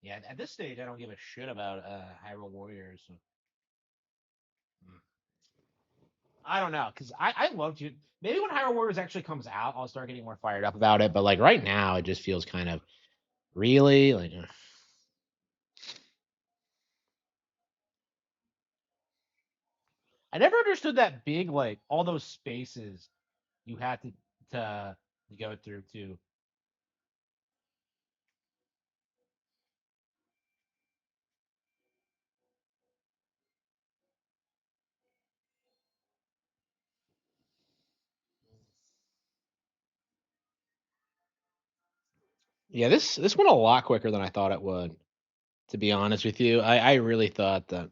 Yeah, at this stage, I don't give a shit about Hyrule Warriors. So, mm. I don't know, because I love you. Maybe when Hyrule Warriors actually comes out, I'll start getting more fired up about it. But like right now, it just feels kind of really like. I never understood that big like all those spaces you had to go through to. Yeah, this went a lot quicker than I thought it would. To be honest with you, I really thought that.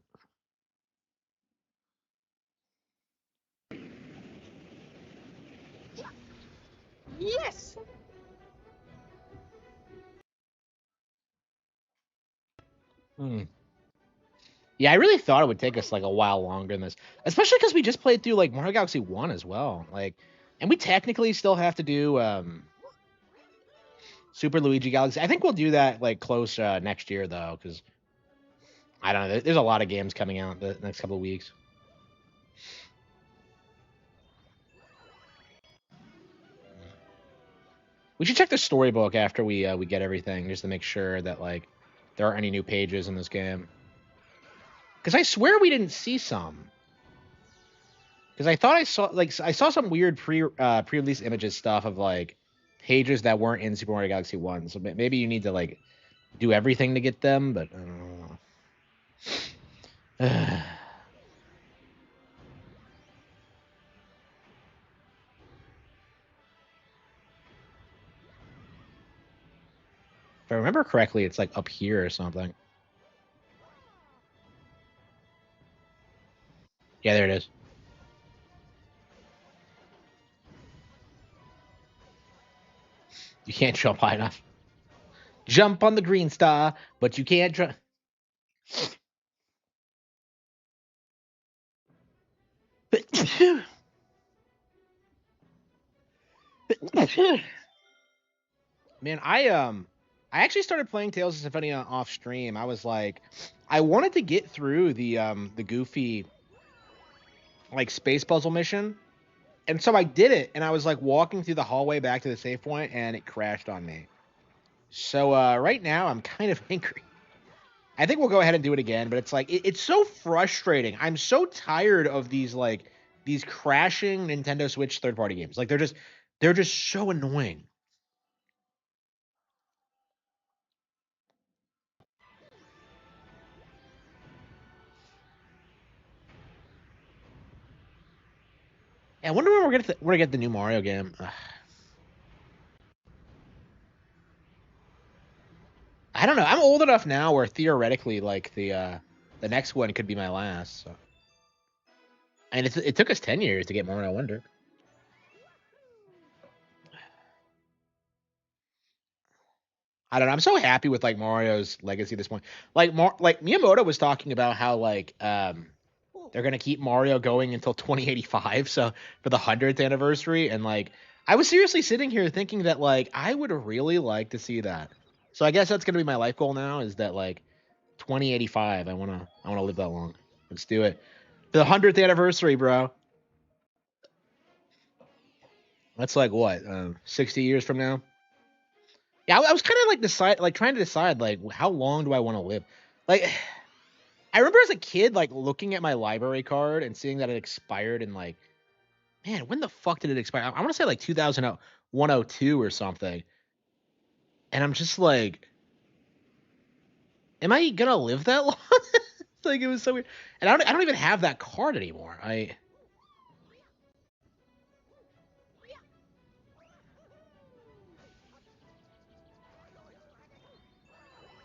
Yes. Hmm. Yeah, I really thought it would take us like a while longer than this, especially because we just played through like Mario Galaxy One as well. Like, and we technically still have to do Super Luigi Galaxy. I think we'll do that like close next year though, because I don't know. There's a lot of games coming out the next couple of weeks. We should check the storybook after we get everything, just to make sure that like there aren't any new pages in this game. Because I swear we didn't see some. Because I thought I saw some weird pre-release images stuff of like pages that weren't in Super Mario Galaxy One. So maybe you need to like do everything to get them, but I don't know. If I remember correctly, it's like up here or something. Yeah, there it is. You can't jump high enough. Jump on the green star, but you can't jump. Man, I actually started playing Tales of Symphonia off stream. I was like, I wanted to get through the goofy like space puzzle mission, and so I did it. And I was like walking through the hallway back to the save point, and it crashed on me. So right now I'm kind of angry. I think we'll go ahead and do it again, but it's like it's so frustrating. I'm so tired of these crashing Nintendo Switch third party games. Like they're just so annoying. Yeah, I wonder when we're gonna get the new Mario game. Ugh. I don't know. I'm old enough now where theoretically, like the next one could be my last. So. And it took us 10 years to get Mario Wonder. I don't know. I'm so happy with like Mario's legacy at this point. Like Miyamoto was talking about how like they're gonna keep Mario going until 2085, so for the 100th anniversary. And like I was seriously sitting here thinking that like I would really like to see that. So I guess that's gonna be my life goal now, is that like 2085. I wanna live that long. Let's do it. For the 100th anniversary, bro. That's like what, 60 years from now. Yeah, I was kind of like trying to decide like how long do I want to live. Like I remember as a kid like looking at my library card and seeing that it expired in like, man, when the fuck did it expire? I want to say like 2001, or something. And I'm just like, am I gonna live that long? Like it was so weird. And I don't even have that card anymore.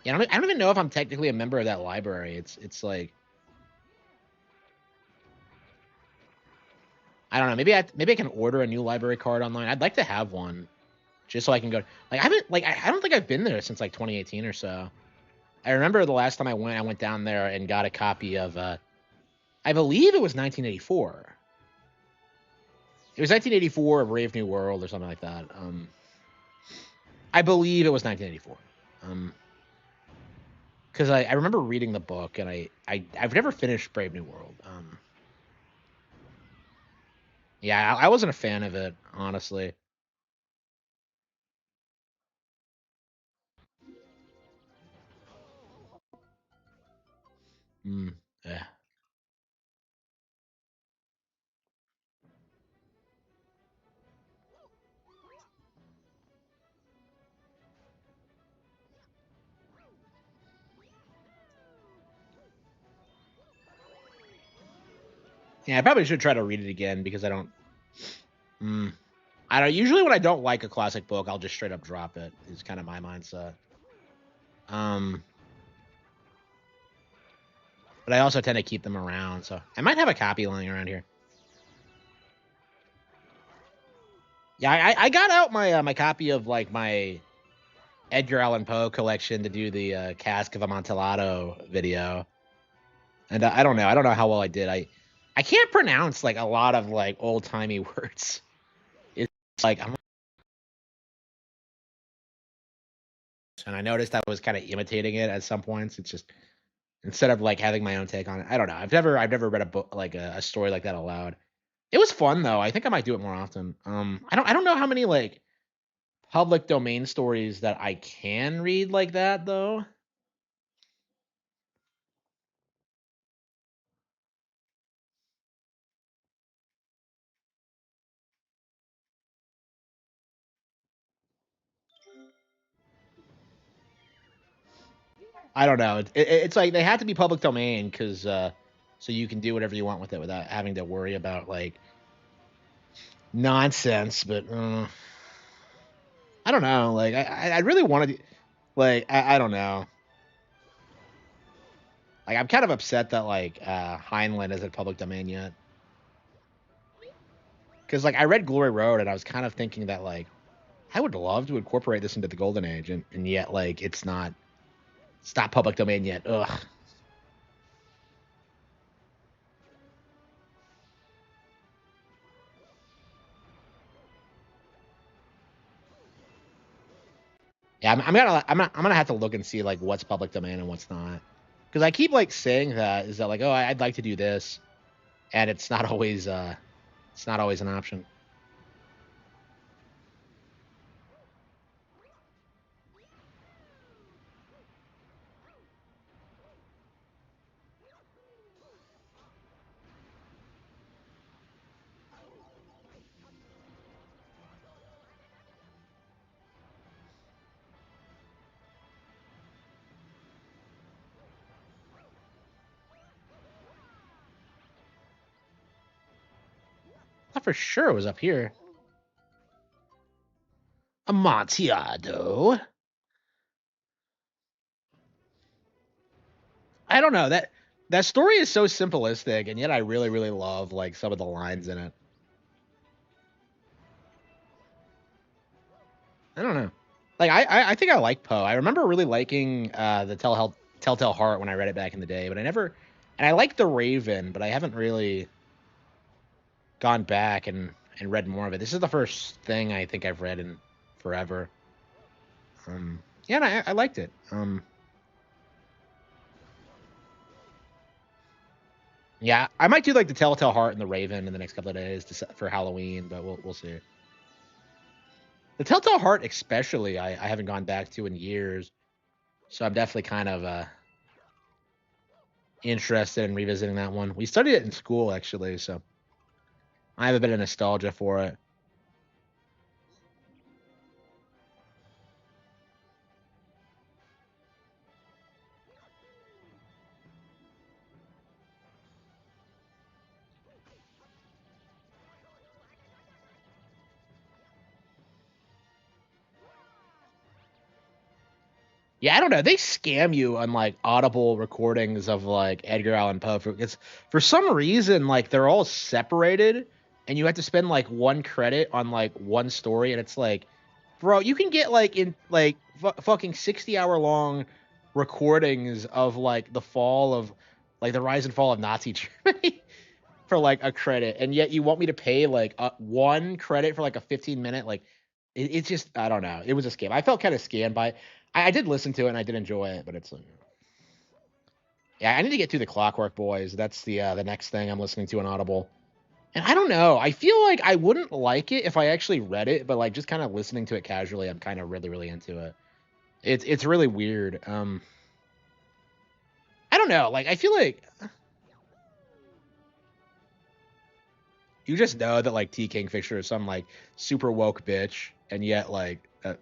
Yeah, I don't even know if I'm technically a member of that library. It's like, I don't know. Maybe I can order a new library card online. I'd like to have one just so I can go. Like I haven't like I don't think I've been there since like 2018 or so. I remember the last time I went down there and got a copy of I believe it was 1984. It was 1984 of Brave New World or something like that. I believe it was 1984. Um because I remember reading the book and I've never finished Brave New World. Yeah, I wasn't a fan of it, honestly. Mm, yeah. Yeah, I probably should try to read it again because I don't. Mm, I don't. Usually, when I don't like a classic book, I'll just straight up drop it. Is kind of my mindset. Um, but I also tend to keep them around, so I might have a copy lying around here. Yeah, I got out my copy of like my Edgar Allan Poe collection to do the Cask of Amontillado video, and I don't know. I don't know how well I did. I can't pronounce like a lot of like old timey words. It's like I'm, and I noticed I was kind of imitating it at some points. It's just instead of like having my own take on it. I don't know. I've never read a book like a story like that aloud. It was fun though. I think I might do it more often. I don't know how many like public domain stories that I can read like that though. I don't know. It's like they have to be public domain because so you can do whatever you want with it without having to worry about like nonsense. But I don't know. Like I really wanted like I don't know. Like I'm kind of upset that like Heinlein isn't public domain yet. Because like I read Glory Road and I was kind of thinking that like I would love to incorporate this into the Golden Age and yet like it's not public domain yet. Ugh. Yeah, I'm gonna have to look and see like what's public domain and what's not. Because I keep like saying that is that like oh I'd like to do this and it's not always an option. I thought for sure it was up here. Amontillado. I don't know that story is so simplistic and yet I really love like some of the lines in it. I don't know. Like I think I like Poe. I remember really liking the Telltale Heart when I read it back in the day, but I never and I like The Raven, but I haven't really gone back and read more of it. This is the first thing I think I've read in forever. Yeah, and I liked it. Yeah, I might do like the Telltale Heart and the Raven in the next couple of days for Halloween, but we'll see. The Telltale Heart, especially, I haven't gone back to in years, so I'm definitely kind of interested in revisiting that one. We studied it in school actually, so I have a bit of nostalgia for it. Yeah, I don't know. They scam you on like Audible recordings of like Edgar Allan Poe for some reason like they're all separated and you have to spend like one credit on like one story and it's like, bro, you can get like in like fucking 60-hour long recordings of like the fall of like the rise and fall of Nazi Germany for like a credit and yet you want me to pay like one credit for like a 15-minute like it's just I don't know. It was a scam. I felt kind of scammed by it. I did listen to it and I did enjoy it, but it's like Yeah, I need to get through the Clockwork Boys. That's the next thing I'm listening to on Audible. And I don't know. I feel like I wouldn't like it if I actually read it, but like just kind of listening to it casually, I'm kind of really into it. It's really weird. I don't know. Like I feel like you just know that like T Kingfisher is some like super woke bitch, and yet like I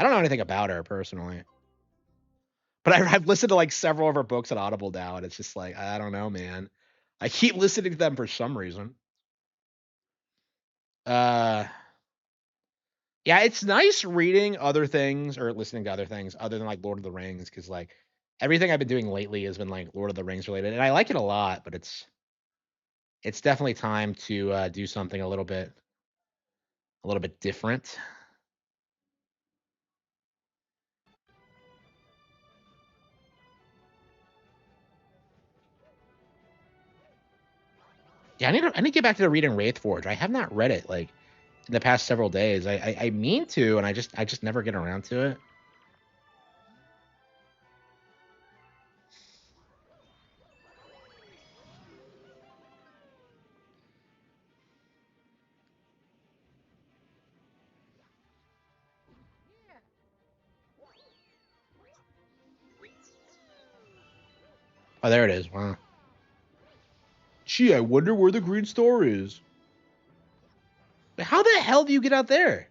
don't know anything about her personally. But I've listened to like several of her books on Audible now, and it's just like I don't know, man. I keep listening to them for some reason. Uh, yeah, it's nice reading other things or listening to other things other than like Lord of the Rings, because like everything I've been doing lately has been like Lord of the Rings related, and I like it a lot, but it's definitely time to do something a little bit different. Yeah, I need to get back to the reading Wraithforge. I have not read it like in the past several days. I mean to, and I just never get around to it. Oh, there it is. Wow. Gee, I wonder where the green star is. How the hell do you get out there?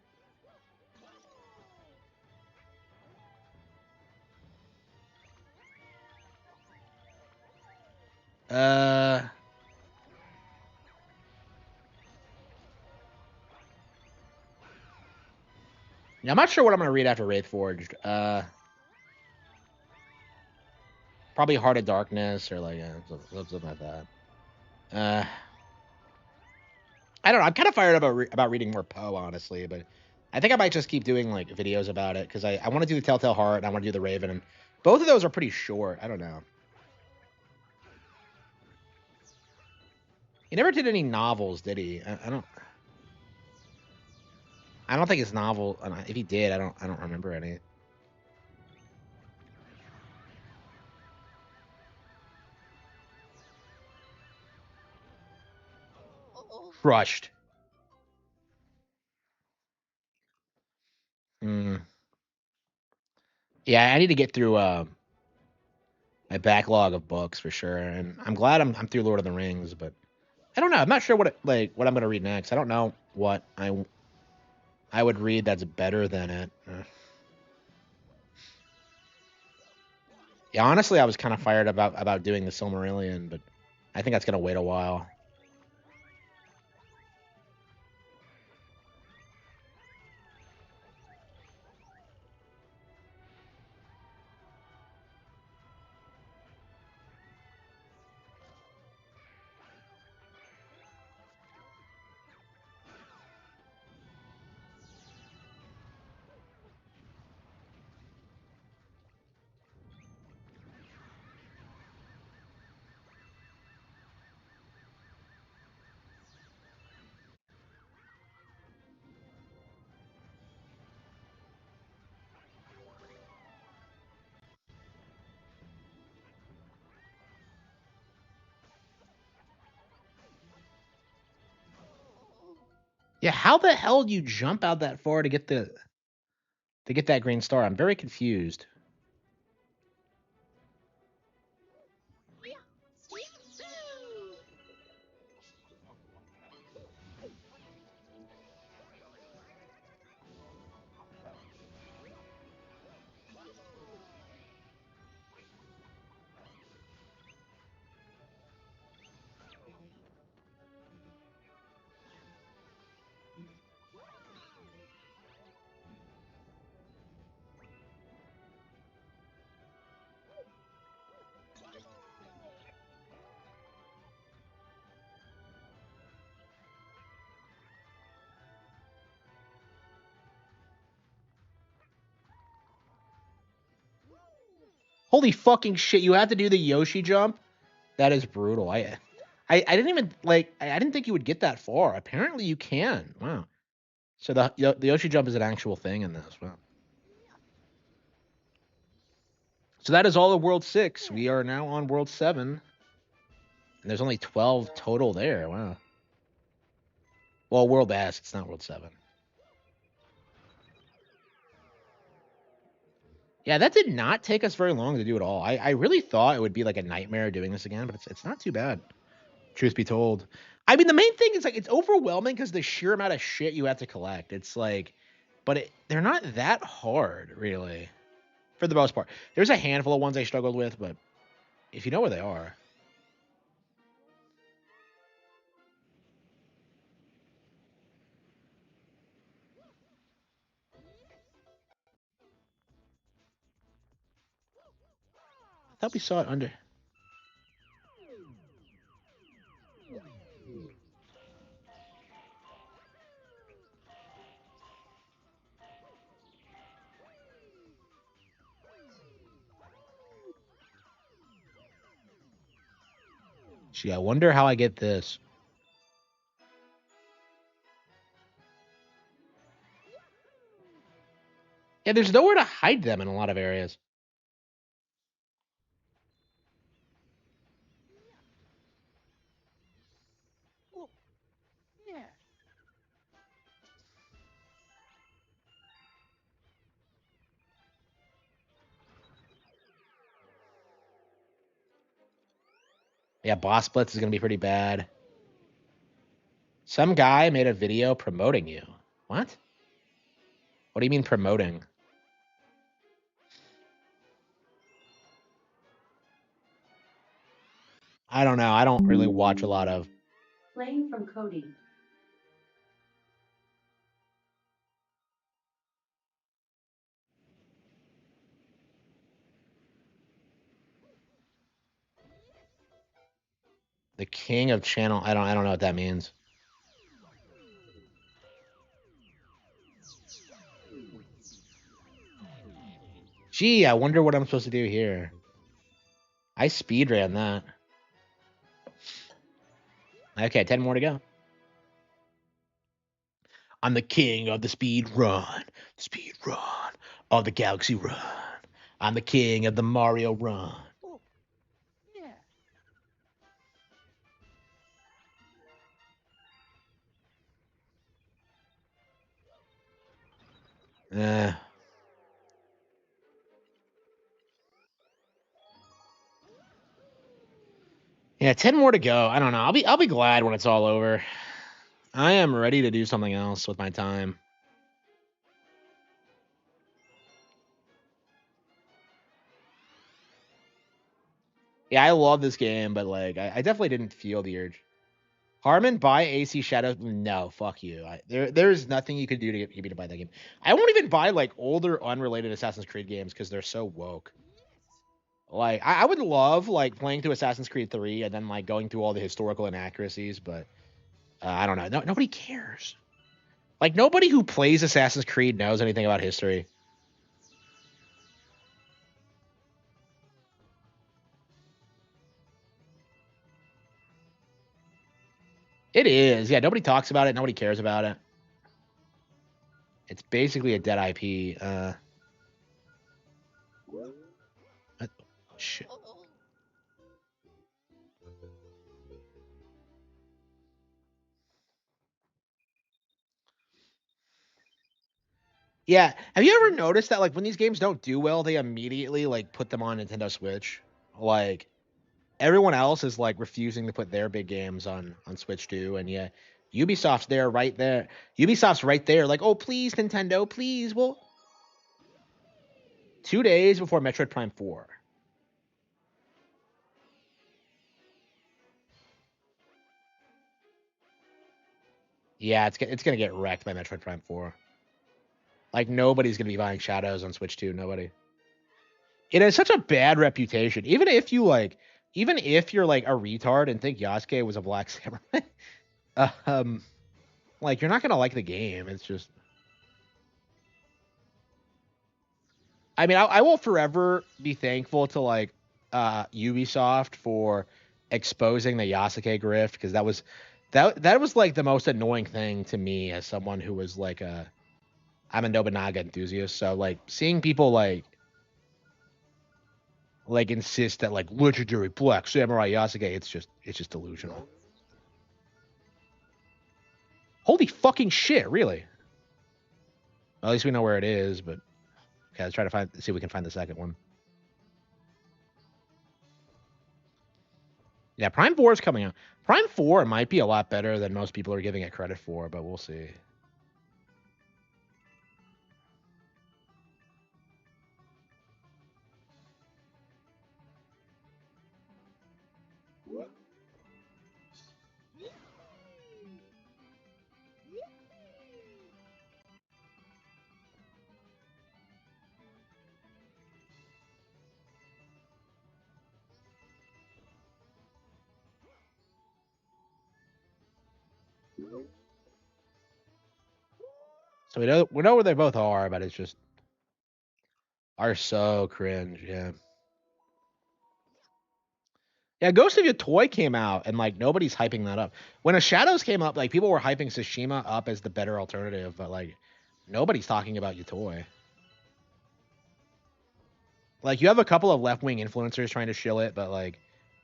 Uh, yeah, I'm not sure what I'm gonna read after Wraithforged. Probably Heart of Darkness or like something like that. Uh, I don't know. I'm kind of fired about reading more Poe, honestly, but I think I might just keep doing like videos about it because I want to do the Telltale Heart and I want to do the Raven, and both of those are pretty short. I don't know. He never did any novels, did he? I don't. I don't think his novel. If he did, I don't remember any. Crushed. Mm. Yeah, I need to get through my backlog of books for sure, and I'm glad I'm through Lord of the Rings, but I don't know. I'm not sure what I'm gonna read next. I don't know what I would read that's better than it. Yeah, honestly, I was kind of fired about doing the Silmarillion, but I think that's gonna wait a while. Yeah, how the hell do you jump out that far to get that green star? I'm very confused. Holy fucking shit! You have to do the Yoshi jump. That is brutal. I didn't even like. I didn't think you would get that far. Apparently, you can. Wow. So the Yoshi jump is an actual thing in this. Wow. So that is all of World 6. We are now on World 7. And there's only 12 total there. Wow. Well, World S, it's not World 7. Yeah, that did not take us very long to do it all. I really thought it would be like a nightmare doing this again, but it's not too bad. Truth be told. I mean, the main thing is like it's overwhelming because the sheer amount of shit you have to collect. It's like, but they're not that hard, really, for the most part. There's a handful of ones I struggled with, but if you know where they are. I thought we saw it under. Gee, I wonder how I get this. Yeah, there's nowhere to hide them in a lot of areas. Yeah, boss blitz is gonna be pretty bad. Some guy made a video promoting you. What? What do you mean promoting? I don't know. I don't really watch a lot of. Playing from Cody. The king of channel. I don't know what that means. Gee, I wonder what I'm supposed to do here. I speed ran that. Okay, 10 more to go. I'm the king of the speed run. Speed run of the galaxy run. I'm the king of the Mario run. Eh. Yeah, 10 more to go. I don't know. I'll be glad when it's all over. I am ready to do something else with my time. Yeah, I love this game, but like I definitely didn't feel the urge. Harman, buy AC Shadow. No, fuck you. There's nothing you could do to get me to buy that game. I won't even buy like older, unrelated Assassin's Creed games because they're so woke. Like, I would love like playing through Assassin's Creed 3 and then like going through all the historical inaccuracies, but I don't know. No, nobody cares. Like, nobody who plays Assassin's Creed knows anything about history. It is. Yeah, nobody talks about it. Nobody cares about it. It's basically a dead IP. Shit. Yeah. Have you ever noticed that like when these games don't do well, they immediately like put them on Nintendo Switch? Like everyone else is like refusing to put their big games on Switch too, and yeah, Ubisoft's there right there. Ubisoft's right there, like, oh please, Nintendo, please. Well, 2 days before Metroid Prime 4. Yeah, it's gonna get wrecked by Metroid Prime 4. Like nobody's gonna be buying Shadows on Switch 2. Nobody. It has such a bad reputation. Even if you're like a retard and think Yasuke was a black samurai, um, like you're not gonna like the game. It's just, I mean, I will forever be thankful to like Ubisoft for exposing the Yasuke grift because that was like the most annoying thing to me as someone who was like I'm a Nobunaga enthusiast. So like seeing people like like insist that like legendary black samurai Yasuke. It's just delusional. Holy fucking shit! Really? Well, at least we know where it is. But okay, let's try to see if we can find the second one. Yeah, Prime 4 is coming out. Prime 4 might be a lot better than most people are giving it credit for, but we'll see. So we know where they both are, but it's just are so cringe. Yeah. Yeah, Ghost of Yotoi came out, and like nobody's hyping that up. When a Shadows came up, like people were hyping Tsushima up as the better alternative, but like nobody's talking about Yotoi. Like you have a couple of left wing influencers trying to shill it, but like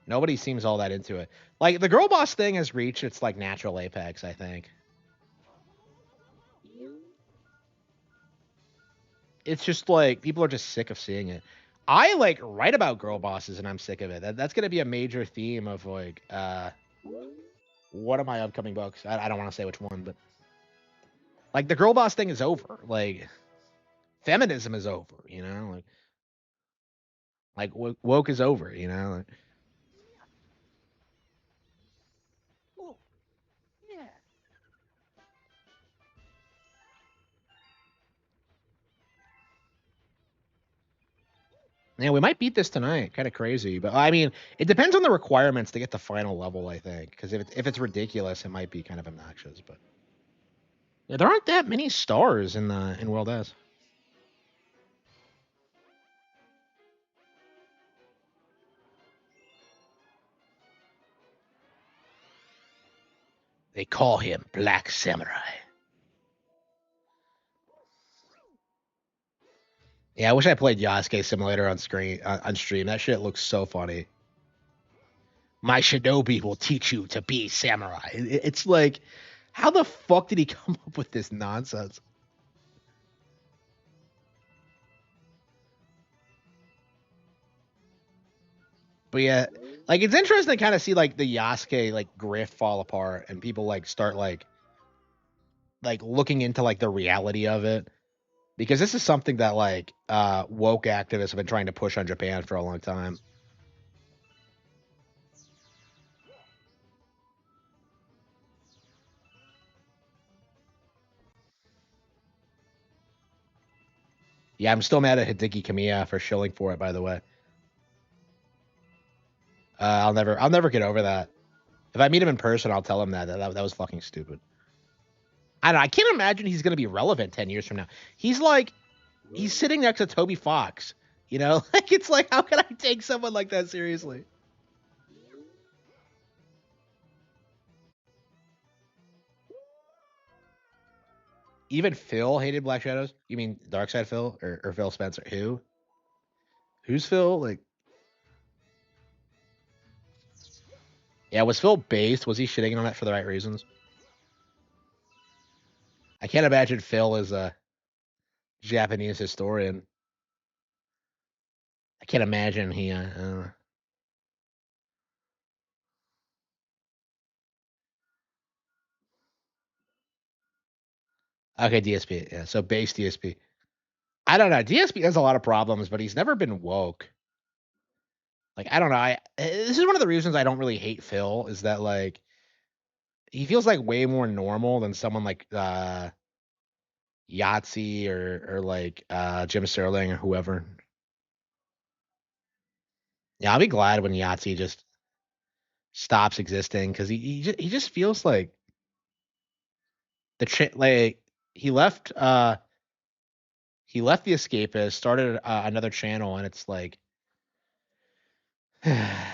nobody seems all that into it. Like the girl boss thing has reached its like natural apex, I think. It's just like people are just sick of seeing it. I like write about girl bosses and I'm sick of it. That's gonna be a major theme of like one of my upcoming books. I don't want to say which one, but like the girl boss thing is over. Like feminism is over, you know? Like woke is over, you know? Like, yeah, we might beat this tonight. Kind of crazy, but I mean, it depends on the requirements to get the final level. I think because if it's ridiculous, it might be kind of obnoxious. But yeah, there aren't that many stars in World S. They call him Black Samurai. Yeah, I wish I played Yasuke Simulator on stream. That shit looks so funny. My shinobi will teach you to be samurai. It's like, how the fuck did he come up with this nonsense? But yeah, like it's interesting to kind of see like the Yasuke like grift fall apart and people like start like looking into like the reality of it because this is something that like woke activists have been trying to push on Japan for a long time. Yeah, I'm still mad at Hideki Kamiya for shilling for it. By the way, I'll never get over that. If I meet him in person, I'll tell him that was fucking stupid. I don't know, I can't imagine he's gonna be relevant 10 years from now. He's sitting next to Toby Fox. You know, like it's like how can I take someone like that seriously? Even Phil hated Black Shadows. You mean Darkseid Phil or Phil Spencer? Who? Who's Phil? Like, yeah, was Phil based? Was he shitting on it for the right reasons? I can't imagine Phil is a Japanese historian. I can't imagine he. Okay, DSP. Yeah, so base DSP. I don't know. DSP has a lot of problems, but he's never been woke. Like I don't know. This is one of the reasons I don't really hate Phil is that like he feels like way more normal than someone like Yahtzee or like Jim Sterling or whoever. Yeah, I'll be glad when Yahtzee just stops existing because he just feels like like he left he left the Escapist, started another channel, and it's like I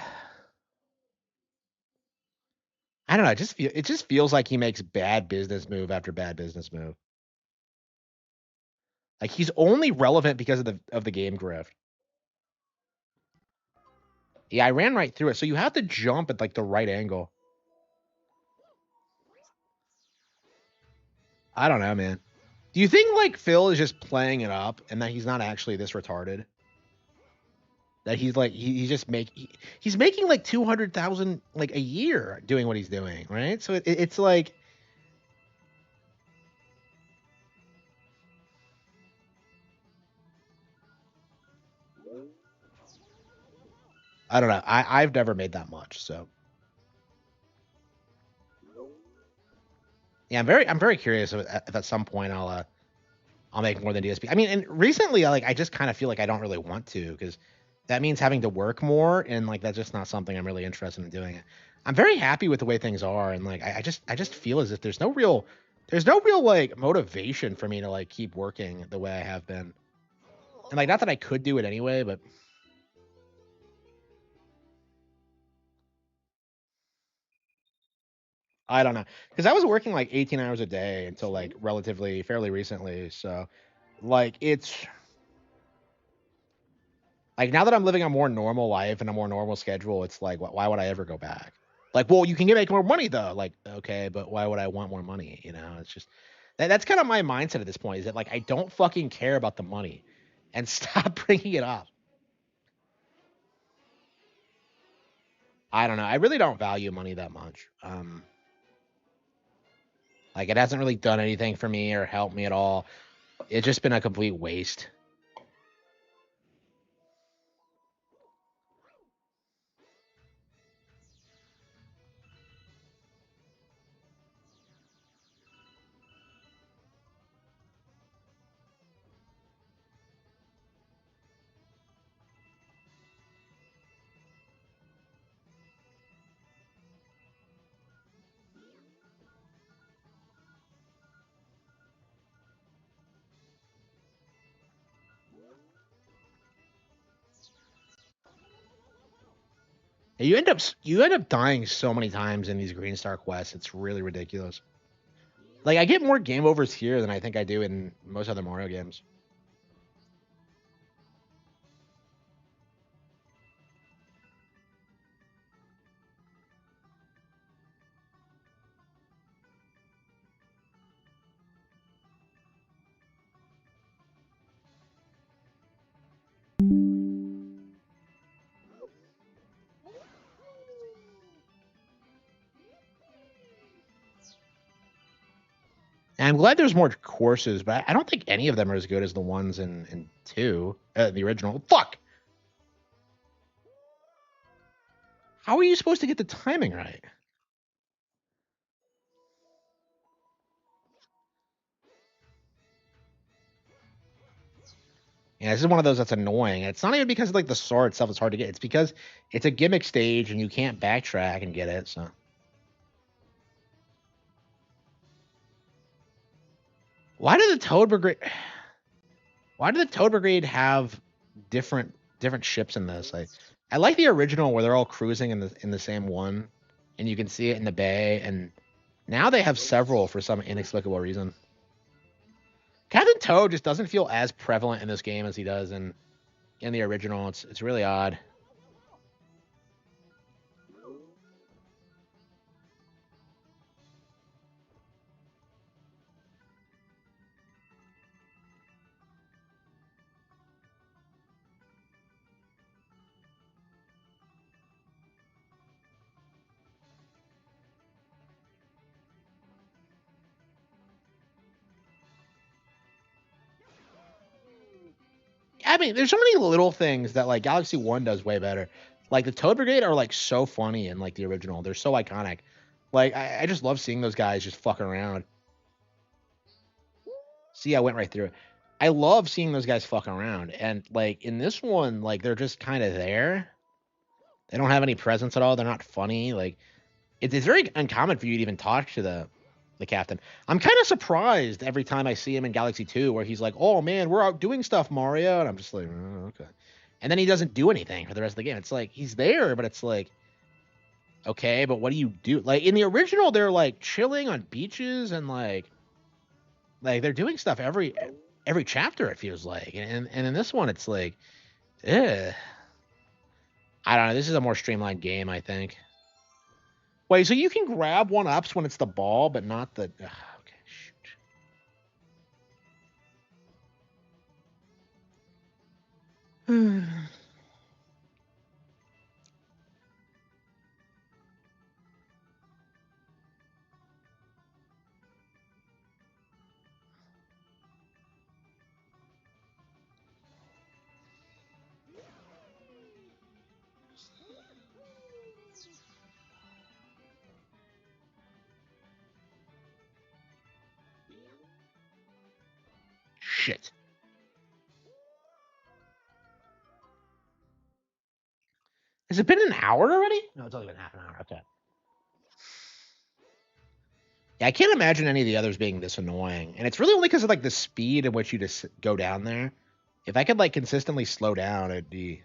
don't know. It just feels like he makes bad business move after bad business move. Like he's only relevant because of the game grift. Yeah, I ran right through it. So you have to jump at like the right angle. I don't know, man. Do you think like Phil is just playing it up and that he's not actually this retarded? That he's like he's just he's making like 200,000 like a year doing what he's doing, right? So it's like I don't know. I've never made that much, so yeah, I'm very curious if at some point I'll make more than DSP. I mean, and recently I just kind of feel like I don't really want to because that means having to work more and like that's just not something I'm really interested in doing. I'm very happy with the way things are and like I just feel as if there's no real like motivation for me to like keep working the way I have been. And like not that I could do it anyway, but I don't know. Because I was working like 18 hours a day until like relatively fairly recently. So like it's like now that I'm living a more normal life and a more normal schedule, it's like why would I ever go back? Like, well, you can make more money though. Like, okay, but why would I want more money? It's just that's kind of my mindset at this point. Is that like I don't fucking care about the money, and stop bringing it up. I don't know. I really don't value money that much. Like it hasn't really done anything for me or helped me at all. It's just been a complete waste. You end up dying so many times in these Green Star quests. It's really ridiculous. Like I get more game overs here than I think I do in most other Mario games. And I'm glad there's more courses, but I don't think any of them are as good as the ones in two, the original. Fuck. How are you supposed to get the timing right? Yeah, this is one of those that's annoying. It's not even because like the sword itself is hard to get. It's because it's a gimmick stage and you can't backtrack and get it. So why did the Toad Brigade? Why did the Toad Brigade have different ships in this? I like the original where they're all cruising in the same one, and you can see it in the bay. And now they have several for some inexplicable reason. Captain Toad just doesn't feel as prevalent in this game as he does in the original. It's really odd. I mean, there's so many little things that like Galaxy One does way better. Like the Toad Brigade are like so funny in like the original. They're so iconic. Like I just love seeing those guys just fucking around. See, I went right through it. I love seeing those guys fucking around. And like in this one, like they're just kind of there. They don't have any presence at all. They're not funny. Like it's very uncommon for you to even talk to the captain. I'm kind of surprised every time I see him in Galaxy 2 where he's like, "Oh man, we're out doing stuff, Mario." And I'm just like, "Oh, okay." And then he doesn't do anything for the rest of the game. It's like he's there, but it's like, okay, but what do you do? Like in the original, they're like chilling on beaches and like they're doing stuff every chapter. It feels like, and in this one, it's like, eh. I don't know. This is a more streamlined game, I think. Wait, so you can grab one-ups when it's the ball, but not the... Ugh, okay, shoot. Shit. Has it been an hour already? No, it's only been half an hour. Okay. Yeah, I can't imagine any of the others being this annoying. And it's really only because of like the speed in which you just go down there. If I could like consistently slow down, it'd be...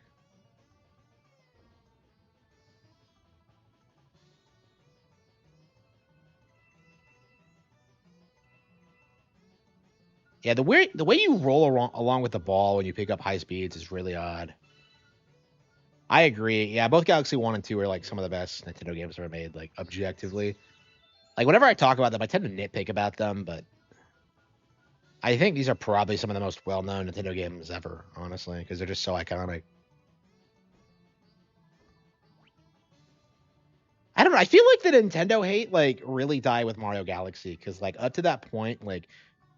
Yeah, the way you roll along with the ball when you pick up high speeds is really odd. I agree. Yeah, both Galaxy 1 and 2 are like some of the best Nintendo games ever made, like objectively. Like whenever I talk about them, I tend to nitpick about them, but I think these are probably some of the most well-known Nintendo games ever, honestly, because they're just so iconic. I don't know. I feel like the Nintendo hate like really died with Mario Galaxy because like up to that point, like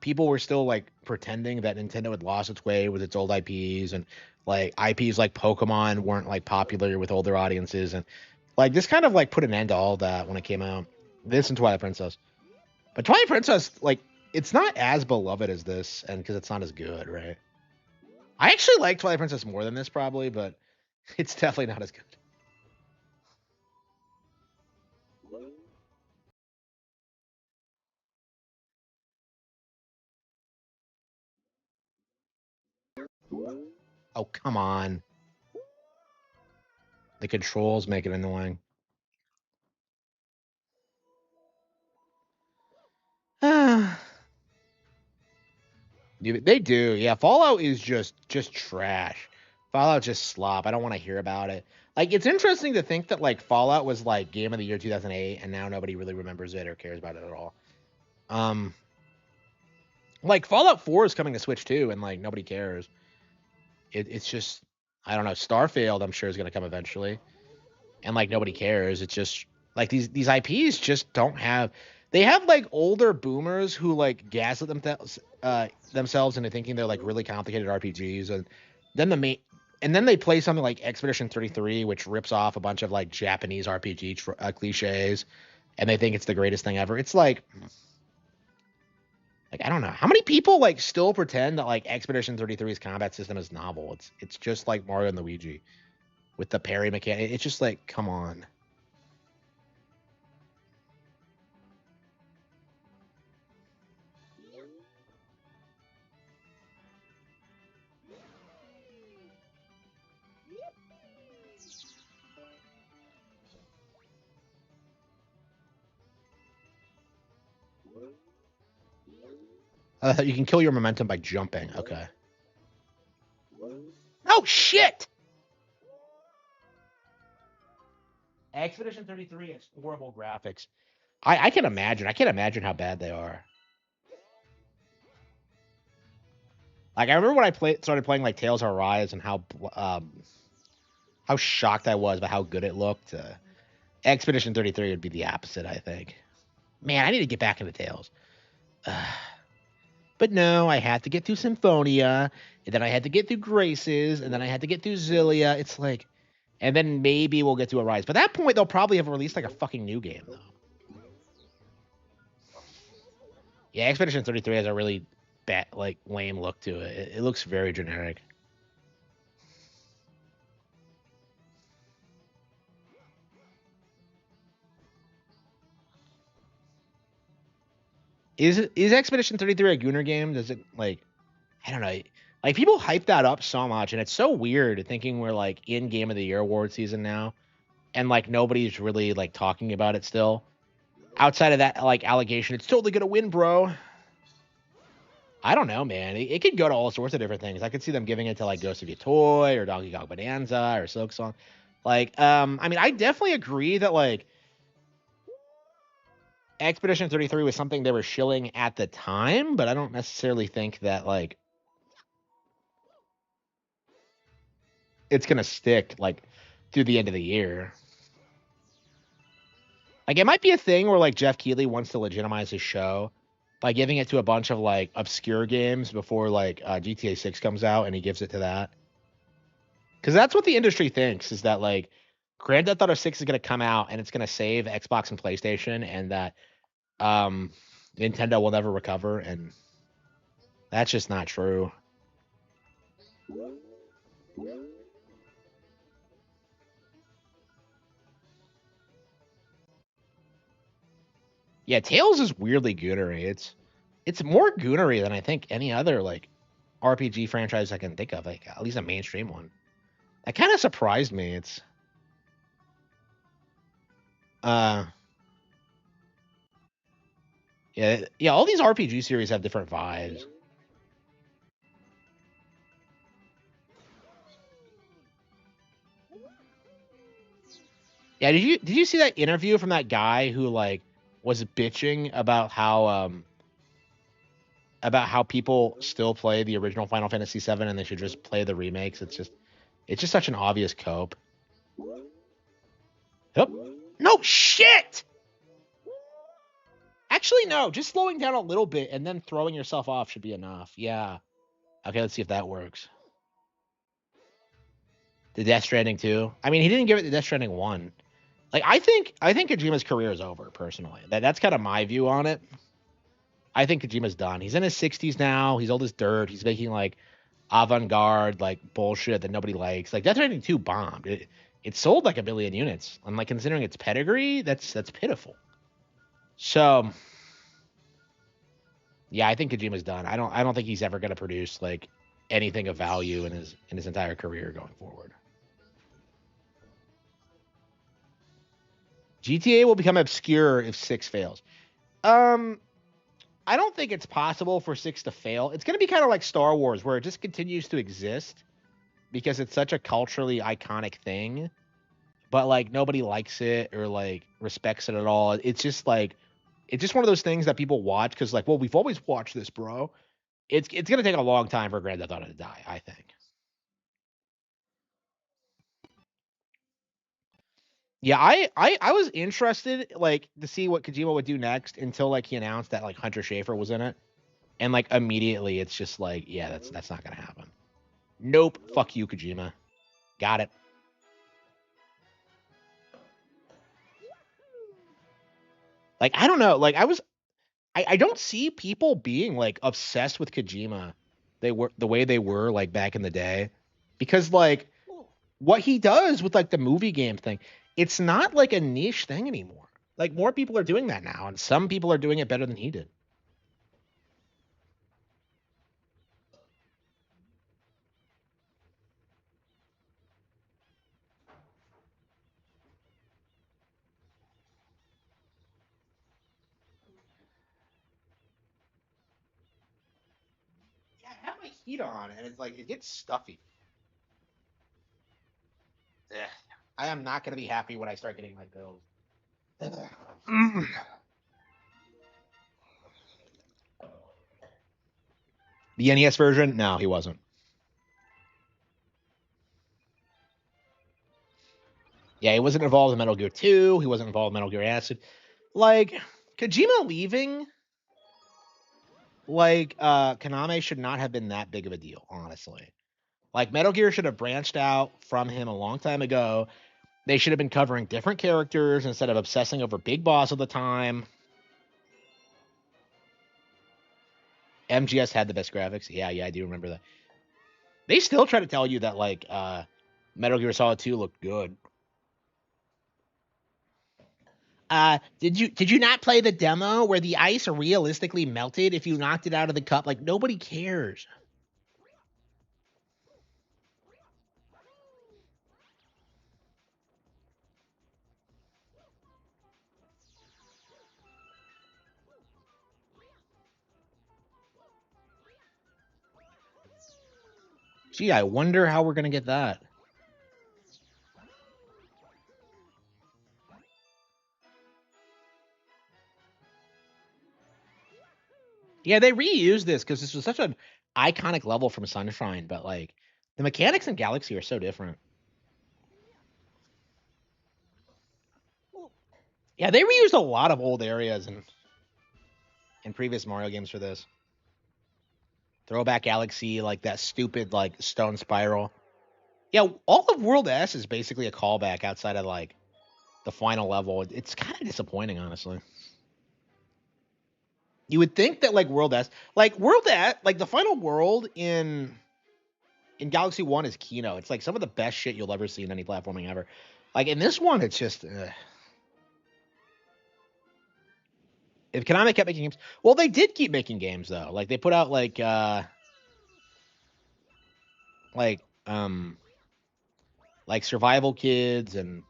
people were still like pretending that Nintendo had lost its way with its old IPs and like IPs like Pokemon weren't like popular with older audiences and like this kind of like put an end to all that when it came out. This and Twilight Princess, but Twilight Princess like it's not as beloved as this and because it's not as good, right? I actually like Twilight Princess more than this probably, but it's definitely not as good. Oh come on. The controls make it annoying. They do. Yeah, Fallout is just trash. Fallout just slop. I don't want to hear about it. Like it's interesting to think that like Fallout was like game of the year 2008 and now nobody really remembers it or cares about it at all. Um like Fallout 4 is coming to Switch too and like nobody cares. It's just I don't know. Starfield I'm sure is going to come eventually. And like nobody cares. It's just like these IPs just don't have. They have like older boomers who like gaslit themselves into thinking they're like really complicated RPGs, and then the main. And then they play something like Expedition 33, which rips off a bunch of like Japanese RPG cliches, and they think it's the greatest thing ever. It's like I don't know how many people like still pretend that like Expedition 33's combat system is novel. It's just like Mario and Luigi with the parry mechanic. It's just like come on. You can kill your momentum by jumping. Okay. Oh shit! Expedition 33 has horrible graphics. I can imagine. I can't imagine how bad they are. Like I remember when started playing like Tales of Arise and how shocked I was by how good it looked. Expedition 33 would be the opposite, I think. Man, I need to get back into Tales. But no, I had to get through Symphonia, and then I had to get through Graces, and then I had to get through Zillia. It's like, and then maybe we'll get to Arise. But at that point, they'll probably have released like a fucking new game, though. Yeah, Expedition 33 has a really bad, like lame look to it. It looks very generic. Is Expedition 33 a Gooner game? Does it like I don't know. Like people hype that up so much, and it's so weird thinking we're like in Game of the Year award season now, and like nobody's really like talking about it still. Outside of that, like allegation, it's totally gonna win, bro. I don't know, man. It could go to all sorts of different things. I could see them giving it to like Ghost of Your Toy or Donkey Kong Bonanza or Silk Song. Like, I mean, I definitely agree that like Expedition 33 was something they were shilling at the time, but I don't necessarily think that like it's gonna stick like through the end of the year. Like, it might be a thing where like Jeff Keighley wants to legitimize his show by giving it to a bunch of like obscure games before like GTA 6 comes out, and he gives it to that. Because that's what the industry thinks, is that like Grand Theft Auto 6 is going to come out and it's going to save Xbox and PlayStation, and that um, Nintendo will never recover, and that's just not true. Yeah, Tails is weirdly goonery. It's more goonery than I think any other like RPG franchise I can think of, like at least a mainstream one. That kind of surprised me. It's uh yeah, all these RPG series have different vibes. Yeah, did you see that interview from that guy who like was bitching about how people still play the original Final Fantasy VII and they should just play the remakes? It's just such an obvious cope. Yep. No shit. Actually, no. Just slowing down a little bit and then throwing yourself off should be enough. Yeah. Okay, let's see if that works. The Death Stranding 2. I mean, he didn't give it the Death Stranding 1. Like, I think Kojima's career is over personally. That's kind of my view on it. I think Kojima's done. He's in his 60s now. He's old as dirt. He's making like avant-garde like bullshit that nobody likes. Like Death Stranding 2 bombed. It sold like 1 billion units. And like considering its pedigree, that's pitiful. So yeah, I think Kojima's done. I don't think he's ever gonna produce like anything of value in his entire career going forward. GTA will become obscure if 6 fails. Um I don't think it's possible for 6 to fail. It's going to be kind of like Star Wars, where it just continues to exist because it's such a culturally iconic thing, but like nobody likes it or like respects it at all. It's just one of those things that people watch because like, well, we've always watched this, bro. It's going to take a long time for Grand Theft Auto to die, I think. Yeah, I was interested like to see what Kojima would do next until like he announced that like Hunter Schafer was in it, and like immediately it's just like, yeah, that's not gonna happen. Nope, fuck you, Kojima. Got it. Like, I don't know. Like, I don't see people being like obsessed with Kojima. They were the way they were like back in the day, because like what he does with like the movie game thing, it's not like a niche thing anymore. Like more people are doing that now, and some people are doing it better than he did. Yeah, I have my heat on, and it's like it gets stuffy. Ugh. I am not gonna be happy when I start getting my bills. Mm. The NES version? No, he wasn't. Yeah, he wasn't involved in Metal Gear 2. He wasn't involved in Metal Gear Acid. Like, Kojima leaving, like, Konami should not have been that big of a deal, honestly. Like, Metal Gear should have branched out from him a long time ago. They should have been covering different characters instead of obsessing over Big Boss all the time. MGS had the best graphics. Yeah, yeah, I do remember that. They still try to tell you that, like, Metal Gear Solid 2 looked good. Did you not play the demo where the ice realistically melted if you knocked it out of the cup? Like nobody cares. Gee, I wonder how we're gonna get that. Yeah, they reused this because this was such an iconic level from Sunshine, but like the mechanics in Galaxy are so different. Yeah, they reused a lot of old areas in previous Mario games for this. Throwback Galaxy, like that stupid like stone spiral. Yeah, all of World S is basically a callback outside of like the final level. It's kind of disappointing, honestly. You would think that like World S, like the final world in Galaxy One is Kino. It's like some of the best shit you'll ever see in any platforming ever. Like in this one, it's just if Konami kept making games, well, they did keep making games though. Like they put out like um like Survival Kids and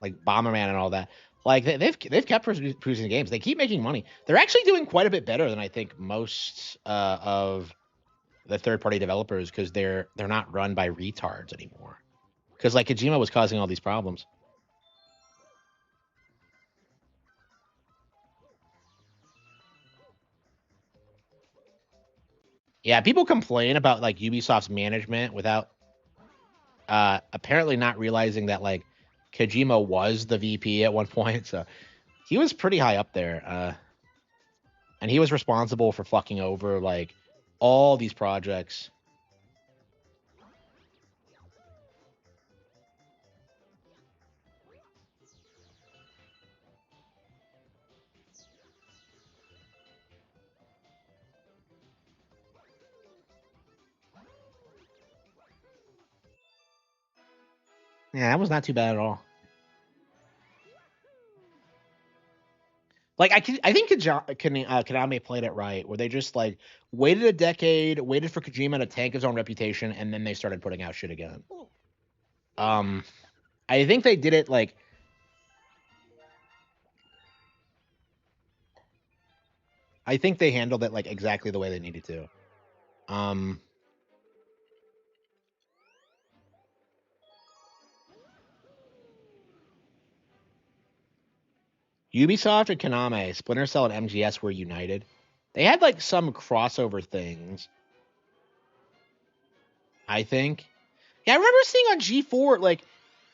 like Bomberman and all that. Like they've kept producing games. They keep making money. They're actually doing quite a bit better than I think most of the third party developers because they're not run by retards anymore. Because like Kojima was causing all these problems. Yeah, people complain about like Ubisoft's management without apparently not realizing that like Kojima was the VP at one point. So he was pretty high up there. And he was responsible for fucking over like all these projects. Yeah, that was not too bad at all. Like I think Konami played it right, where they just like waited a decade, waited for Kojima to tank his own reputation, and then they started putting out shit again. Um, I think they did it like I think they handled it like exactly the way they needed to. Um, Ubisoft and Konami, Splinter Cell and MGS were united. They had like some crossover things, I think. Yeah, I remember seeing on G4 like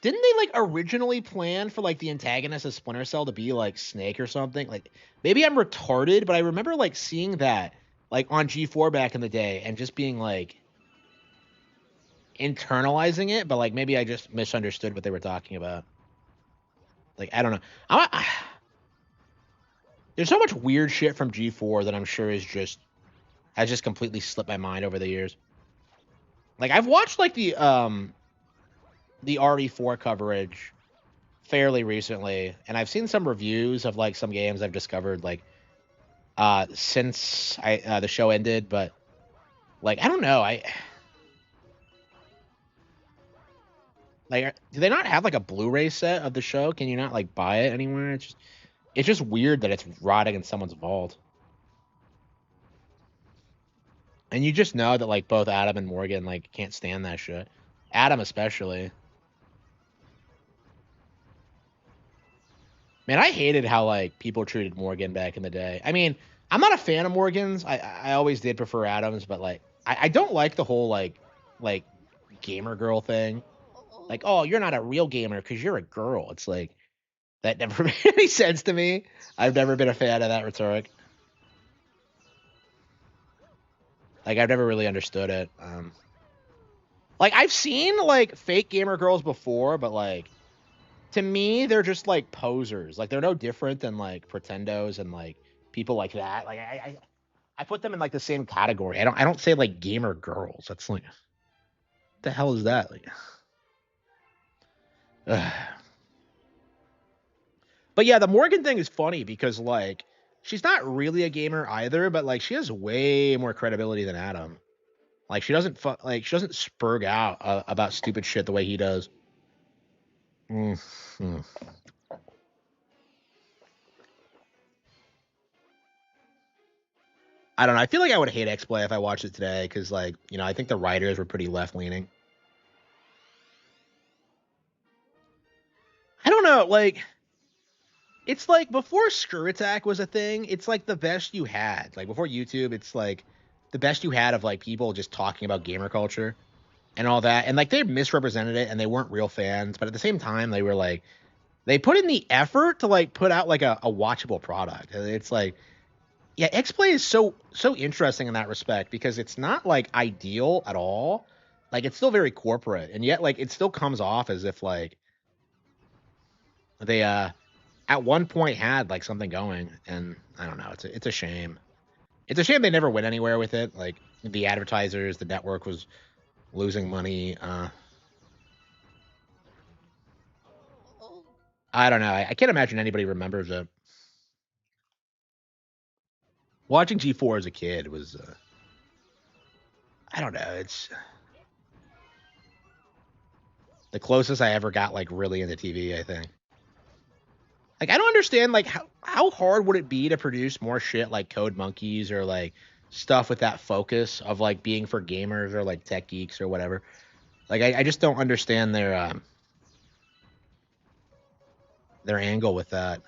didn't they like originally plan for like the antagonist of Splinter Cell to be like Snake or something? Like maybe I'm retarded, but I remember like seeing that like on G4 back in the day and just being like internalizing it, but like maybe I just misunderstood what they were talking about. Like I don't know. There's so much weird shit from G4 that I'm sure is just has just completely slipped my mind over the years. Like I've watched like the RE4 coverage fairly recently, and I've seen some reviews of like some games I've discovered like since the show ended, but like I don't know, I like do they not have like a Blu-ray set of the show? Can you not like buy it anywhere? It's just weird that it's rotting in someone's vault. And you just know that like both Adam and Morgan like can't stand that shit. Adam especially. Man, I hated how like people treated Morgan back in the day. I mean, I'm not a fan of Morgan's. I always did prefer Adams, but like I don't like the whole like gamer girl thing. Like, oh, you're not a real gamer because you're a girl. It's like that never made any sense to me. I've never been a fan of that rhetoric. Like I've never really understood it. Like I've seen like fake gamer girls before, but like to me, they're just like posers. Like they're no different than like pretendos and like people like that. Like I put them in like the same category. I don't say like gamer girls. That's like what the hell is that? Like, ugh. But yeah, the Morgan thing is funny because like she's not really a gamer either, but like she has way more credibility than Adam. Like she doesn't spurg out about stupid shit the way he does. Mm-hmm. I don't know. I feel like I would hate X Play if I watched it today because like I think the writers were pretty left leaning. I don't know. Like it's like before Screw Attack was a thing, it's like the best you had. Like before YouTube, it's like the best you had of like people just talking about gamer culture and all that. And like they misrepresented it and they weren't real fans, but at the same time they were like they put in the effort to like put out like a watchable product. And it's like yeah, X-Play is so interesting in that respect because it's not like ideal at all. Like it's still very corporate and yet like it still comes off as if like they at one point had like something going and I don't know, it's a shame. It's a shame they never went anywhere with it. Like the advertisers, the network was losing money. I don't know. I can't imagine anybody remembers it. Watching G4 as a kid was I don't know, it's the closest I ever got like really into TV, I think. Like I don't understand like how hard would it be to produce more shit like Code Monkeys or like stuff with that focus of like being for gamers or like tech geeks or whatever. Like I just don't understand their angle with that.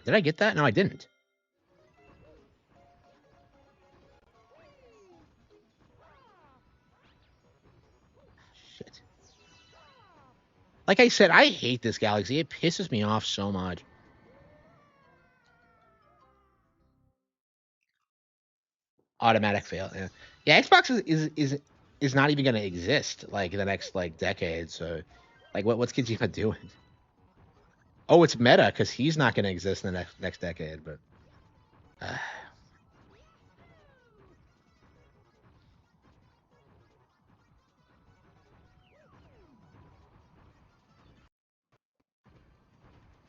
Did I get that? No, I didn't. Shit. Like I said, I hate this galaxy. It pisses me off so much. Automatic fail. Yeah, yeah. Xbox is not even going to exist like in the next like decade. So, like, what's Kojima doing? Oh, it's meta because he's not going to exist in the next decade. But uh,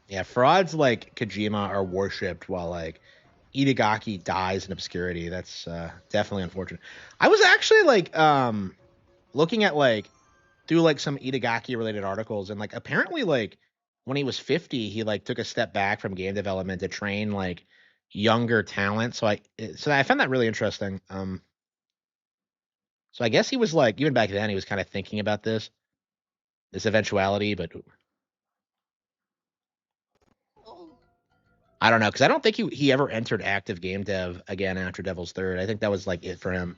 yeah, frauds like Kojima are worshipped while like Itagaki dies in obscurity. That's definitely unfortunate. I was actually like looking at like through like some Itagaki related articles and like apparently like when he was 50 he like took a step back from game development to train like younger talent. So I found that really interesting. So I guess he was like even back then he was kind of thinking about this eventuality, but I don't know because I don't think he ever entered active game dev again after Devil's Third. I think that was like it for him.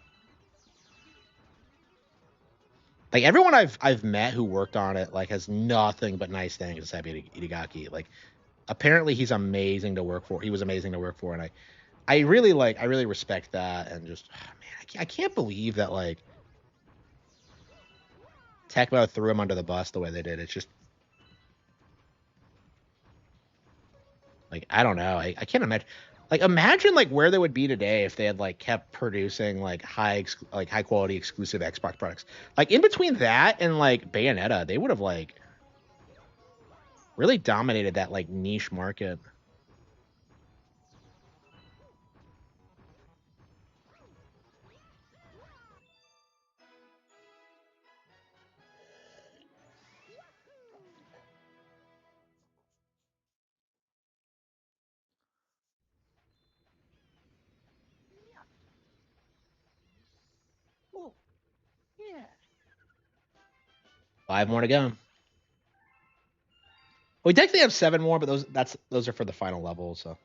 Like everyone I've met who worked on it like has nothing but nice things to say about Itagaki. Like apparently he's amazing to work for. He was amazing to work for, and I really respect that. And just oh, man, I can't believe that like Tecmo threw him under the bus the way they did. It's just like I don't know. I can't imagine. Like imagine like where they would be today if they had like kept producing like high quality exclusive Xbox products. Like in between that and like Bayonetta, they would have like really dominated that like niche market. Five more to go. We technically have seven more, but those are for the final level. So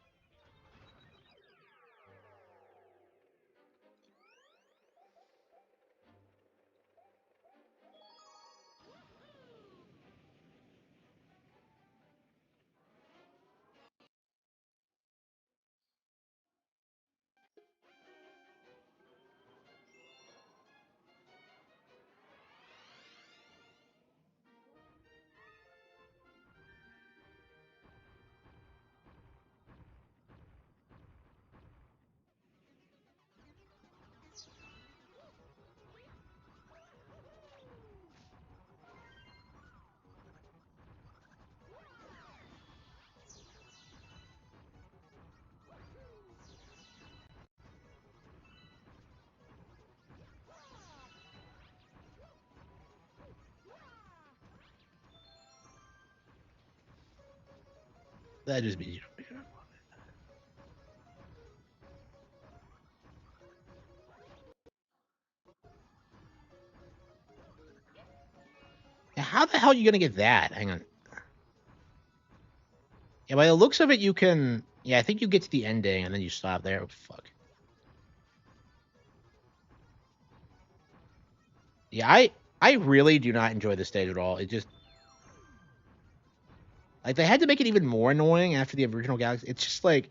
that just be how the hell are you gonna get that? Hang on. Yeah, by the looks of it, you can. Yeah, I think you get to the ending and then you stop there. Oh, fuck. Yeah, I really do not enjoy this stage at all. It just like they had to make it even more annoying after the original Galaxy. It's just like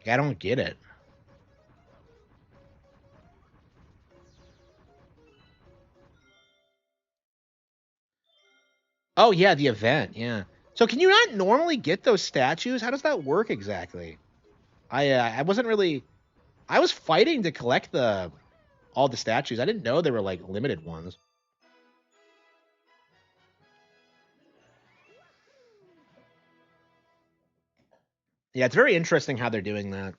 I don't get it. Oh yeah, the event. Yeah. So can you not normally get those statues? How does that work exactly? I wasn't really. I was fighting to collect the all the statues. I didn't know they were like limited ones. Yeah, it's very interesting how they're doing that.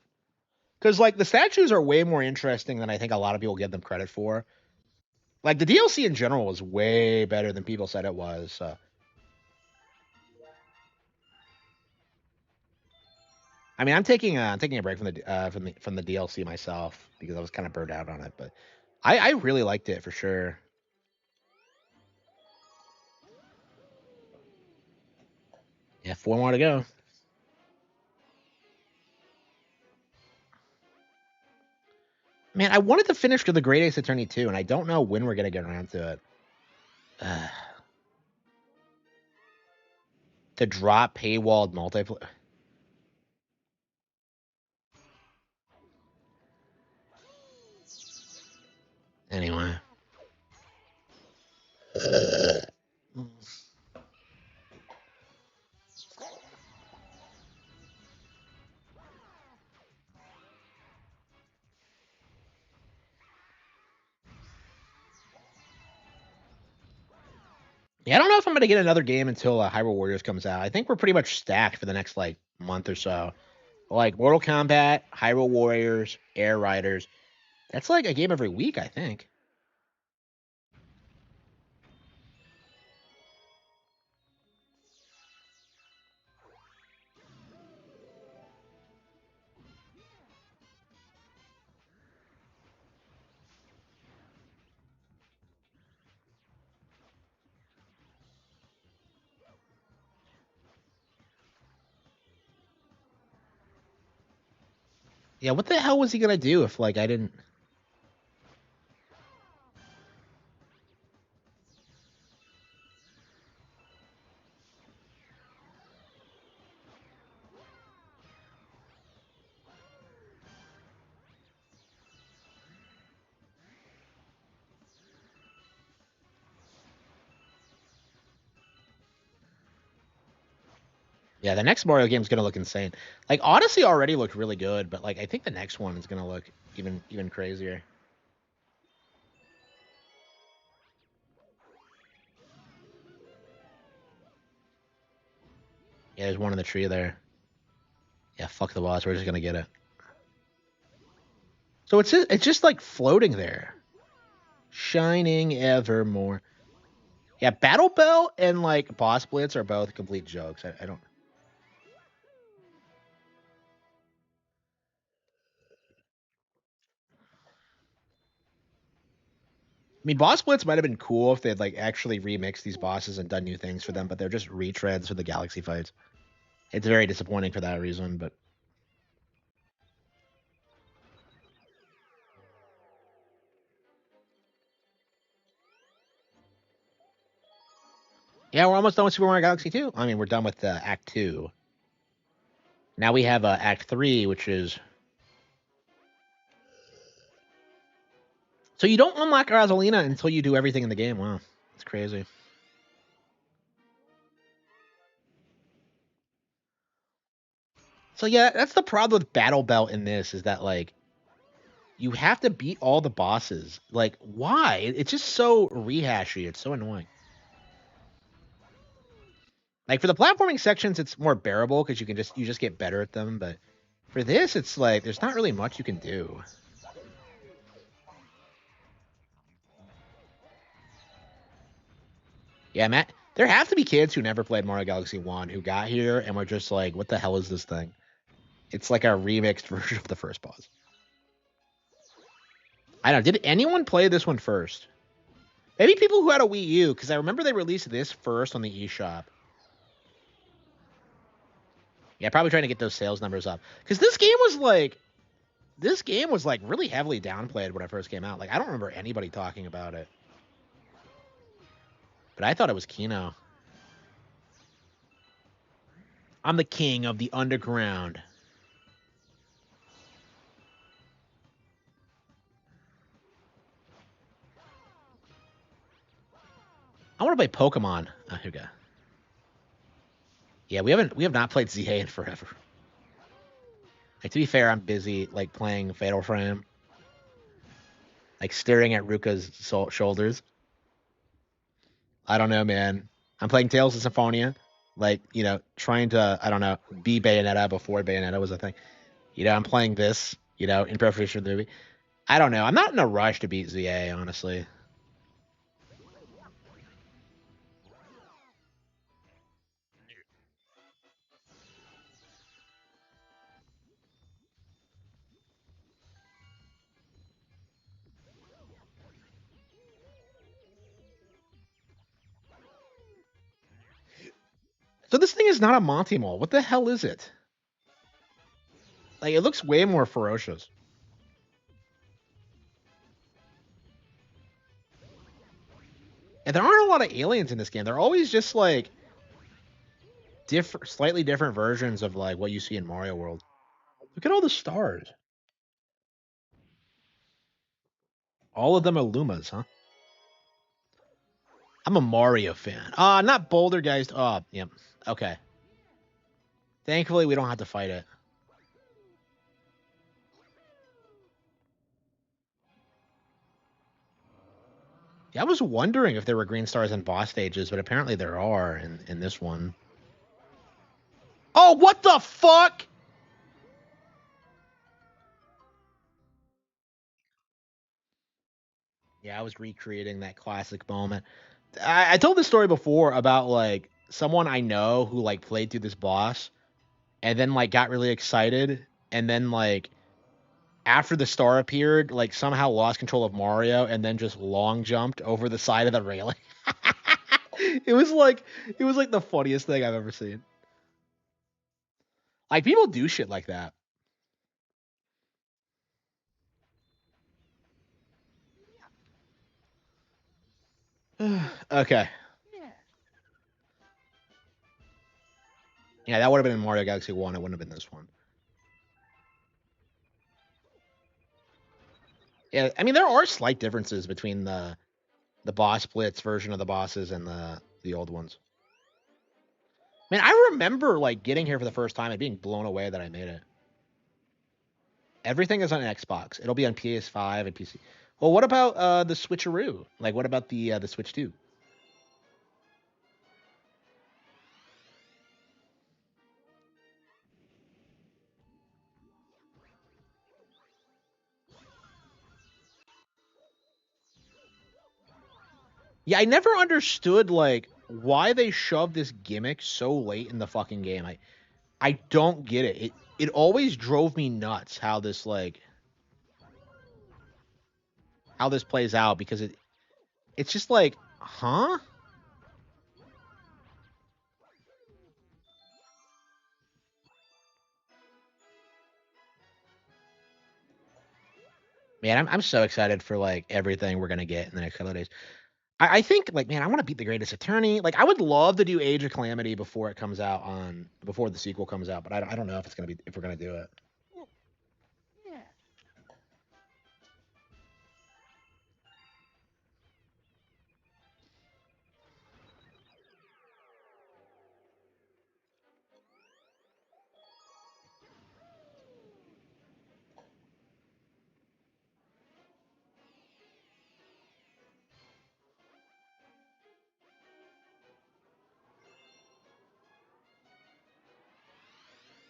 Because like the statues are way more interesting than I think a lot of people give them credit for. Like the DLC in general was way better than people said it was. I mean, I'm taking a break from the DLC myself because I was kind of burned out on it. But I really liked it for sure. Yeah, 4 more to go. Man, I wanted to finish to the Great Ace Attorney 2, and I don't know when we're gonna get around to it. To drop paywalled multiplayer. Anyway. Yeah, I don't know if I'm gonna get another game until Hyrule Warriors comes out. I think we're pretty much stacked for the next like month or so. Like Mortal Kombat, Hyrule Warriors, Air Riders. That's like a game every week, I think. Yeah, what the hell was he gonna do if like I didn't? Yeah, the next Mario game is gonna look insane. Like Odyssey already looked really good, but like I think the next one is gonna look even crazier. Yeah, there's one in the tree there. Yeah, fuck the boss. We're just gonna get it. So it's just like floating there, shining evermore. Yeah, Battle Bell and like Boss Blitz are both complete jokes. I don't. I mean, Boss Blitz might have been cool if they'd like actually remixed these bosses and done new things for them, but they're just retreads for the Galaxy fights. It's very disappointing for that reason, but yeah, we're almost done with Super Mario Galaxy 2. I mean, we're done with Act 2. Now we have Act 3, which is so you don't unlock Rosalina until you do everything in the game. Wow, it's crazy. So yeah, that's the problem with Battle Belt in this is that like you have to beat all the bosses. Like, why? It's just so rehashy. It's so annoying. Like for the platforming sections, it's more bearable because you just get better at them. But for this, it's like there's not really much you can do. Yeah, Matt. There have to be kids who never played Mario Galaxy 1 who got here and were just like, what the hell is this thing? It's like a remixed version of the first boss. I don't know. Did anyone play this one first? Maybe people who had a Wii U, because I remember they released this first on the eShop. Yeah, probably trying to get those sales numbers up. Because this game was like really heavily downplayed when it first came out. Like I don't remember anybody talking about it. But I thought it was Kino. I'm the king of the underground. I want to play Pokemon. Oh, here we go. Yeah, we have not played ZA in forever. Like to be fair, I'm busy like playing Fatal Frame, like staring at Ruka's shoulders. I don't know, man. I'm playing Tales of Symphonia, like trying to I don't know be Bayonetta before Bayonetta was a thing. I'm playing this, in preparation for the movie. I don't know. I'm not in a rush to beat ZA, honestly. So this thing is not a Monty Mole. What the hell is it? Like it looks way more ferocious. And there aren't a lot of aliens in this game. They're always just like different, slightly different versions of like what you see in Mario World. Look at all the stars. All of them are Lumas, huh? I'm a Mario fan. Not Bouldergeist. Oh, yep. Okay. Thankfully, we don't have to fight it. Yeah, I was wondering if there were green stars in boss stages, but apparently there are in this one. Oh, what the fuck? Yeah, I was recreating that classic moment. I told this story before about like someone I know who like played through this boss and then like got really excited and then like after the star appeared, like somehow lost control of Mario and then just long jumped over the side of the railing. it was like it was like the funniest thing I've ever seen. Like people do shit like that. Okay. Yeah, that would have been in Mario Galaxy 1. It wouldn't have been this one. Yeah, I mean there are slight differences between the boss blitz version of the bosses and the old ones. Man, I remember like getting here for the first time and being blown away that I made it. Everything is on Xbox. It'll be on PS5 and PC. Well, what about the Switcheroo? Like, what about the Switch 2? Yeah, I never understood like why they shoved this gimmick so late in the fucking game. I don't get it. It always drove me nuts how this plays out because it's just like, huh? Man, I'm so excited for like everything we're gonna get in the next couple of days. I think like man, I want to beat the Greatest Attorney. Like I would love to do Age of Calamity before it comes out on before the sequel comes out, but I don't know if it's gonna be if we're gonna do it.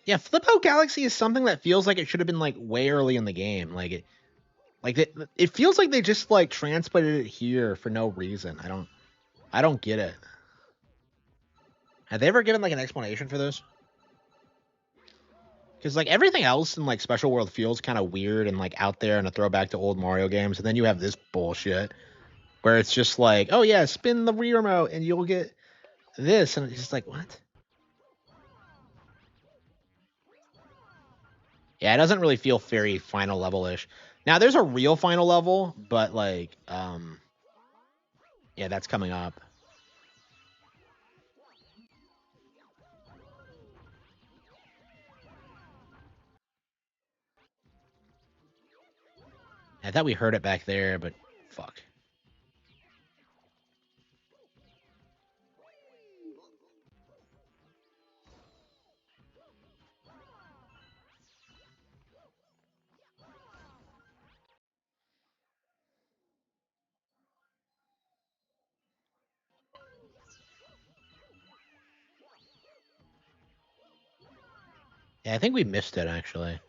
Yeah, Flip Out Galaxy is something that feels like it should have been like way early in the game. It feels like they just like transplanted it here for no reason. I don't get it. Have they ever given like an explanation for this? Because like everything else in like Special World feels kind of weird and like out there and a throwback to old Mario games, and then you have this bullshit where it's just like, oh yeah, spin the Wii remote and you'll get this, and it's just like what? Yeah, it doesn't really feel very final level ish. Now there's a real final level, but like, yeah, that's coming up. I thought we heard it back there, but fuck. Yeah, I think we missed it actually.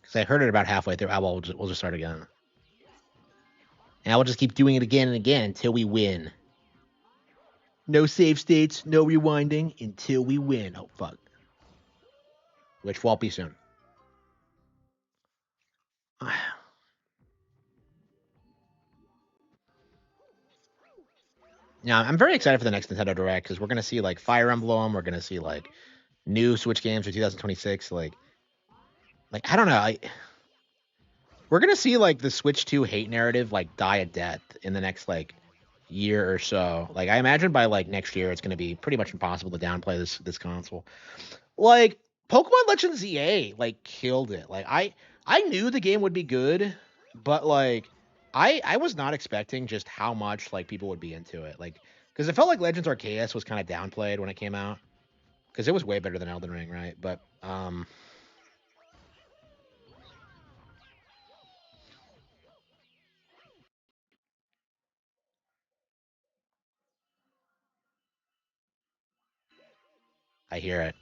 Because I heard it about halfway through. Well, we'll just start again. And we'll just keep doing it again and again until we win. No save states, no rewinding until we win. Oh, fuck. Which won't be soon. Now, I'm very excited for the next Nintendo Direct because we're going to see like Fire Emblem. We're going to see like new Switch games for 2026. Like I don't know. We're going to see like the Switch 2 hate narrative like die a death in the next like year or so. Like I imagine by like next year, it's going to be pretty much impossible to downplay this console. Like Pokemon Legends EA like killed it. Like I knew the game would be good, but like I was not expecting just how much like people would be into it. Like because it felt like Legends Arceus was kind of downplayed when it came out because it was way better than Elden Ring, right? But I hear it.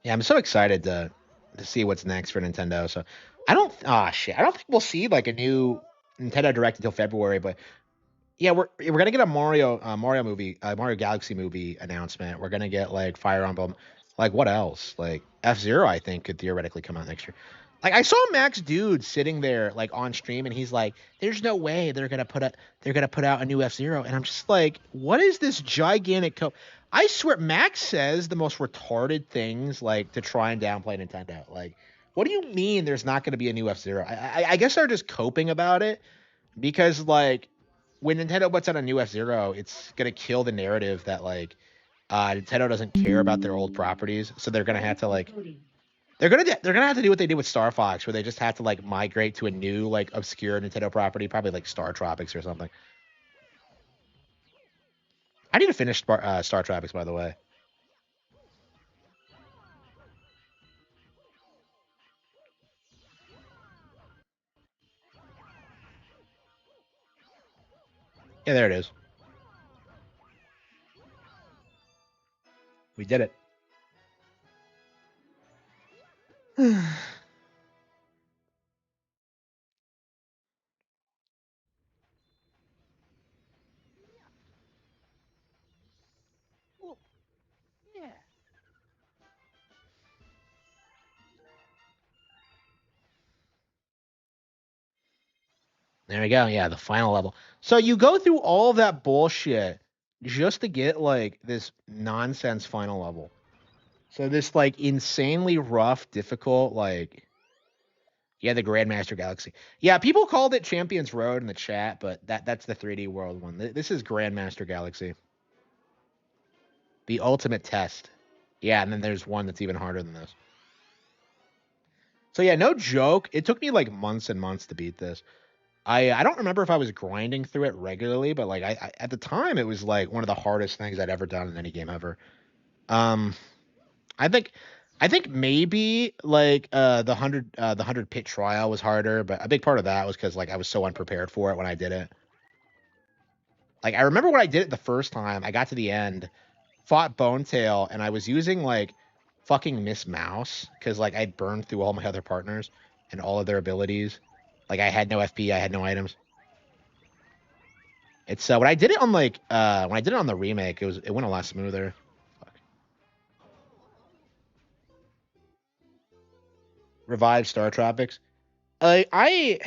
Yeah, I'm so excited to see what's next for Nintendo. So I don't shit. I don't think we'll see like a new Nintendo Direct until February, but yeah, we're gonna get a Mario movie, Mario Galaxy movie announcement. We're gonna get like Fire Emblem, like what else? Like F-Zero, I think could theoretically come out next year. Like I saw Max Dude sitting there like on stream, and he's like, "There's no way they're gonna put out a new F-Zero," and I'm just like, "What is this gigantic I swear, Max says the most retarded things like to try and downplay Nintendo. Like, what do you mean there's not going to be a new F-Zero? I guess they're just coping about it because like when Nintendo puts out a new F Zero, it's gonna kill the narrative that like Nintendo doesn't care about their old properties, so they're gonna have to like Cody. they're gonna have to do what they did with Star Fox, where they just have to like migrate to a new like obscure Nintendo property, probably like Star Tropics or something. I need to finish Star Tropics, by the way. Yeah, there it is. We did it. Well, yeah. There we go. Yeah, the final level. So you go through all of that bullshit just to get like this nonsense final level. So this like insanely rough, difficult, like yeah, the Grandmaster Galaxy. Yeah, people called it Champions Road in the chat, but that's the 3D World one. This is Grandmaster Galaxy, the ultimate test. Yeah, and then there's one that's even harder than this. So yeah, no joke. It took me like months and months to beat this. I don't remember if I was grinding through it regularly, but like I at the time it was like one of the hardest things I'd ever done in any game ever. Um, I think I think maybe like the 100 pit trial was harder, but a big part of that was because like I was so unprepared for it when I did it. Like I remember when I did it the first time, I got to the end, fought Bone Tail, and I was using like fucking miss Mouse because like I burned through all my other partners and all of their abilities. Like I had no FP, I had no items. It's when I did it on like when I did it on the remake, it went a lot smoother. Fuck. Revive Star Tropics. I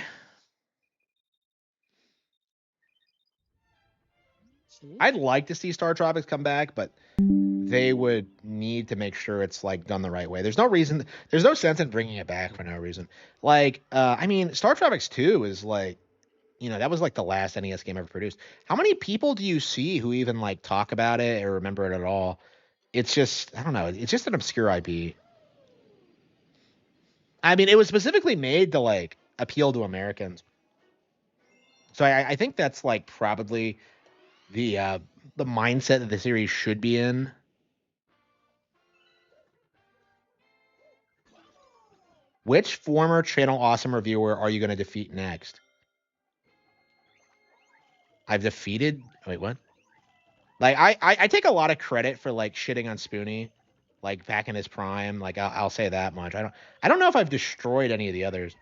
I'd like to see Star Tropics come back, but they would need to make sure it's like done the right way. There's no reason, there's no sense in bringing it back for no reason. Like, I mean, Star Tropics 2 is like, that was like the last NES game ever produced. How many people do you see who even like talk about it or remember it at all? It's just, I don't know. It's just an obscure IP. I mean, it was specifically made to like appeal to Americans. So I think that's like probably the mindset that the series should be in. Which former Channel Awesome reviewer are you going to defeat next? I've defeated. Wait, what? Like I take a lot of credit for like shitting on Spoonie, like back in his prime. Like I'll say that much. I don't know if I've destroyed any of the others.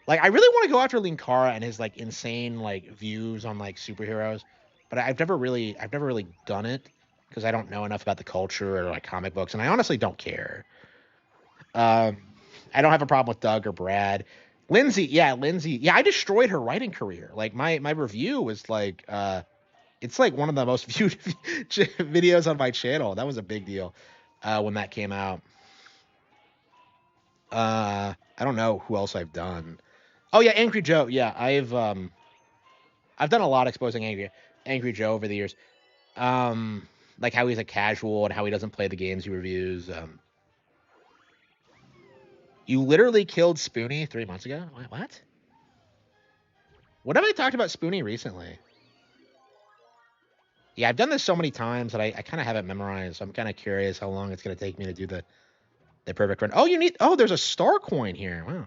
Like I really want to go after Linkara and his like insane like views on like superheroes, but I've never really done it because I don't know enough about the culture or like comic books, and I honestly don't care. Um, I don't have a problem with Doug or Brad. Lindsay, yeah, I destroyed her writing career. Like my review was like it's like one of the most viewed videos on my channel. That was a big deal when that came out. I don't know who else I've done. Oh yeah, Angry Joe. Yeah, I've done a lot exposing Angry Joe over the years. Like how he's a casual and how he doesn't play the games he reviews. You literally killed Spoonie 3 months ago. What? What have I talked about Spoonie recently? Yeah, I've done this so many times that I kind of have it memorized. So I'm kind of curious how long it's going to take me to do the perfect run. Oh, there's a star coin here. Wow.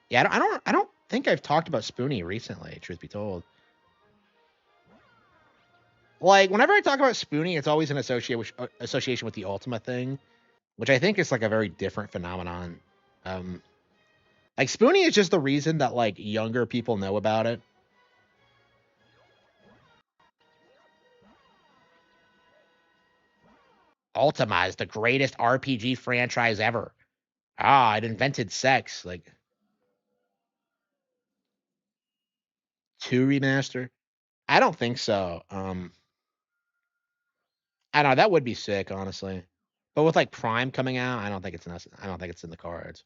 Yeah, I don't think I've talked about Spoonie recently, truth be told. Like whenever I talk about Spoonie, it's always an association with the Ultima thing, which I think is like a very different phenomenon. Um, like Spoonie is just the reason that like younger people know about it. Ultima is the greatest RPG franchise ever. Ah, it invented sex. Like two remaster. I don't think so. I don't know. That would be sick, honestly. But with like Prime coming out, I don't think it's I don't think it's in the cards.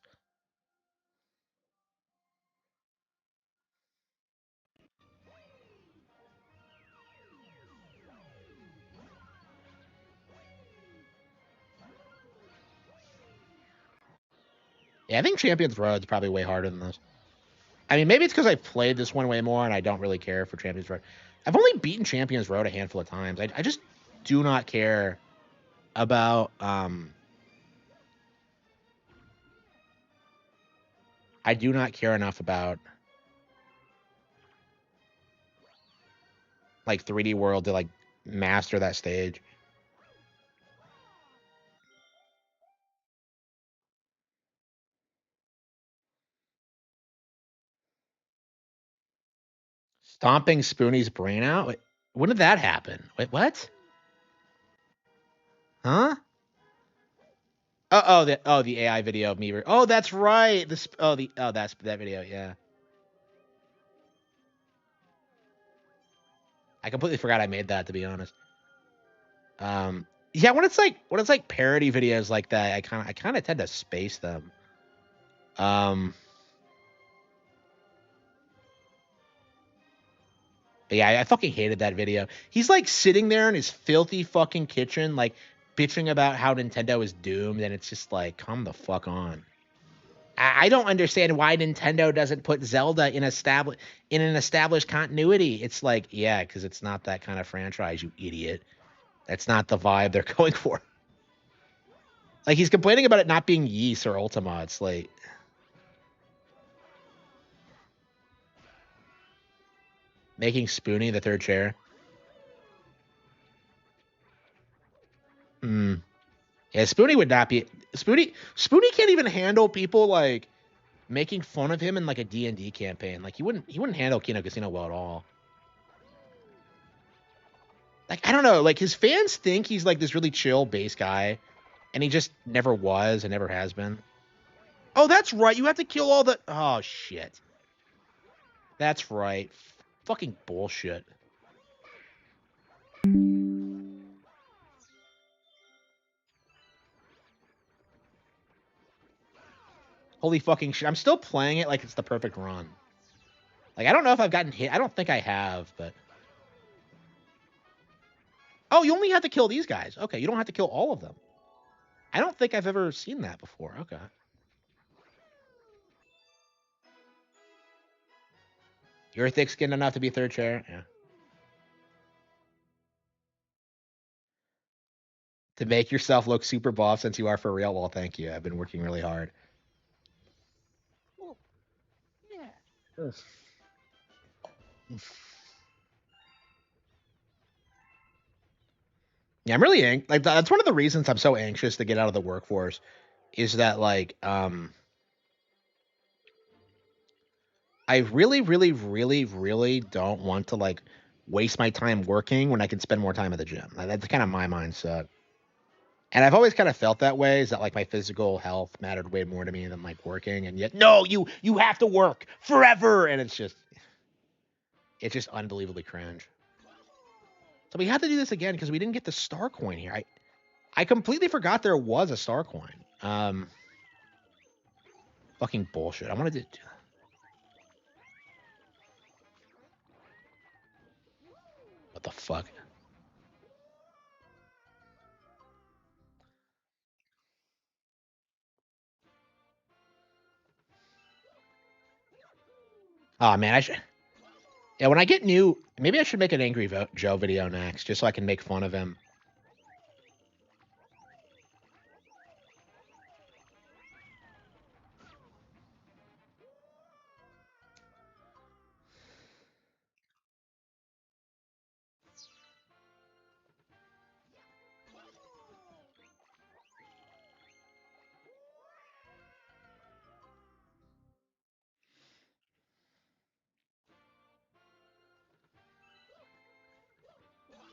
Yeah, I think Champions Road's probably way harder than this. I mean, maybe it's because I've played this one way more and I don't really care for Champions Road. I've only beaten Champions Road a handful of times. I just do not care about I do not care enough about like 3D World to like master that stage. Stomping Spoonie's brain out? Wait, when did that happen? Wait, what? Huh? The AI video of me. Oh, that's right. That's that video. Yeah, I completely forgot I made that. To be honest. Yeah, when it's like parody videos like that, I kind of tend to space them. Um, but yeah, I fucking hated that video. He's like sitting there in his filthy fucking kitchen, like bitching about how Nintendo is doomed, and it's just like, come the fuck on. I don't understand why Nintendo doesn't put Zelda in an established continuity. It's like, yeah, because it's not that kind of franchise, you idiot. That's not the vibe they're going for. Like he's complaining about it not being Ys or Ultima. It's like, Making Spoonie the third chair. Hmm. Yeah, Spoonie would not be Spoonie can't even handle people like making fun of him in like a D&D campaign. Like he wouldn't handle Kino Casino well at all. Like I don't know, like his fans think he's like this really chill bass guy, and he just never was and never has been. Oh, that's right. You have to kill all the oh shit. That's right. Fucking bullshit. Holy fucking shit. I'm still playing it like it's the perfect run. Like I don't know if I've gotten hit. I don't think I have, but oh, you only have to kill these guys. Okay, you don't have to kill all of them. I don't think I've ever seen that before. Okay. You're thick-skinned enough to be third chair? Yeah. To make yourself look super buff since you are for real? Well, thank you. I've been working really hard. Well, yeah. Yeah, I'm really like that's one of the reasons I'm so anxious to get out of the workforce is that like I really, really, really, really don't want to like waste my time working when I can spend more time at the gym. Like, that's kind of my mindset. And I've always kind of felt that way is that like my physical health mattered way more to me than like working. And yet, no, you have to work forever. And it's just unbelievably cringe. So we have to do this again because we didn't get the star coin here. I completely forgot there was a star coin. Fucking bullshit. I wanted to. What the fuck? Oh man, I should. Yeah, when I get new, maybe I should make an Angry Joe video next, just so I can make fun of him.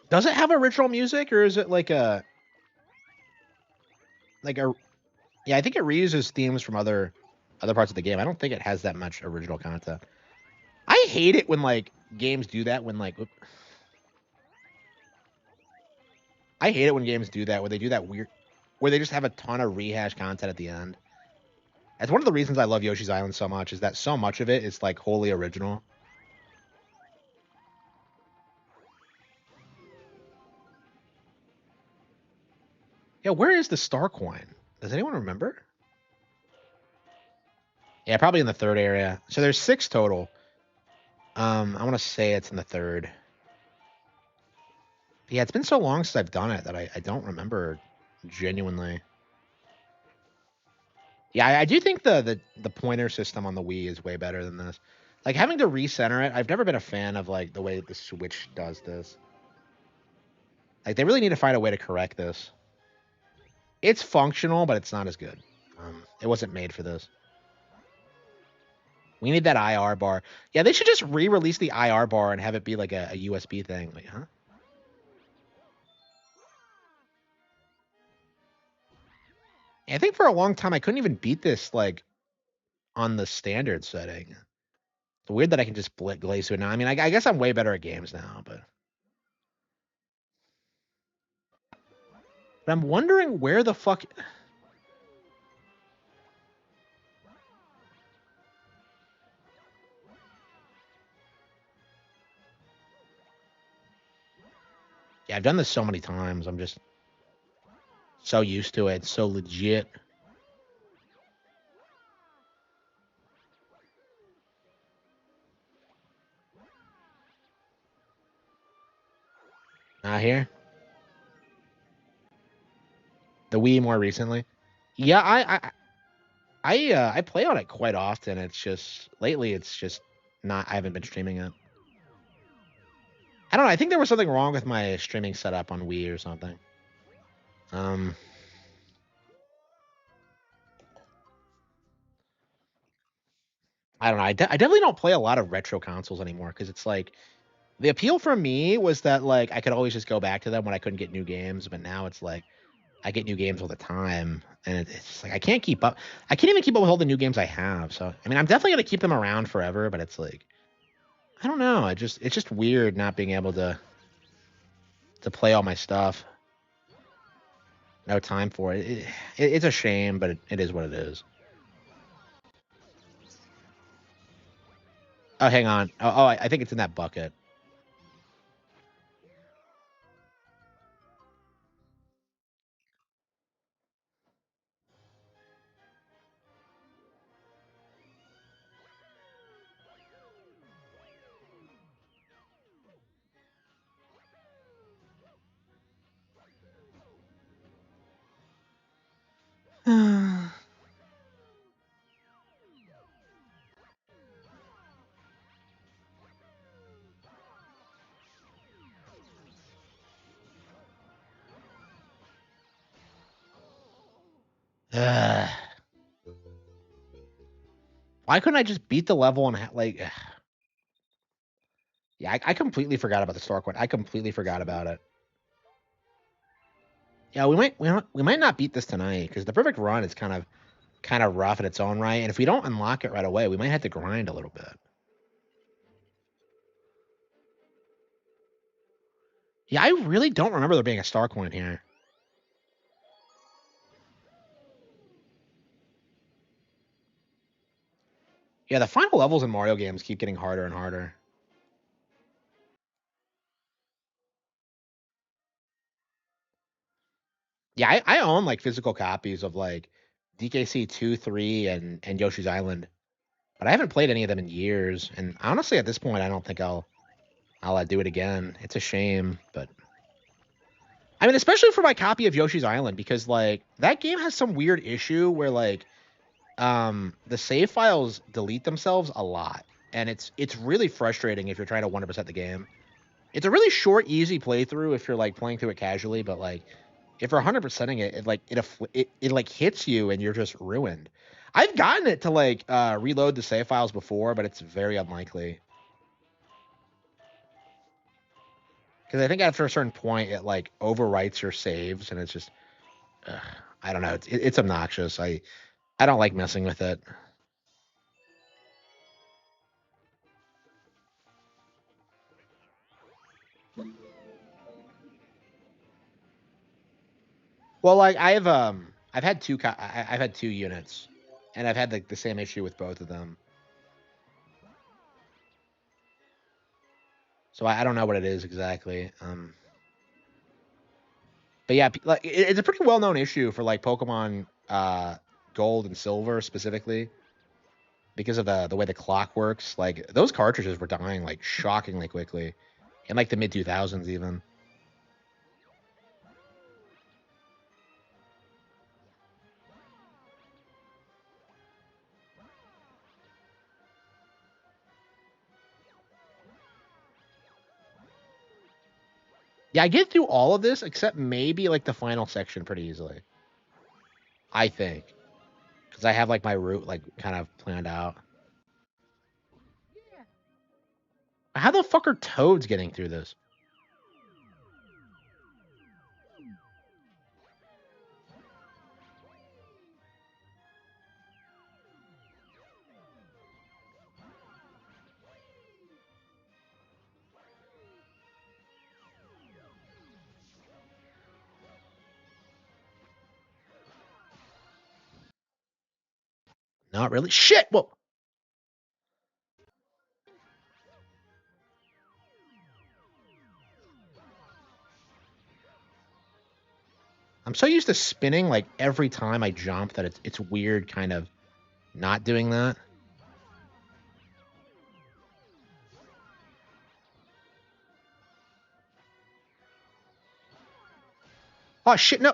Does it have original music, or is it like a? Yeah, I think it reuses themes from other parts of the game. I don't think it has that much original content. I hate it when like games do that. When like, I hate it when games do that. Where they do that weird, where they just have a ton of rehash content at the end. That's one of the reasons I love Yoshi's Island so much. Is that so much of it is like wholly original. Yeah, where is the star coin? Does anyone remember? Yeah, probably in the third area. So there's 6 total. I want to say it's in the third. Yeah, it's been so long since I've done it that I don't remember genuinely. Yeah, I do think the pointer system on the Wii is way better than this. Like having to recenter it, I've never been a fan of like the way the Switch does this. Like they really need to find a way to correct this. It's functional, but it's not as good. It wasn't made for this. We need that IR bar. Yeah, they should just re-release the IR bar and have it be like a USB thing. Like, huh? I think for a long time I couldn't even beat this like on the standard setting. It's weird that I can just glaze through it now. I mean, I guess I'm way better at games now, but I'm wondering where the fuck. Yeah, I've done this so many times. I'm just so used to it. It's so legit. Not here. The Wii more recently. Yeah, I play on it quite often. It's just lately it's just not. I haven't been streaming it. I don't know. I think there was something wrong with my streaming setup on Wii or something. Um, I don't know. I definitely don't play a lot of retro consoles anymore because it's like the appeal for me was that like I could always just go back to them when I couldn't get new games, but now it's like I get new games all the time, and it's just like I can't keep up. I can't even keep up with all the new games I have. So I mean, I'm definitely gonna keep them around forever, but it's like I don't know. It's just weird not being able to play all my stuff. No time for it. It's a shame, but it is what it is. Oh, hang on. I think it's in that bucket. Ugh. Why couldn't I just beat the level and like? Yeah, I completely forgot about the Stork one. I completely forgot about it. Yeah, we might not beat this tonight because the perfect run is kind of rough in its own right, and if we don't unlock it right away, we might have to grind a little bit. Yeah, I really don't remember there being a star coin here. Yeah, the final levels in Mario games keep getting harder and harder. Yeah, I own like physical copies of like DKC 2, 3, and Yoshi's Island, but I haven't played any of them in years. And honestly, at this point, I don't think I'll do it again. It's a shame, but I mean, especially for my copy of Yoshi's Island because like that game has some weird issue where like the save files delete themselves a lot, and it's really frustrating if you're trying to 100% the game. It's a really short, easy playthrough if you're like playing through it casually, but like if you're 100%ing it, it like hits you and you're just ruined. I've gotten it to like reload the save files before, but it's very unlikely because I think after a certain point it like overwrites your saves, and it's just ugh, I don't know. It's obnoxious. I don't like messing with it. Well, like I've had I've had two units, and I've had like the same issue with both of them. So I don't know what it is exactly. But yeah, like it's a pretty well known issue for like Pokemon Gold and Silver specifically because of the way the clock works. Like those cartridges were dying like shockingly quickly in like the mid 2000s even. Yeah, I get through all of this except maybe like the final section pretty easily. I think because I have like my route like kind of planned out. How the fuck are toads getting through this? Not really. Shit. Well, I'm so used to spinning like every time I jump that it's weird kind of not doing that. Oh shit, no.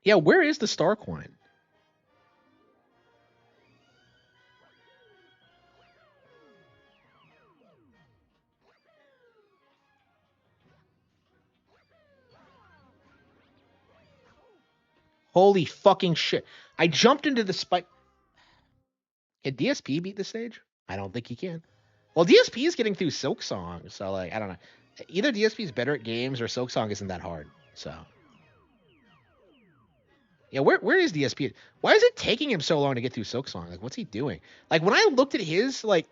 Yeah, where is the star coin? Holy fucking shit! I jumped into the spike. Can DSP beat the stage? I don't think he can. Well, DSP is getting through Silk Song, so like I don't know. Either DSP is better at games or Silk Song isn't that hard. So yeah, where is DSP? Why is it taking him so long to get through Silk Song? Like, what's he doing? Like when I looked at his, like,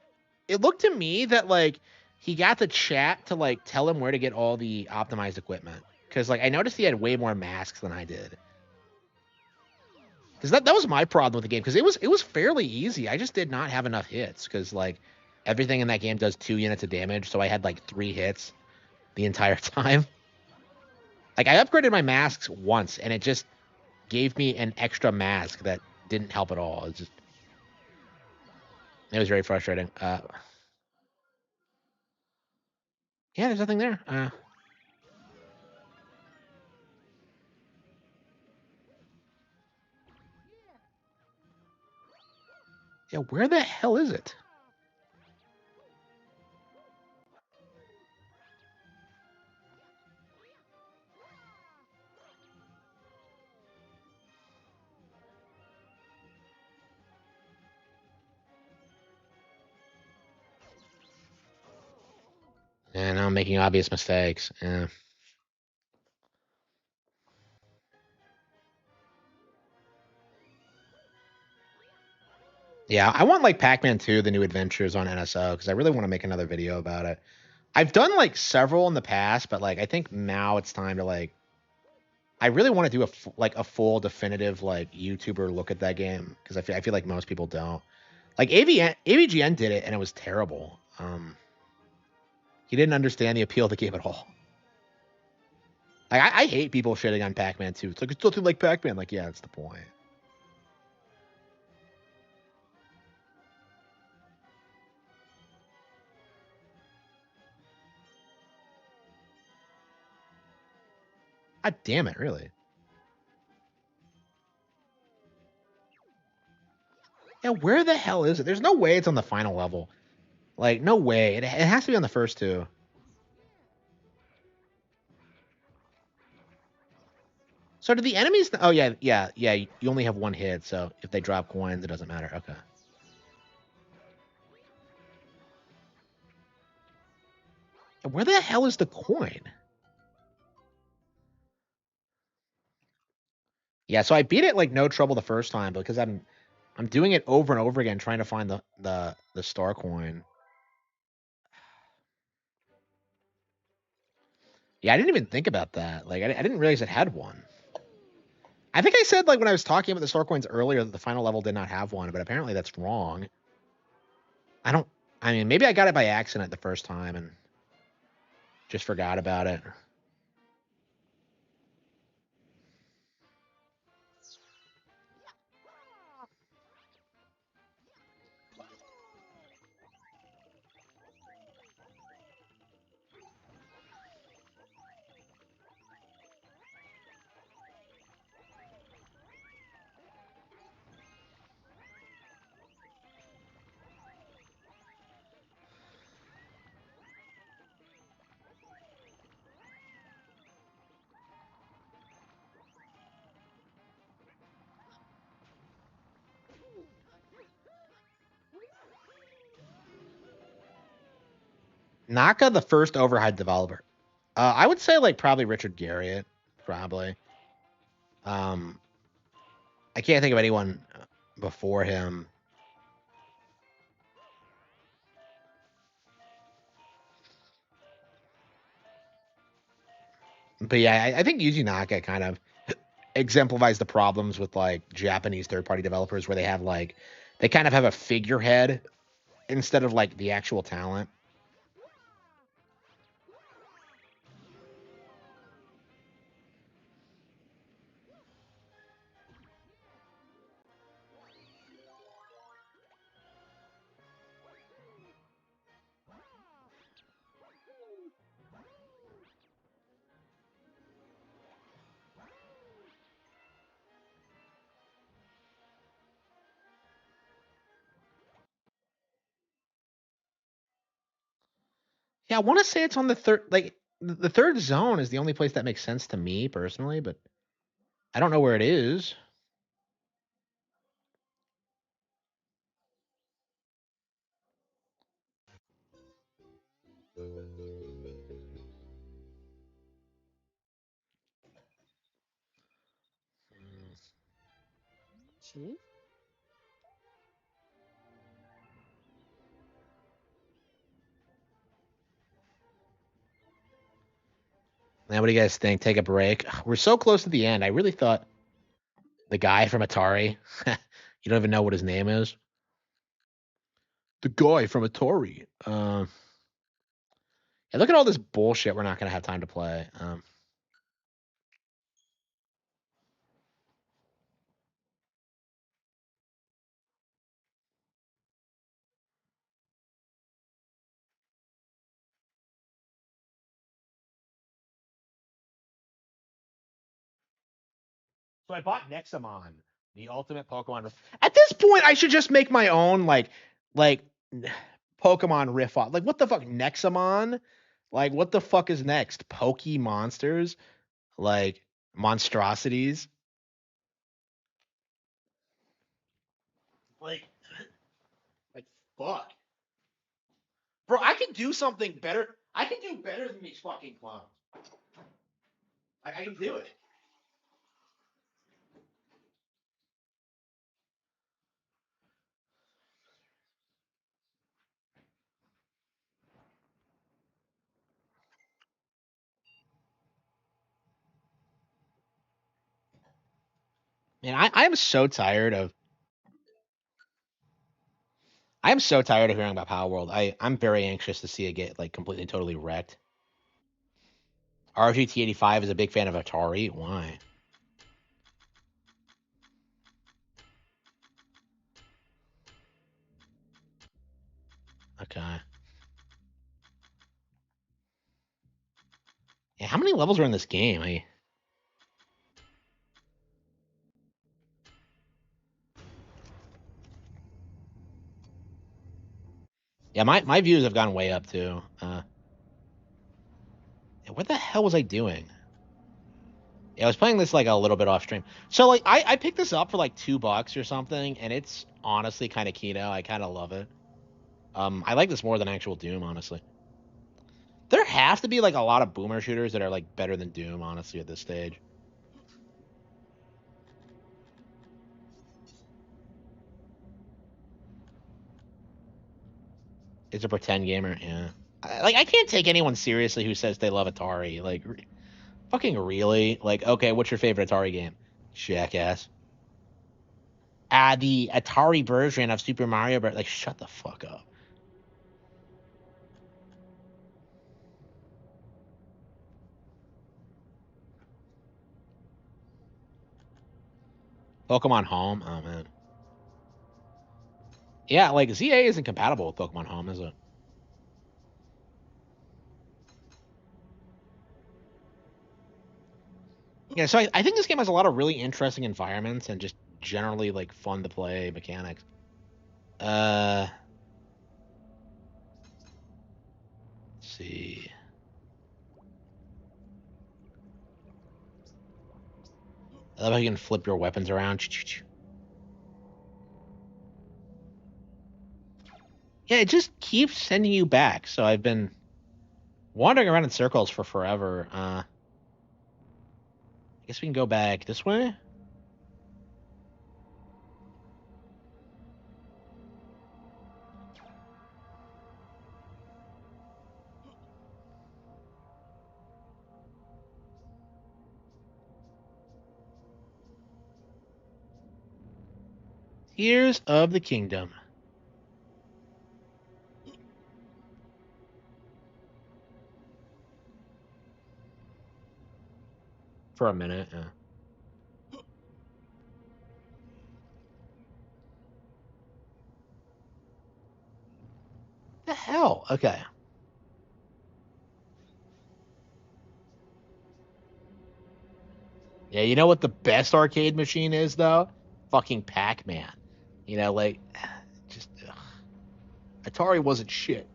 it looked to me that like he got the chat to like tell him where to get all the optimized equipment. Because like I noticed he had way more masks than I did. Because that was my problem with the game. Because it was fairly easy. I just did not have enough hits. Because like everything in that game does 2 units of damage, so I had like 3 hits the entire time. Like I upgraded my masks once, and it just gave me an extra mask that didn't help at all. It was very frustrating. Yeah, there's nothing there. Yeah, where the hell is it? And I'm making obvious mistakes. Yeah. Yeah, I want like Pac-Man 2, the new adventures on NSO, because I really want to make another video about it. I've done like several in the past, but like I think now it's time to like I really want to do like a full definitive like YouTuber look at that game because I feel like most people don't. Like AVGN did it and it was terrible. He didn't understand the appeal of the game at all. Like I hate people shitting on Pac-Man 2. It's like it's nothing like Pac-Man. Like yeah, that's the point. God damn it, really? Yeah, where the hell is it? There's no way it's on the final level. Like no way. It has to be on the first two. So do the enemies? Oh yeah, yeah, yeah. You only have one hit, so if they drop coins, it doesn't matter. Okay. Where the hell is the coin? Yeah, so I beat it like no trouble the first time because I'm doing it over and over again trying to find the star coin. Yeah, I didn't even think about that. Like I didn't realize it had one. I think I said like when I was talking about the star coins earlier that the final level did not have one, but apparently that's wrong. I don't. I mean, maybe I got it by accident the first time and just forgot about it. Naka, the first overhyped developer. I would say like probably Richard Garriott, probably. Um, I can't think of anyone before him. But yeah, I think Yuji Naka kind of exemplifies the problems with like Japanese third party developers where they kind of have a figurehead instead of like the actual talent. Yeah, I want to say it's on the third, like the third zone is the only place that makes sense to me personally, but I don't know where it is. See? Now, what do you guys think? Take a break. We're so close to the end. I really thought the guy from Atari. You don't even know what his name is. The guy from Atari. Yeah, look at all this bullshit. We're not gonna have time to play. So I bought Nexamon, the ultimate Pokemon. At this point, I should just make my own like Pokemon riff off. Like what the fuck, Nexamon? Like what the fuck is next? Poke monsters? Like monstrosities? Like like fuck, bro. I can do something better. I can do better than these fucking clones. I can do it. Man, I'm so tired of I'm so tired of hearing about Power World. I'm very anxious to see it get like completely totally wrecked. RGT85 is a big fan of Atari. Why? Okay. Yeah, how many levels are in this game? Yeah, my views have gone way up too. What the hell was I doing? Yeah, I was playing this like a little bit off stream. So like I picked this up for like $2 or something, and it's honestly kind of keto. I kind of love it. I like this more than actual Doom, honestly. There have to be like a lot of boomer shooters that are like better than Doom, honestly, at this stage. It's a pretend gamer, yeah. I can't take anyone seriously who says they love Atari. Like, fucking really? Like, okay, what's your favorite Atari game? Jackass. The Atari version of Super Mario Bros. Like, shut the fuck up. Pokemon Home? Oh, man. Yeah, like, ZA isn't compatible with Pokemon Home, is it? Yeah, so I think this game has a lot of really interesting environments and just generally, like, fun to play mechanics. Let's see. I love how you can flip your weapons around. Yeah, it just keeps sending you back. So I've been wandering around in circles for forever. I guess we can go back this way. Tears of the Kingdom. For a minute. The hell? Okay. Yeah, you know what the best arcade machine is though? Fucking Pac-Man. You know, like just Atari wasn't shit.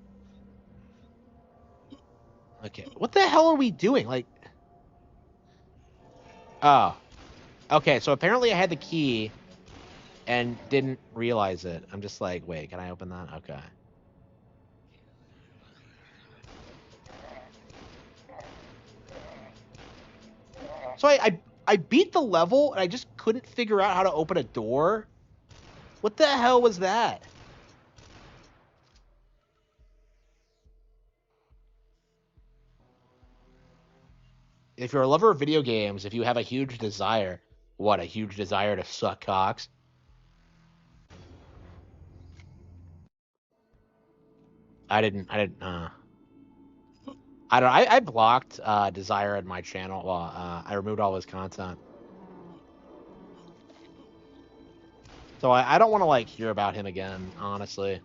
Okay, what the hell are we doing? Like, oh, Okay, so apparently I had the key and didn't realize it. I'm just like, wait, can I open that? Okay. So I beat the level and I just couldn't figure out how to open a door. What the hell was that? If you're a lover of video games, if you have a huge desire, what, a huge desire to suck cocks? I didn't I don't I blocked Desire in my channel. Well, I removed all his content. So I don't want to like hear about him again, honestly.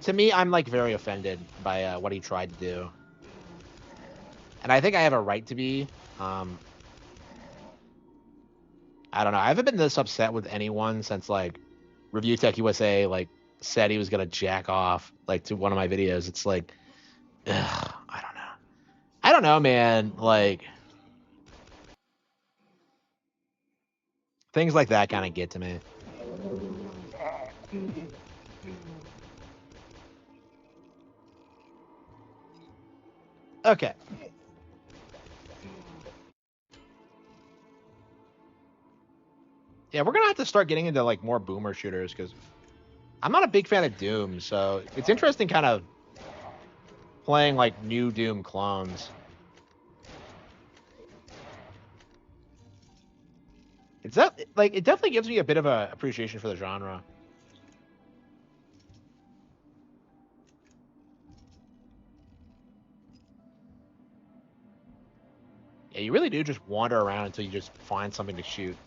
To me, I'm like very offended by what he tried to do. And I think I have a right to be. Um, I don't know. I haven't been this upset with anyone since like Review Tech USA like said he was gonna jack off like to one of my videos. It's like, ugh, I don't know. I don't know, man. Like things like that kind of get to me. Okay. Yeah, we're gonna have to start getting into like more boomer shooters because I'm not a big fan of Doom, so it's interesting kind of playing like new Doom clones. It's that like it definitely gives me a bit of a appreciation for the genre. Yeah, you really do just wander around until you just find something to shoot.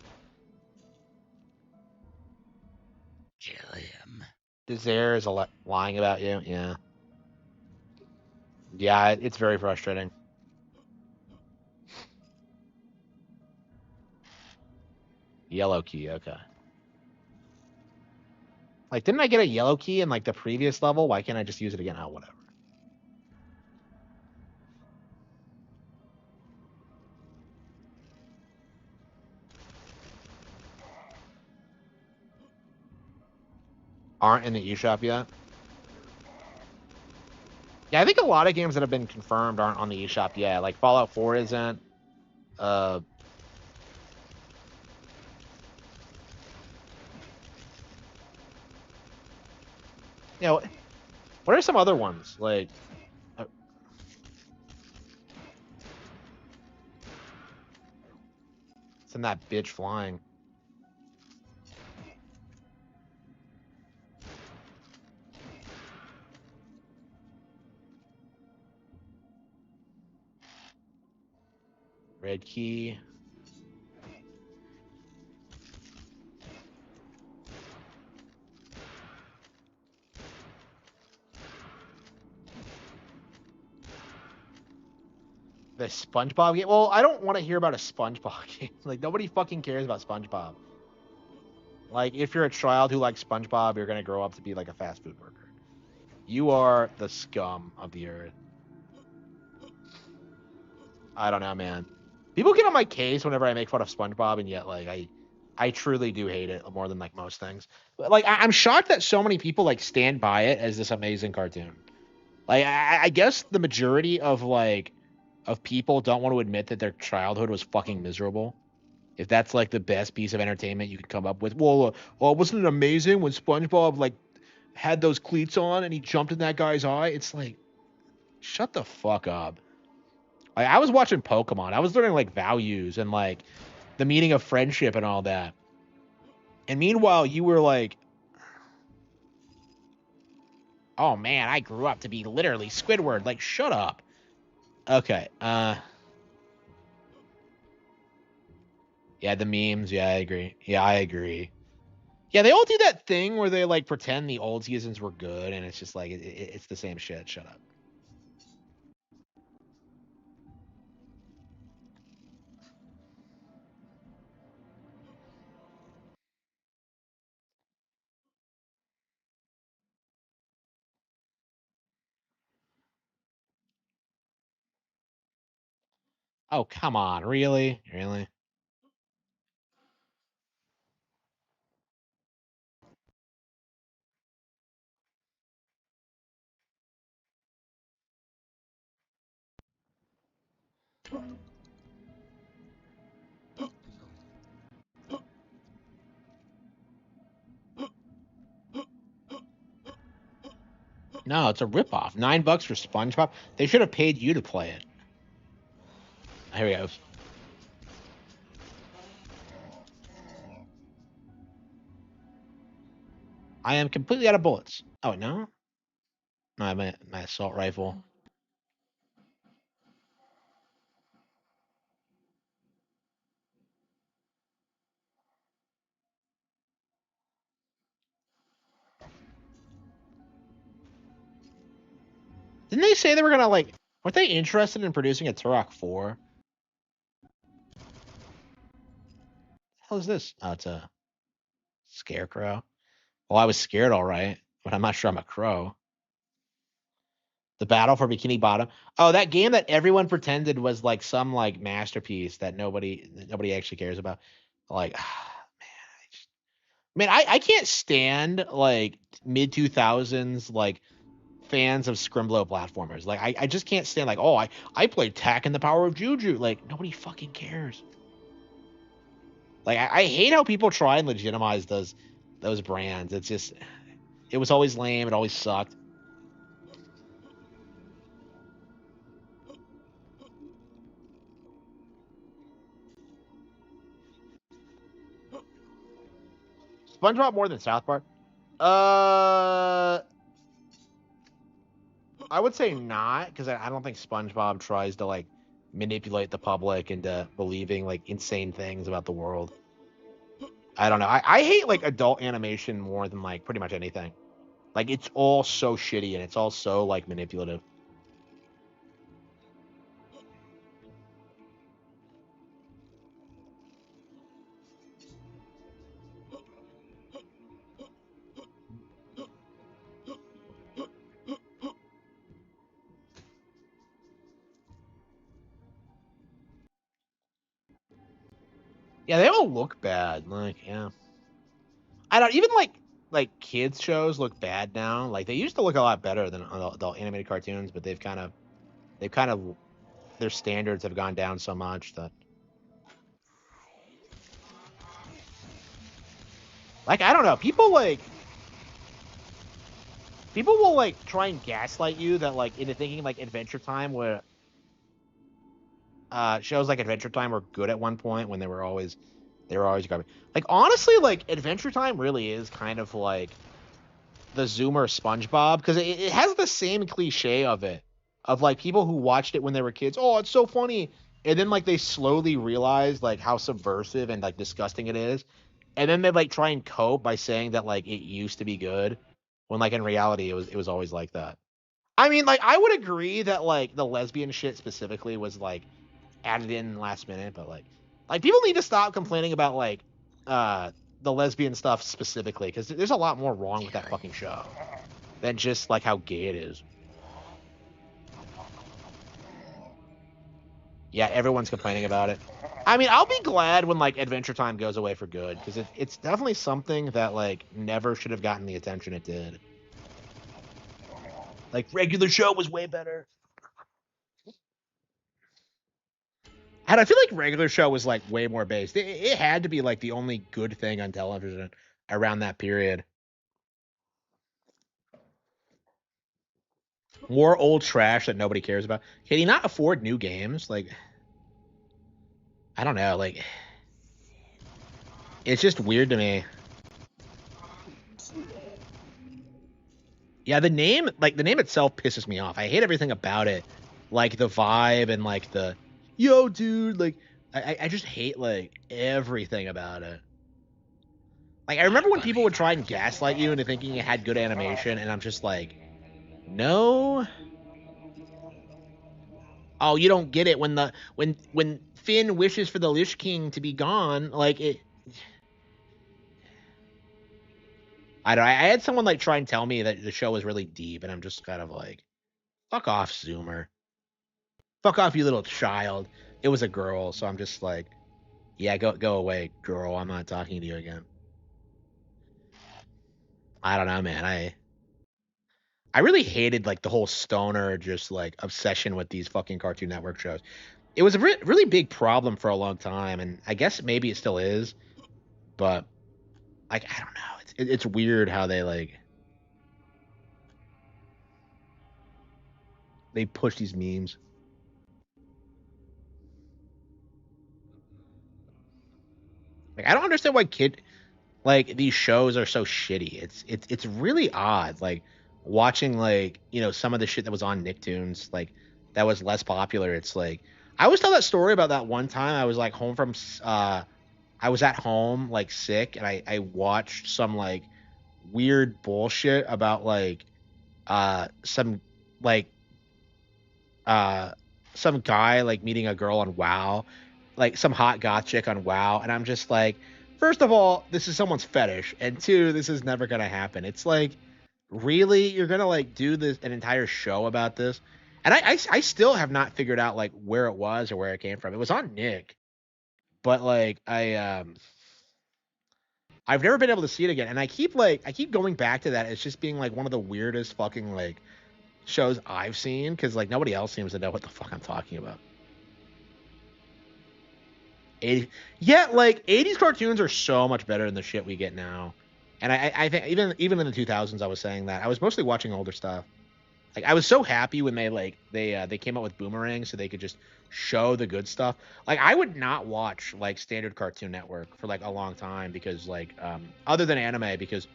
Kill him. Desire is lying about you. Yeah, yeah, it's very frustrating. Yellow key, okay. Like, didn't I get a yellow key in like the previous level? Why can't I just use it again? Oh, whatever. Aren't in the eShop yet. Yeah, I think a lot of games that have been confirmed aren't on the eShop yet. Like Fallout 4 isn't. Uh, you know, what are some other ones like? Uh, it's in that bitch flying. Red key. The SpongeBob game. Well, I don't want to hear about a SpongeBob game. Like nobody fucking cares about SpongeBob. Like if you're a child who likes SpongeBob, you're gonna grow up to be like a fast food worker. You are the scum of the earth. I don't know, man. People get on my case whenever I make fun of SpongeBob, and yet like I truly do hate it more than like most things. But like I'm shocked that so many people like stand by it as this amazing cartoon. Like I guess the majority of like of people don't want to admit that their childhood was fucking miserable. If that's like the best piece of entertainment you can come up with, well, wasn't it amazing when SpongeBob like had those cleats on and he jumped in that guy's eye? It's like, shut the fuck up. Like I was watching Pokemon, I was learning like values and like the meaning of friendship and all that. And meanwhile, you were like, oh man, I grew up to be literally Squidward. Like, shut up. Okay. Yeah, the memes. Yeah, I agree. Yeah, I agree. Yeah, they all do that thing where they like pretend the old seasons were good, and it's just like it's the same shit. Shut up. Oh, come on, really, really. No, it's a ripoff. $9 for SpongeBob. They should have paid you to play it. Here we go. I am completely out of bullets. Oh no, my assault rifle. Didn't they say they were gonna like? Weren't they interested in producing a Turok 4? Hell is this? Oh, it's a scarecrow. Well, I was scared, all right, but I'm not sure I'm a crow. The Battle for Bikini Bottom. Oh, that game that everyone pretended was like some like masterpiece that nobody actually cares about. Like, man, I can't stand like mid 2000s like fans of Scrimblow platformers. Like, I just can't stand like, oh, I played Tack and the Power of Juju. Like, nobody fucking cares. Like, I hate how people try and legitimize those brands. It's just, it was always lame. It always sucked. SpongeBob more than South Park. Uh, I would say not, because I don't think SpongeBob tries to like manipulate the public into believing like insane things about the world. I don't know. I hate like adult animation more than like pretty much anything. Like it's all so shitty and it's all so like manipulative. Yeah, they all look bad. Like, yeah. I don't even like kids shows look bad now. Like they used to look a lot better than adult animated cartoons, but they've kind of their standards have gone down so much that like I don't know, people will like try and gaslight you that like into thinking like Adventure Time where shows like Adventure Time were good at one point when they were always garbage. Like honestly, like Adventure Time really is kind of like the Zoomer SpongeBob because it has the same cliche of it of like people who watched it when they were kids. Oh, it's so funny, and then like they slowly realize like how subversive and like disgusting it is, and then they like try and cope by saying that like it used to be good, when like in reality it was always like that. I mean, like I would agree that like the lesbian shit specifically was like added in last minute, but like people need to stop complaining about like uh the lesbian stuff specifically because there's a lot more wrong with that fucking show than just like how gay it is. Yeah, everyone's complaining about it. I mean, I'll be glad when like Adventure Time goes away for good because it's definitely something that like never should have gotten the attention it did. Like regular show was way better. And I feel like regular show was like way more based. It had to be like the only good thing on television around that period. More old trash that nobody cares about. Can he not afford new games? Like, I don't know. Like, it's just weird to me. Yeah, the name itself pisses me off. I hate everything about it. Like the vibe and like the, yo, dude. Like, I just hate like everything about it. Like, I remember when people would try and gaslight you into thinking it had good animation, and I'm just like, no. Oh, you don't get it when Finn wishes for the Lich King to be gone. Like it, I don't. I had someone like try and tell me that the show was really deep, and I'm just kind of like, fuck off, Zoomer. Fuck off, you little child. It was a girl, so I'm just like, yeah, go away, girl. I'm not talking to you again. I don't know, man. I really hated like the whole stoner just like obsession with these fucking Cartoon Network shows. it was a really big problem for a long time, and I guess maybe it still is, but like I don't know. It's weird how they push these memes. Like I don't understand why these shows are so shitty. It's really odd. Like watching some of the shit that was on Nicktoons, like that was less popular. It's like I always tell that story about that one time I was like home from I was at home like sick and I watched some like weird bullshit about some like uh some guy like meeting a girl on WoW, like some hot goth chick on WoW, and I'm just like, first of all, this is someone's fetish, and two, this is never gonna happen. It's like, really, you're gonna like do this an entire show about this? And I still have not figured out like where it was or where it came from. It was on Nick, but like I've never been able to see it again, and I keep going back to that. It's just being like one of the weirdest fucking like shows I've seen because like nobody else seems to know what the fuck I'm talking about. 80, yeah, like 80s cartoons are so much better than the shit we get now. And I think even in the 2000s, I was saying that I was mostly watching older stuff. Like I was so happy when they came out with Boomerang so they could just show the good stuff. Like I would not watch like standard Cartoon Network for like a long time because like other than anime because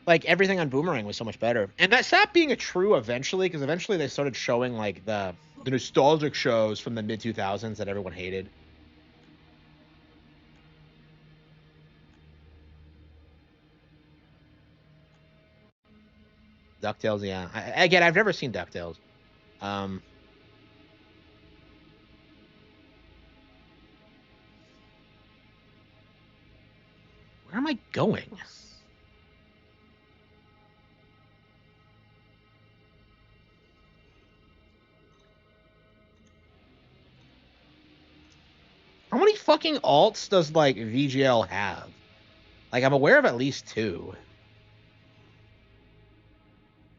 like everything on Boomerang was so much better. And that stopped being a true eventually because eventually they started showing like the nostalgic shows from the mid 2000s that everyone hated. DuckTales, yeah. Again, I've never seen DuckTales. Um, where am I going? How many fucking alts does like VGL have? Like I'm aware of at least two.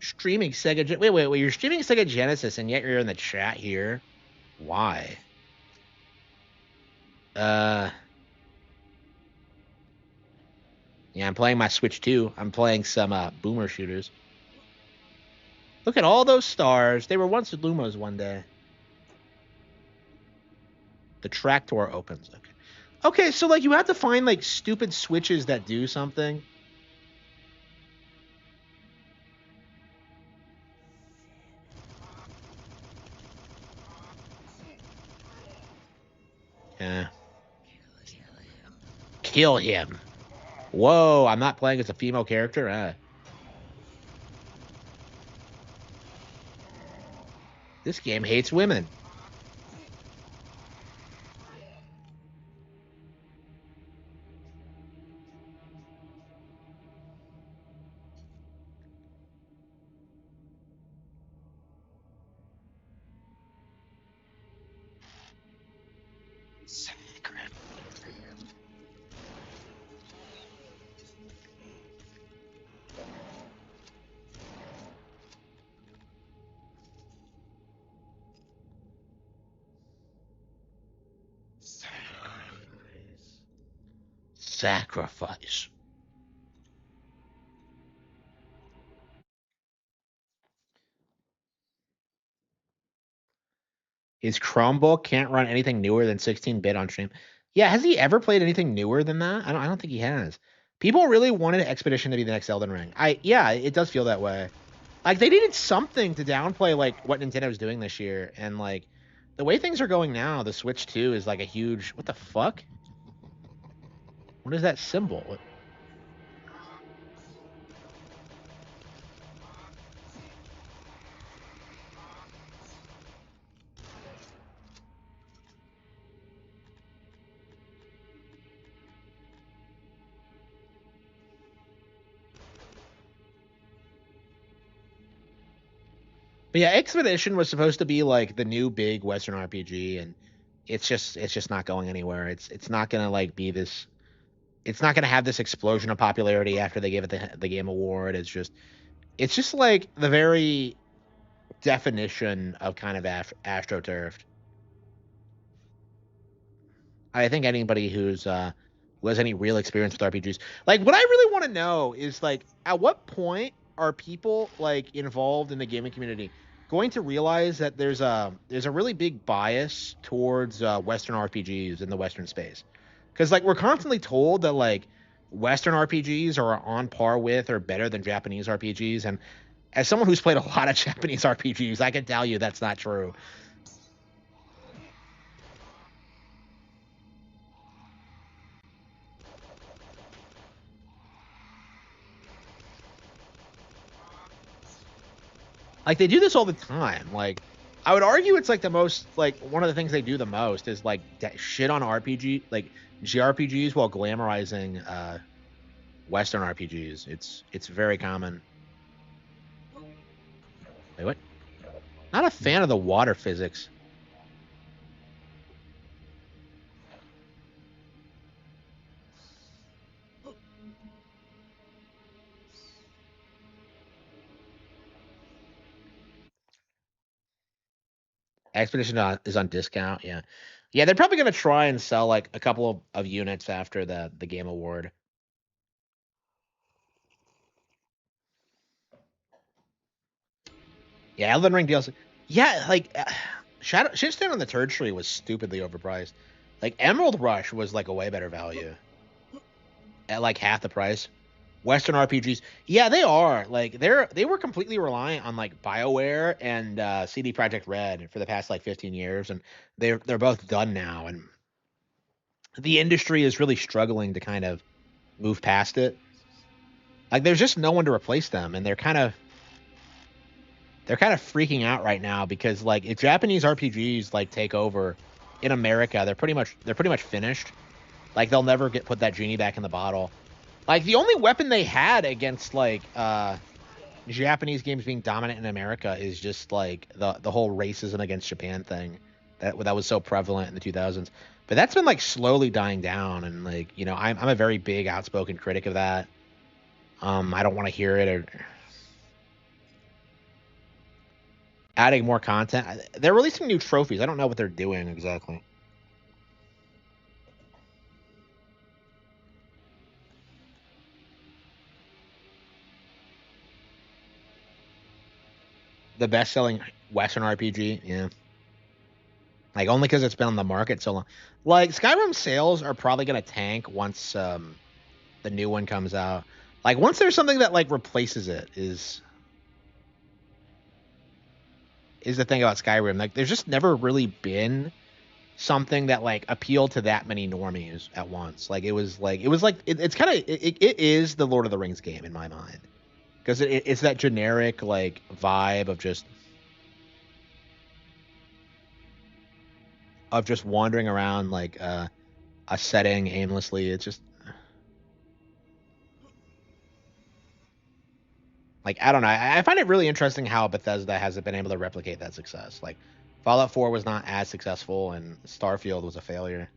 Streaming Sega. Wait. You're streaming Sega Genesis, and yet you're in the chat here. Why? Uh, yeah, I'm playing my Switch too. I'm playing some Boomer shooters. Look at all those stars. They were once Lumos one day. The tractor opens. Okay. Okay, so like you have to find like stupid switches that do something. Yeah. Kill him. Whoa, I'm not playing as a female character. This game hates women. Sacrifice. His Chromebook can't run anything newer than 16-bit on stream. Yeah, has he ever played anything newer than that? I don't think he has. People really wanted Expedition to be the next Elden Ring. Yeah, it does feel that way. Like they needed something to downplay like what Nintendo's doing this year, and like the way things are going now, the Switch 2 is like a huge. What the fuck? What is that symbol? But yeah, Expedition was supposed to be like the new big Western RPG, and it's just not going anywhere. It's not gonna like be this. It's not gonna have this explosion of popularity after they gave it the Game Award. It's just like the very definition of kind of astroturfed. I think anybody who has any real experience with RPGs, like what I really want to know is like at what point are people like involved in the gaming community going to realize that there's a really big bias towards Western RPGs in the Western space, because like we're constantly told that like Western RPGs are on par with or better than Japanese RPGs, and as someone who's played a lot of Japanese RPGs, I can tell you that's not true. Like they do this all the time. Like I would argue it's like the most like one of the things they do the most is like shit on RPG like JRPGs while glamorizing Western RPGs. It's very common. Wait, what? Not a fan of the water physics. Expedition is on discount. Yeah, yeah. They're probably gonna try and sell like a couple of units after the Game Award. Yeah, Elden Ring DLC. Yeah, like Shadow Shitstone on the Turd Tree was stupidly overpriced. Like Emerald Rush was like a way better value at like half the price. Western RPGs, yeah, they are like they were completely reliant on like BioWare and CD Projekt Red for the past like 15 years, and they're both done now, and the industry is really struggling to kind of move past it. Like there's just no one to replace them, and they're kind of freaking out right now because like if Japanese RPGs like take over in America, they're pretty much finished. Like they'll never get put that genie back in the bottle. Like the only weapon they had against like Japanese games being dominant in America is just like the whole racism against Japan thing that was so prevalent in the 2000s. But that's been like slowly dying down, and like I'm a very big outspoken critic of that. I don't want to hear it or adding more content. They're releasing new trophies. I don't know what they're doing exactly. The best-selling Western RPG, yeah. Like only because it's been on the market so long. Like Skyrim sales are probably gonna tank once the new one comes out. Like once there's something that like replaces it is the thing about Skyrim. Like there's just never really been something that like appealed to that many normies at once. Like it's kind of it is the Lord of the Rings game in my mind because it's that generic like vibe of just wandering around like a setting aimlessly. It's just like I don't know. I find it really interesting how Bethesda hasn't been able to replicate that success. Like Fallout 4 was not as successful, and Starfield was a failure.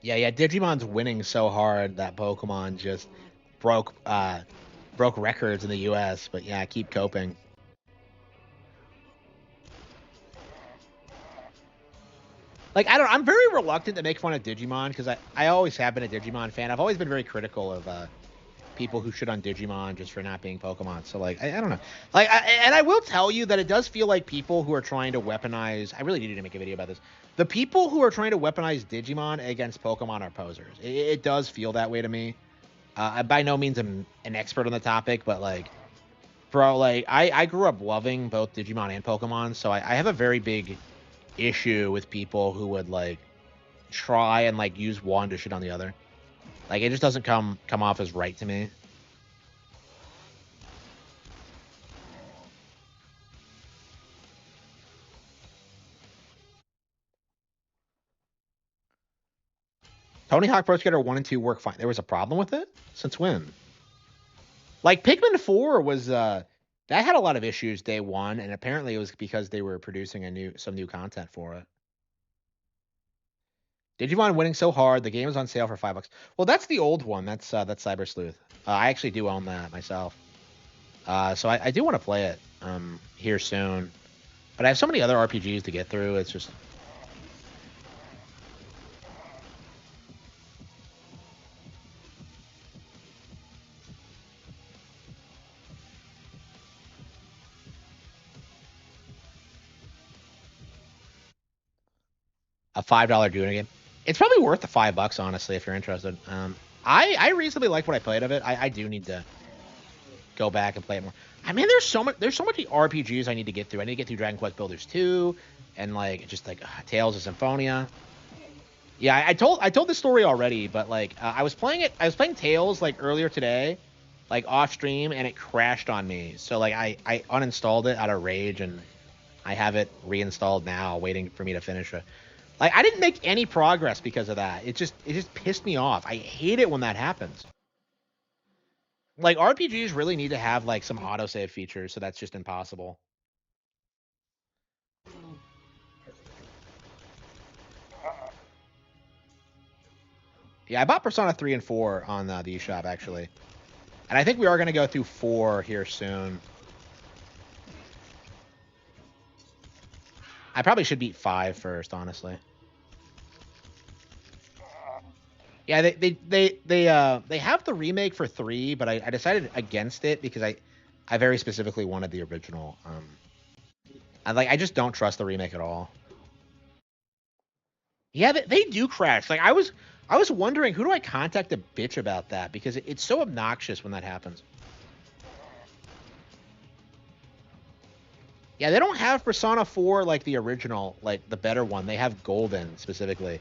Yeah, yeah. Digimon's winning so hard that Pokemon just broke uh broke records in the U.S. But yeah, keep coping. Like I don't. I'm very reluctant to make fun of Digimon because I always have been a Digimon fan. I've always been very critical people who shit on Digimon just for not being Pokemon. So like I don't know. Like and I will tell you that it does feel like people who are trying to weaponize. I really needed to make a video about this. The people who are trying to weaponize Digimon against Pokemon are posers. It does feel that way to me. I by no means am an expert on the topic, but like, bro, like I grew up loving both Digimon and Pokemon, so I have a very big issue with people who would like try and like use one to shit on the other. Like it just doesn't come off as right to me. Tony Hawk Pro Skater 1 and 2 work fine. There was a problem with it? Since when? Like Pikmin 4 was that had a lot of issues day one, and apparently it was because they were producing some new content for it. Digimon winning so hard, the game is on sale for $5. Well, that's the old one. That's Cyber Sleuth. I actually do own that myself. So I do want to play it here soon. But I have so many other RPGs to get through. It's just a $5 Duna game. It's probably worth the $5, honestly, if you're interested. I reasonably like what I played of it. I do need to go back and play it more. I mean, there's so much RPGs I need to get through. I need to get through Dragon Quest Builders 2 and like just like Tales of Symphonia. Yeah, I told this story already, but like I was playing Tales like earlier today, like off stream, and it crashed on me. So like I uninstalled it out of rage, and I have it reinstalled now, waiting for me to finish it. Like I didn't make any progress because of that. It just pissed me off. I hate it when that happens. Like RPGs really need to have like some autosave features, so that's just impossible. Yeah, I bought Persona 3 and 4 on the eShop actually. And I think we are going to go through 4 here soon. I probably should beat 5 first, honestly. Yeah, they have the remake for 3, but I decided against it because I very specifically wanted the original. I just don't trust the remake at all. Yeah, they do crash. Like I was wondering, who do I contact to bitch about that, because it's so obnoxious when that happens. Yeah, they don't have Persona 4 like the original, like the better one. They have Golden specifically.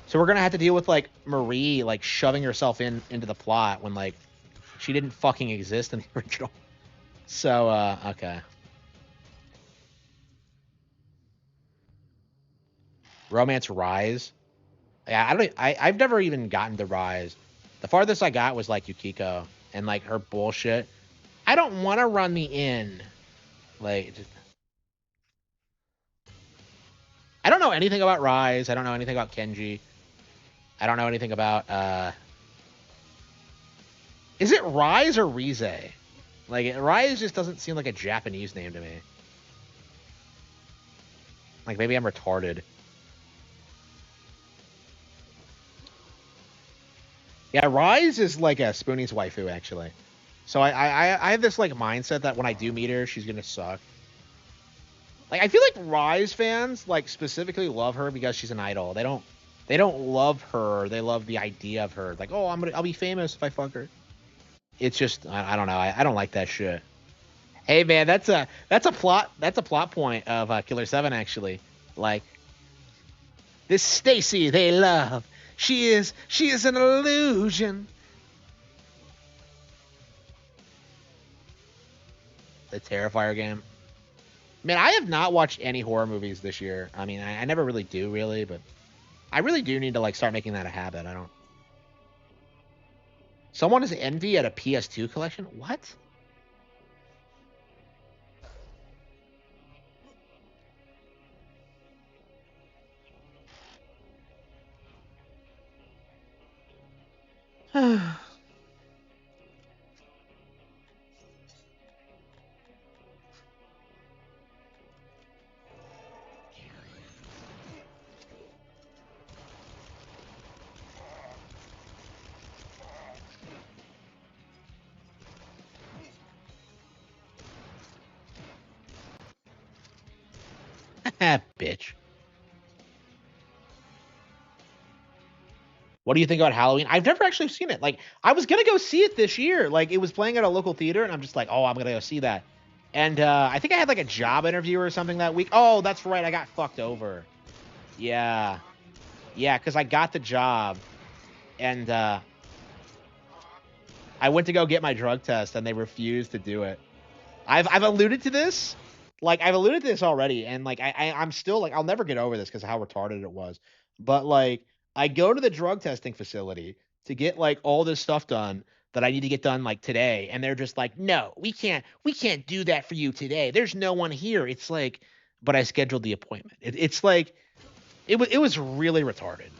So we're gonna have to deal with like Marie like shoving herself into the plot when like she didn't fucking exist in the original. So okay. Romance Rise. Yeah, I've never even gotten to Rise. The farthest I got was like Yukiko and like her bullshit. I don't want to run me in. Like I don't know anything about Rise. I don't know anything about Kenji. I don't know anything about is it Rise or Rize? Like Rise just doesn't seem like a Japanese name to me. Like maybe I'm retarded. Yeah, Rise is like a Spoonie's waifu actually. So I have this like mindset that when I do meet her, she's gonna suck. Like I feel like Rise fans like specifically love her because she's an idol. They don't love her. They love the idea of her. Like, oh, I'll be famous if I fuck her. It's just I don't know. I don't like that shit. Hey man, that's a plot point of Killer 7 actually. Like this Stacy they love. She is an illusion. The Terrifier game. Man, I have not watched any horror movies this year. I mean, I never really do, really, but I really do need to like start making that a habit. I don't. Someone is envy at a PS2 collection. What? Bitch. What do you think about Halloween? I've never actually seen it. Like, I was gonna go see it this year. Like, it was playing at a local theater, and I'm just like, oh, I'm gonna go see that. And I think I had like a job interview or something that week. Oh, that's right, I got fucked over. Yeah, yeah, because I got the job, and I went to go get my drug test, and they refused to do it. I've alluded to this. Like I've alluded to this already, and like I'm still like I'll never get over this because of how retarded it was. But like I go to the drug testing facility to get like all this stuff done that I need to get done like today, and they're just like, no, we can't do that for you today. There's no one here. It's like, but I scheduled the appointment. It's like it was really retarded.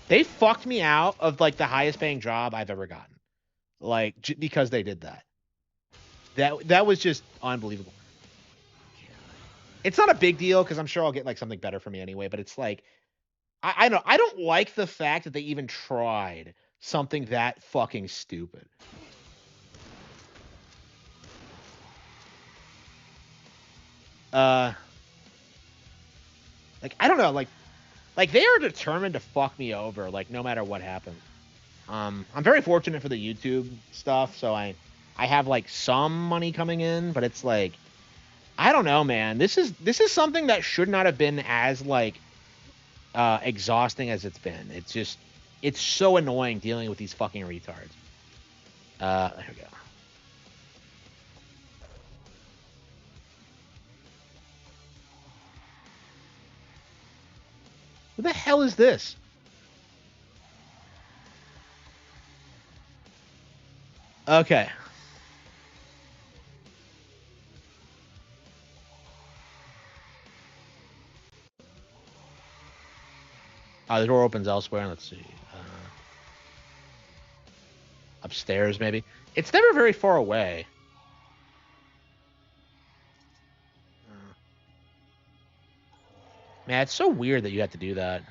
They fucked me out of like the highest paying job I've ever gotten, like because they did that. That was just unbelievable. It's not a big deal because I'm sure I'll get like something better for me anyway. But it's like I don't like the fact that they even tried something that fucking stupid. Uh, like I don't know, like they are determined to fuck me over, like no matter what happens. I'm very fortunate for the YouTube stuff, so I have like some money coming in, but it's like I don't know, man. This is something that should not have been as like exhausting as it's been. It's so annoying dealing with these fucking retards. There we go. Who the hell is this? Okay. The door opens elsewhere. Let's see. Upstairs, maybe. It's never very far away. Uh, Man, it's so weird that you have to do that.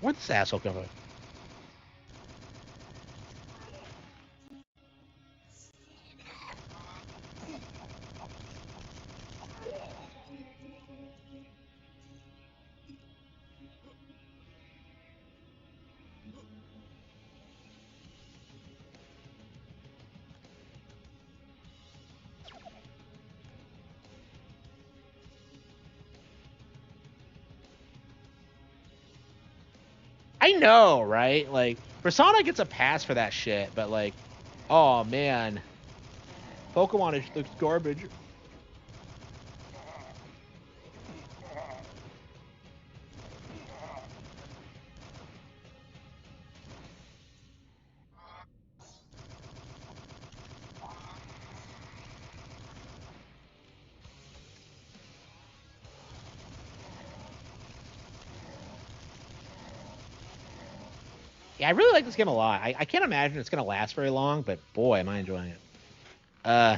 Where'd this asshole come from? I know, right? Like, Persona gets a pass for that shit, but like, oh man, Pokemon looks garbage. Yeah, I really like this game a lot. I can't imagine it's gonna last very long, but boy, am I enjoying it. Uh,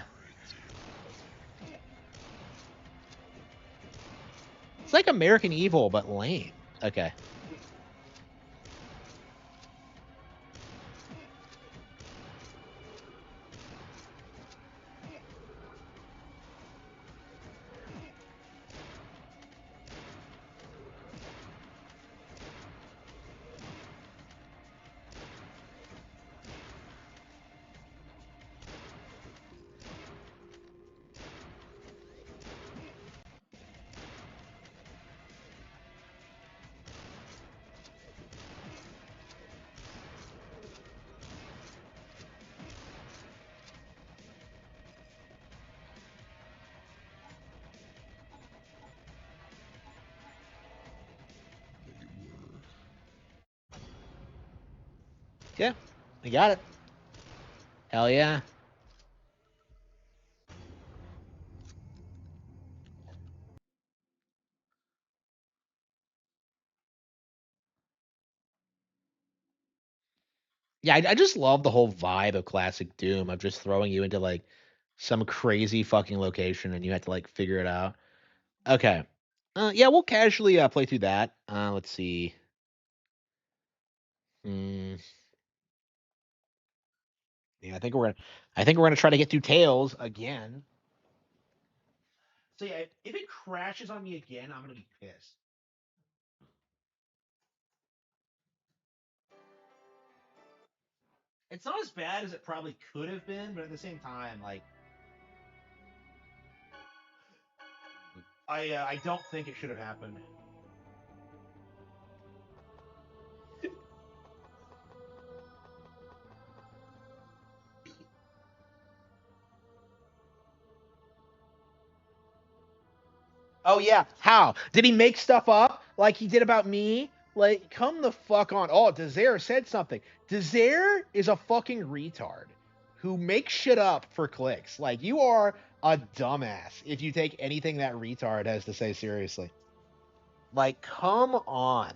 it's like American Evil, but lame. Okay. Yeah, I got it. Hell yeah. Yeah, I just love the whole vibe of classic Doom of just throwing you into like some crazy fucking location and you have to like figure it out. Okay. Yeah, we'll casually play through that. Let's see. Mm, yeah, I think we're gonna try to get through Tails again. So yeah, if it crashes on me again, I'm gonna be pissed. It's not as bad as it probably could have been, but at the same time, like I don't think it should have happened. Oh yeah, how? Did he make stuff up like he did about me? Like, come the fuck on. Oh, Desire said something. Desire is a fucking retard who makes shit up for clicks. Like, you are a dumbass if you take anything that retard has to say seriously. Like, come on.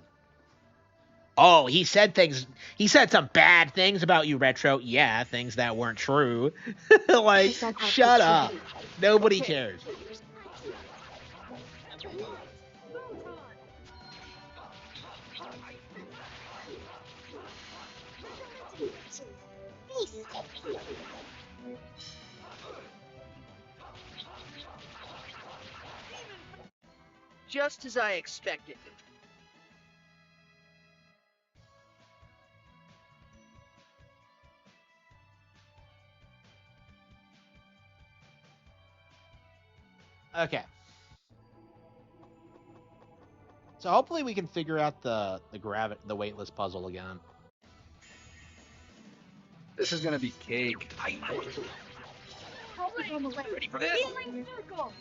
Oh, he said things. He said some bad things about you, Retro. Yeah, things that weren't true. Like, shut up. Nobody cares. Just as I expected. Okay. So hopefully we can figure out the weightless puzzle again. This is gonna be cake. Ready for this? Healing circle.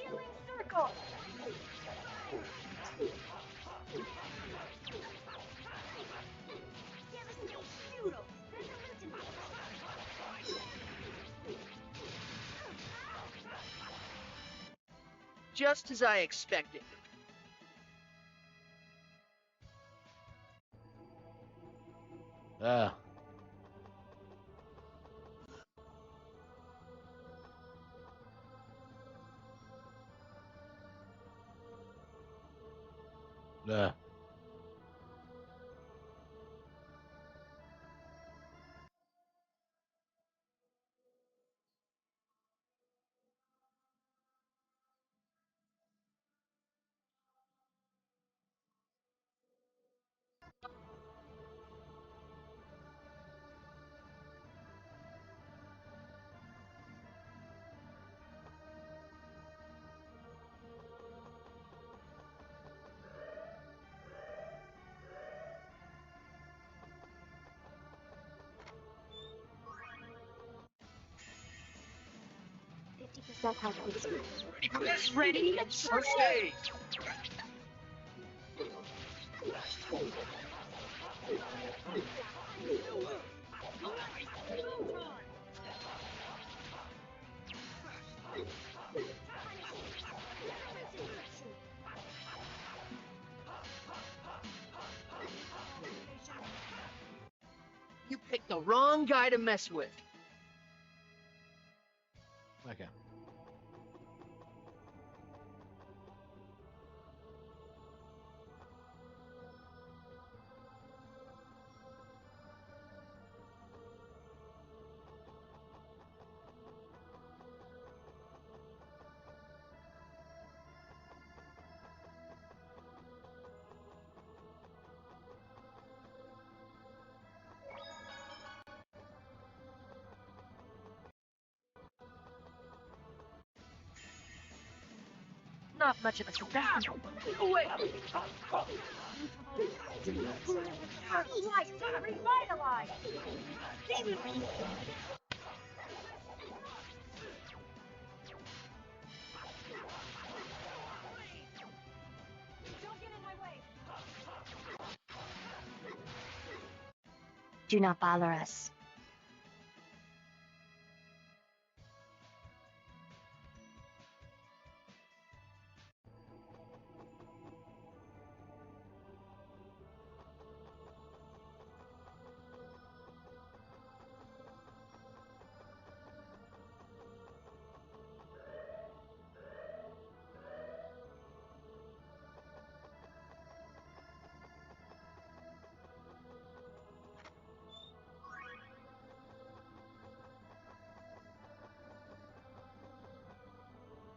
Healing circle. Just as I expected. Uh. Uh. Ready for this? Ready? First stage. You picked the wrong guy to mess with. Okay. Not much of a surprise. Wait. Light, revitalize. Don't get in my way. Do not bother us.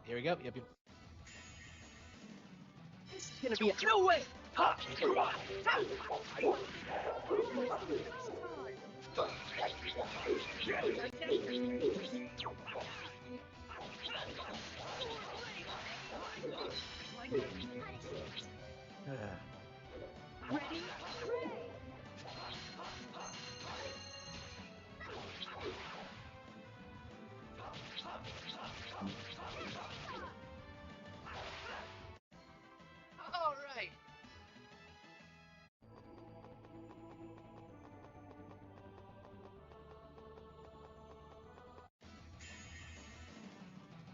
Here we go. Yep. This is gonna be a no way. Ha! Ready? All right.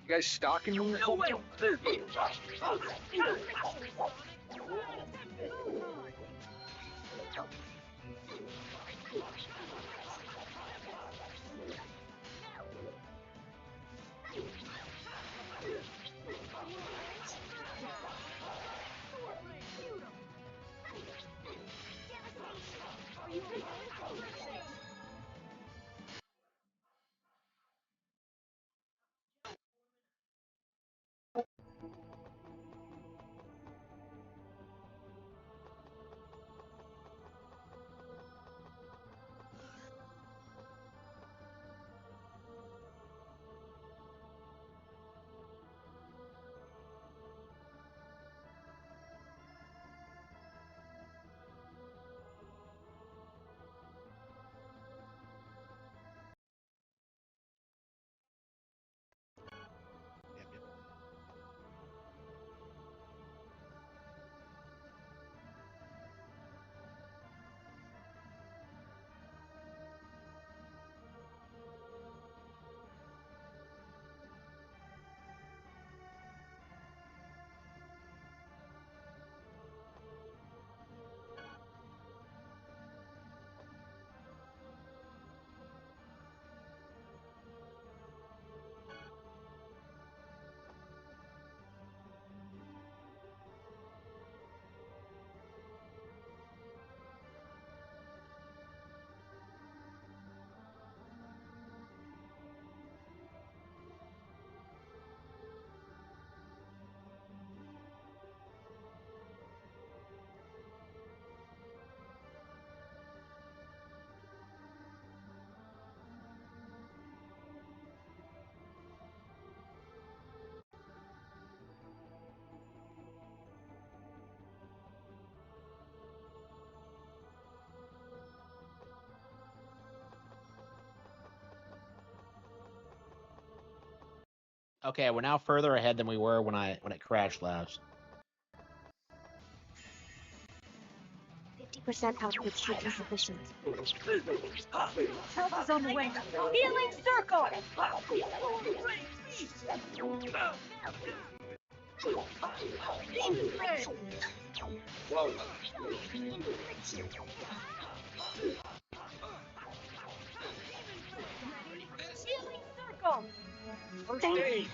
You guys stalking me? No way. Yep. Okay, we're now further ahead than we were when it crashed last. 50% output should be sufficient. Help is on the way. Healing circle! Whoa. Healing circle! Thank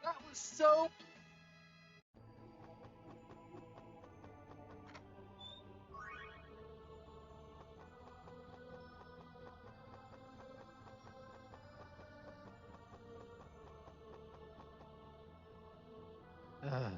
That was so. Ugh.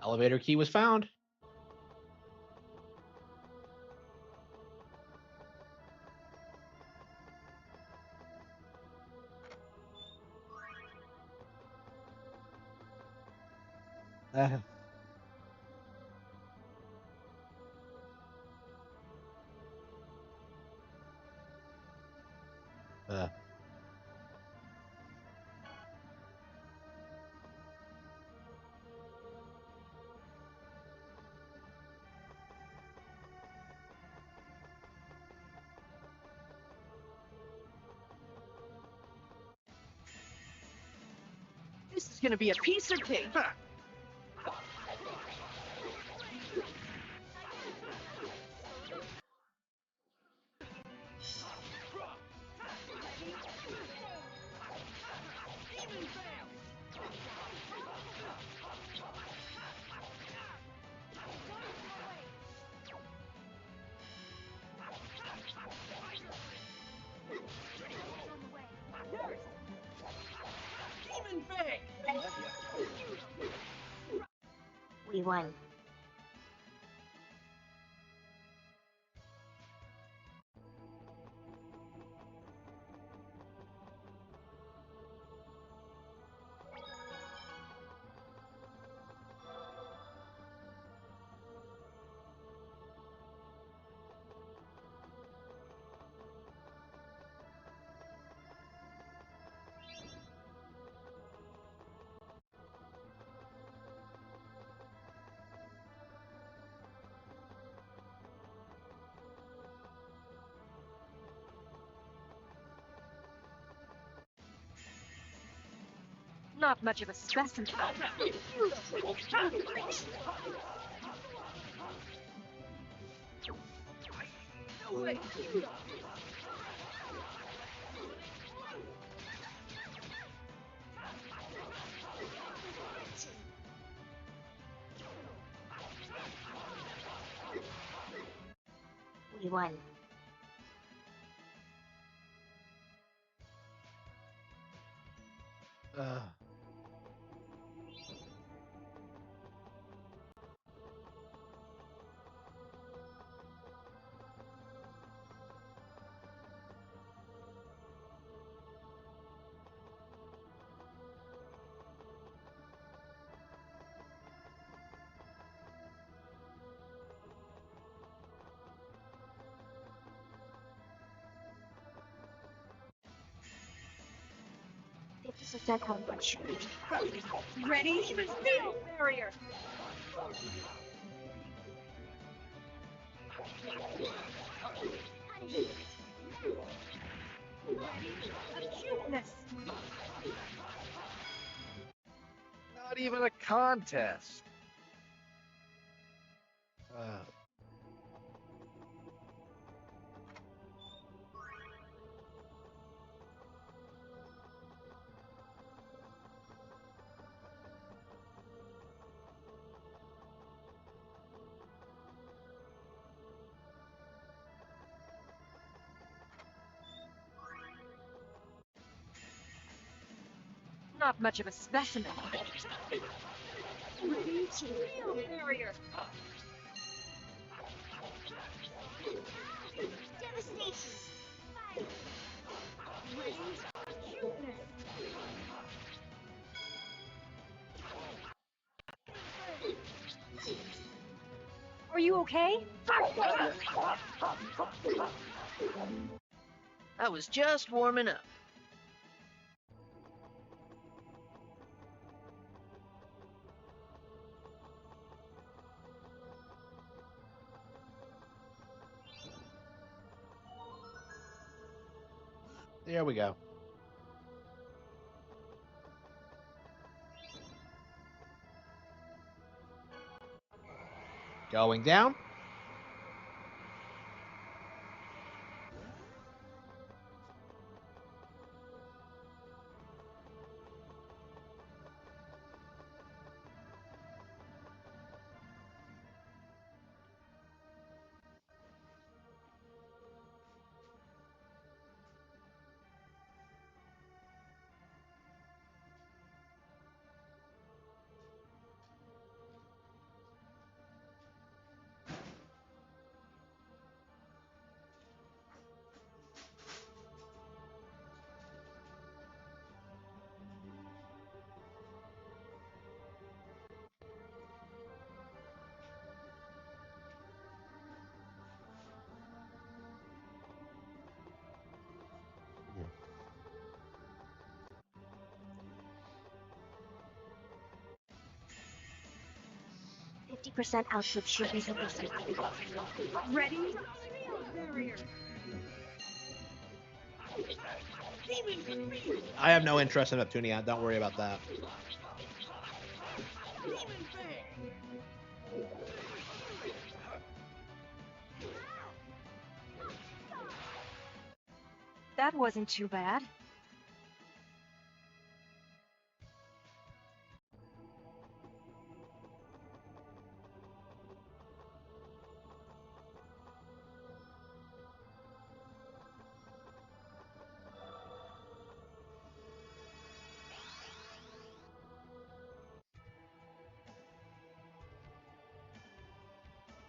Elevator key was found. Uh, uh. This is gonna be a piece of cake. Demon Fang! We won. Not much of a specimen. No way! We won. Uh. This is that competition. Ready? Field barrier. Acuteness. Not even a contest. Uh. Not much of a specimen. Field barrier. Devastation. Acuteness. Are you okay? I was just warming up. There we go. Going down. 50% output should be sufficient. Ready? Field barrier. I have no interest in Neptunia. Don't worry about that. That wasn't too bad.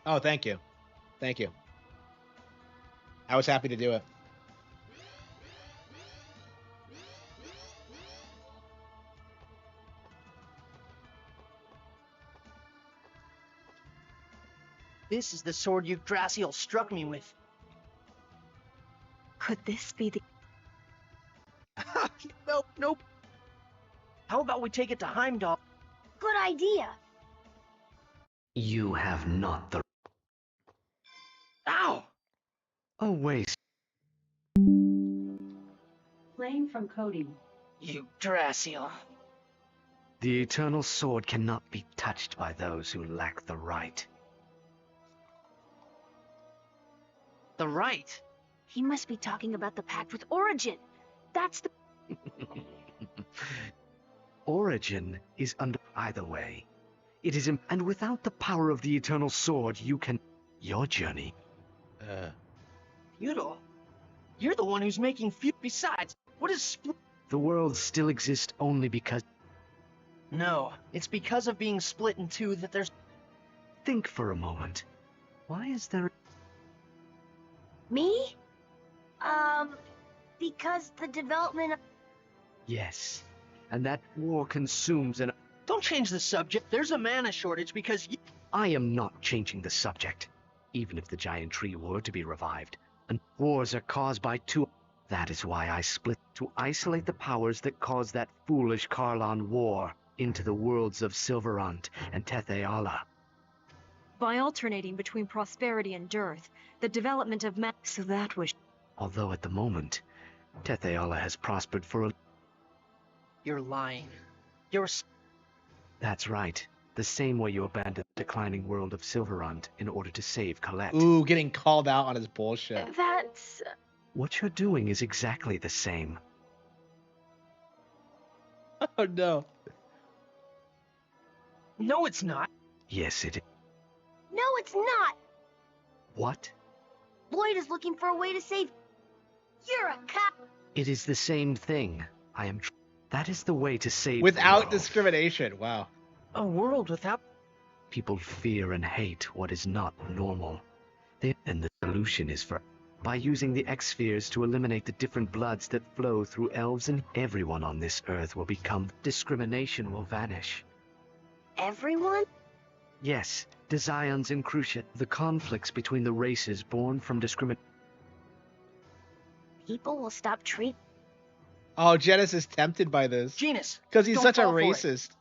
Oh, thank you. Thank you. I was happy to do it. This is the sword Yggdrasil struck me with. Could this be the... Nope. How about we take it to Heimdall? Good idea! You have not the... Ow! A waste. Playing from Cody. Yggdrasil. The eternal sword cannot be touched by those who lack the right. The right? He must be talking about the pact with Origin. That's the... Origin is under either way. It is and without the power of the eternal sword, you can... Your journey. Feudal? You're the one who's making feud. Besides, what is The worlds still exist only because... No, it's because of being split in two that there's... Think for a moment. Why is there... Me? Because the development of... Yes. And that war consumes an... Don't change the subject. There's a mana shortage because I am not changing the subject. Even if the giant tree were to be revived. And wars are caused by two... That is why I split to isolate the powers that caused that foolish Karlan war into the worlds of Silverant and Tetheala. By alternating between prosperity and dearth, the development of So that was... Although at the moment, Tetheala has prospered for a... You're lying. You're... That's right. The same way you abandoned the declining world of Silverant in order to save Colette. Ooh, getting called out on his bullshit. That's... What you're doing is exactly the same. Oh no. No, it's not. Yes, it is. No, it's not! What? Lloyd is looking for a way to save... You're a cop! It is the same thing. I am... That is the way to save the Without world. discrimination. Wow. A world without... People fear and hate what is not normal. And the solution is for... By using the X-spheres to eliminate the different bloods that flow through elves, and everyone on this earth will become... Discrimination will vanish. Everyone? Yes, Desions and Cruciate, the conflicts between the races born from discrimination. People will stop treating... Oh, Janice is tempted by this. Genus. Because he's don't such a fall for it. racist.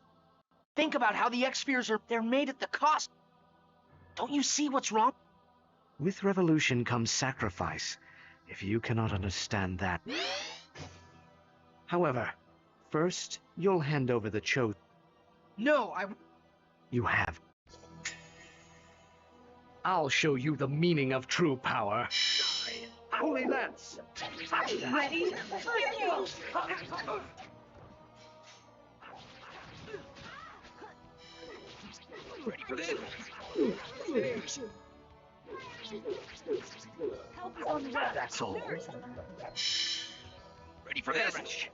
Think about how the X-spheres are... They're made at the cost. Don't you see what's wrong? With revolution comes sacrifice, if you cannot understand that. However, first, you'll hand over the chosen. No, You have. I'll show you the meaning of true power. Holy Lance! ready? Ready for this? Help is on the way. That's all. Ready for this?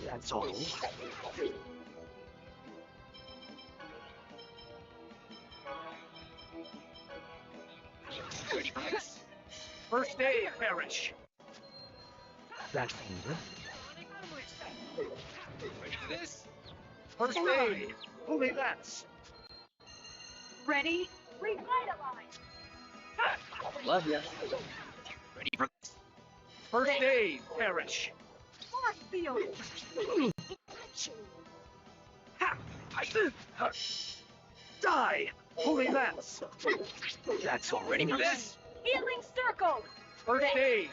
That's all. Ready for this? First aid, perish. That's Ready for this? First aid, Holy Lance. Ready? Revitalize. Love you. Ready for this? First aid, perish. Force field. Ha! Die! Holy Lance! That's already This Healing circle! first aid.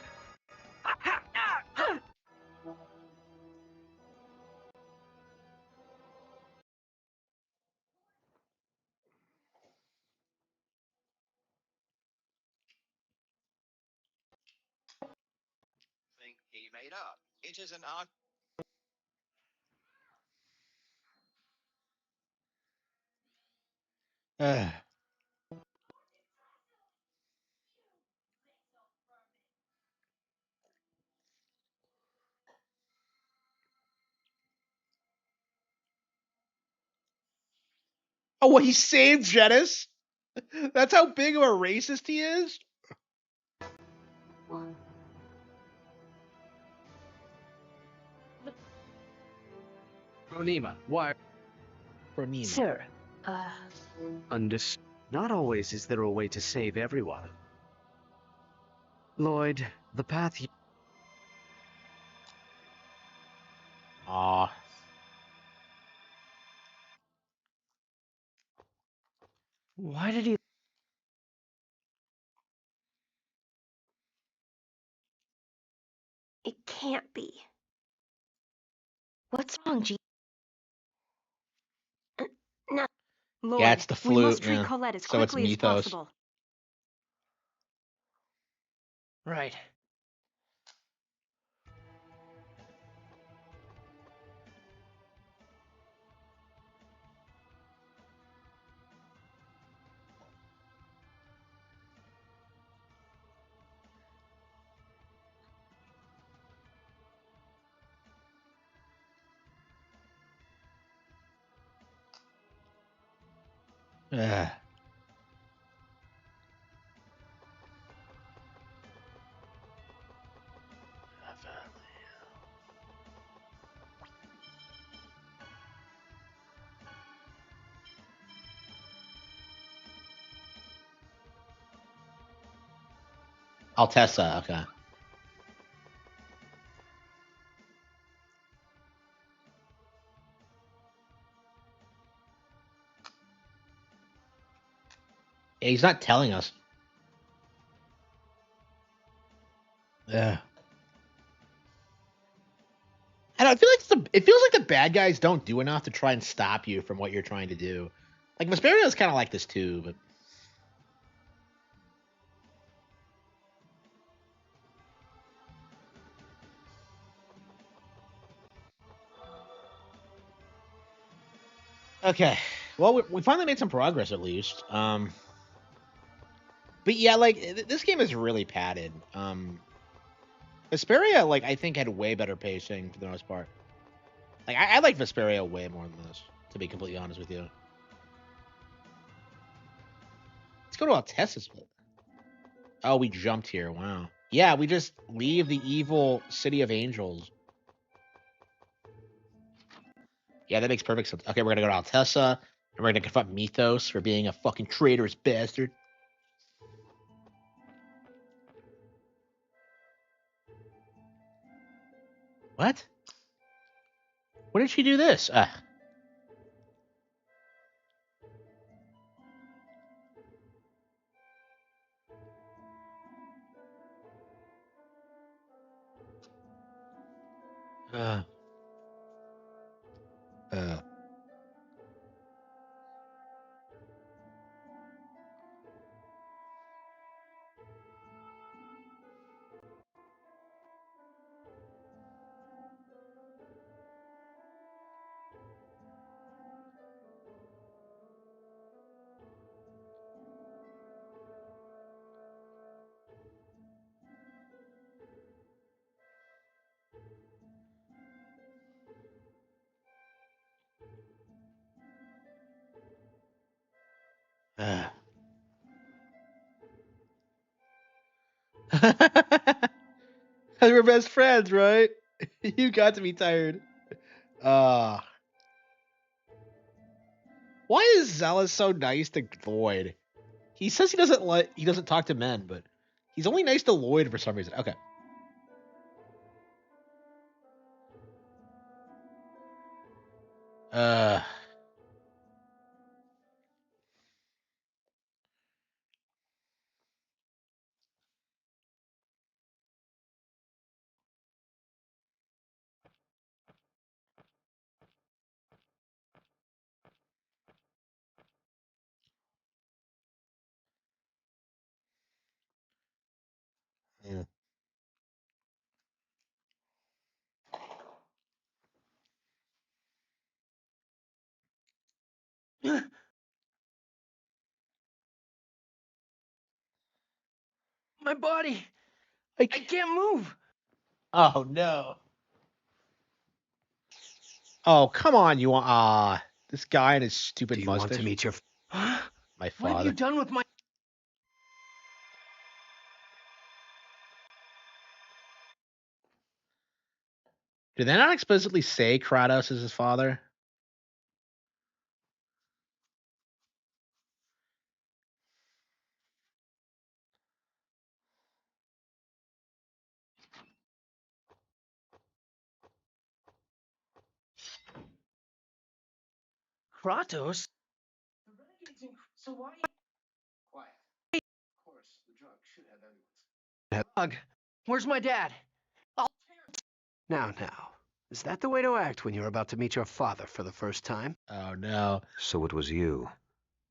Thing he made up. It is an art. Ugh. Oh, well, he saved Janice? That's how big of a racist he is? Ronima, why? For Nima. Sir, Not always is there a way to save everyone. Lloyd, the path you... Aw. Why did he... it can't be. What's wrong, G? No. Lloyd, Yeah, it's the we flute, must treat yeah. Colette as So it's quickly as Mythos. possible. Right. Ugh. Altessa, okay. Yeah, he's not telling us. Yeah. I don't. I feel like it feels like the bad guys don't do enough to try and stop you from what you're trying to do. Like Vesperio's kind of like this too, but okay. Well, we finally made some progress at least. But yeah, like this game is really padded. Vesperia, like I think had way better pacing for the most part. Like I like Vesperia way more than this, to be completely honest with you. Let's go to Altessa's. Oh, we jumped here. Wow. Yeah, we just leave the evil city of angels. Yeah, that makes perfect sense. Okay, we're gonna go to Altessa, and we're gonna confront Mythos for being a fucking traitorous bastard. What? What did she do this? Uh, uh. We're best friends, right? You got to be tired. Uh why is Zealous so nice to Lloyd? He says he doesn't talk to men, but he's only nice to Lloyd for some reason. Okay. Uh My body! I I can't move! Oh no. Oh, come on, you want this guy and his Do stupid you want mustache. to meet your... Huh? My What have father. you done with my... Did they not explicitly say Kratos is his father? Kratos? The Renegade's in... So why... Quiet. Of course, the drug should have everyone's. Dog, where's my dad? I'll... Now. Is that the way to act when you're about to meet your father for the first time? Oh no. So it was you.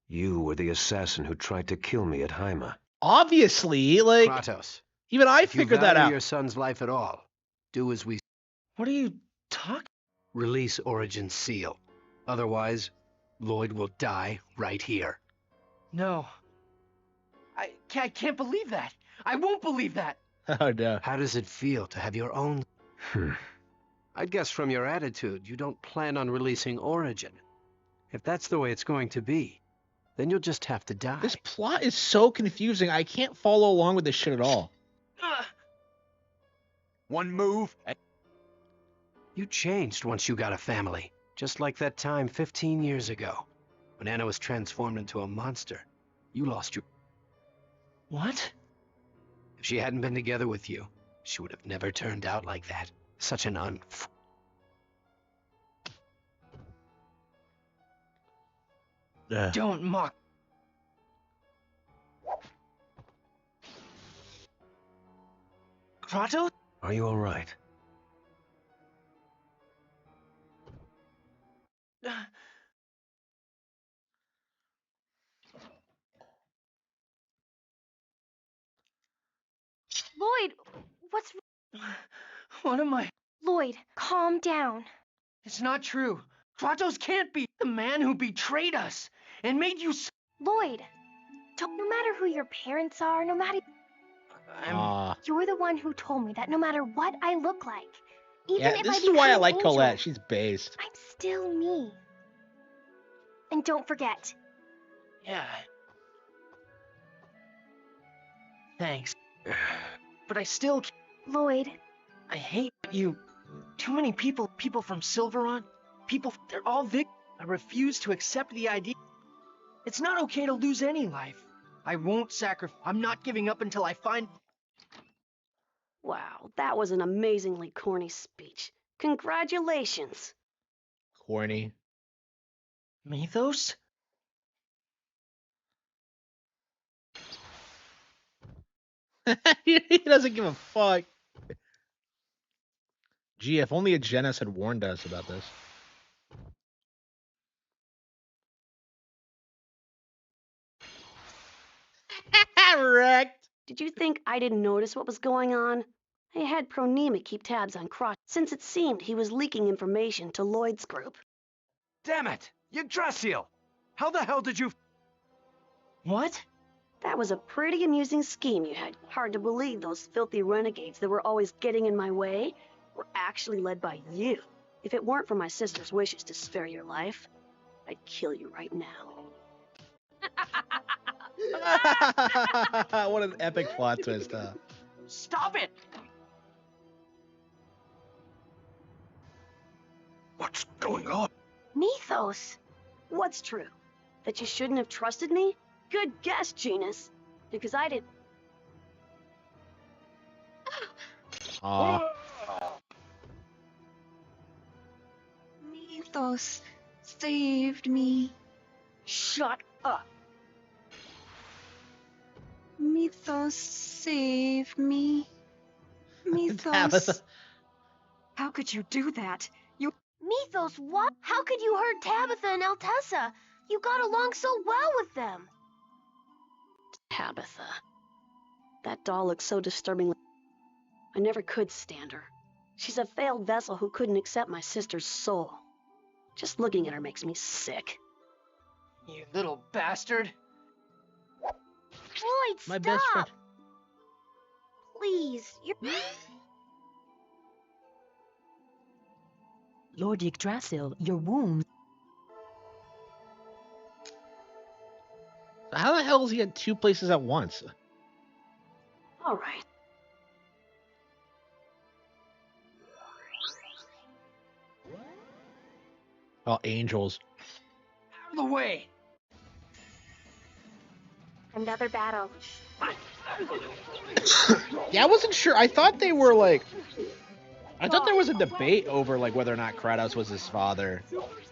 You were the assassin who tried to kill me at Harman. Obviously, like Kratos, even I if you figured that value out. your son's life at all, do as we... What are you talking... Release Origin Seal. Otherwise, Lloyd will die right here. No. I can't believe that. I won't believe that. Oh no. How does it feel to have your own... I'd guess from your attitude, you don't plan on releasing Origin. If that's the way it's going to be, then you'll just have to die. This plot is so confusing. I can't follow along with this shit at all. One move. You changed once you got a family, just like that time 15 years ago, when Anna was transformed into a monster. You lost your... What? If she hadn't been together with you, she would have never turned out like that. Such an Don't mock. Kratos? Are you all right? Lloyd, what's... What am I... Lloyd, calm down. It's not true. Kratos can't be the man who betrayed us and made you... Lloyd, no matter who your parents are, no matter... You're the one who told me that no matter what I look like, even yeah, if this I is become why I an like angel, Colette. She's based. I'm still me. And don't forget, Yeah. Thanks. But I still... Lloyd, I hate you. Too many people from Silveron, they're all I refuse to accept the idea. It's not okay to lose any life. I won't sacrifice. I'm not giving up until I find... Wow, that was an amazingly corny speech. Congratulations. Corny. Mythos? He doesn't give a fuck. Gee, if only a Genis had warned us about this. Wrecked. Did you think I didn't notice what was going on? I had Pronema keep tabs on Crotch since it seemed he was leaking information to Lloyd's group. Damn it! Yggdrasil! How the hell did you... What? That was a pretty amusing scheme you had. Hard to believe those filthy renegades that were always getting in my way were actually led by you. If it weren't for my sister's wishes to spare your life, I'd kill you right now. What an epic plot twist, huh? Stop it! What's going on? Mythos. What's true? That you shouldn't have trusted me? Good guess, Genus. Because I didn't. Aw. Mythos saved me. Shut up. Mythos saved me. Tabitha. Mythos. How could you do that? Mythos, what? How could you hurt Tabitha and Altessa? You got along so well with them. Tabitha. That doll looks so disturbingly... I never could stand her. She's a failed vessel who couldn't accept my sister's soul. Just looking at her makes me sick. You little bastard. Floyd, My stop! best friend. Please, you're... Lord Yggdrasil, your wounds. How the hell is he at 2 places at once? All right. Oh, angels. Out of the way. Another battle. Yeah, I wasn't sure. I thought they were like... I thought there was a debate over like whether or not Kratos was his father.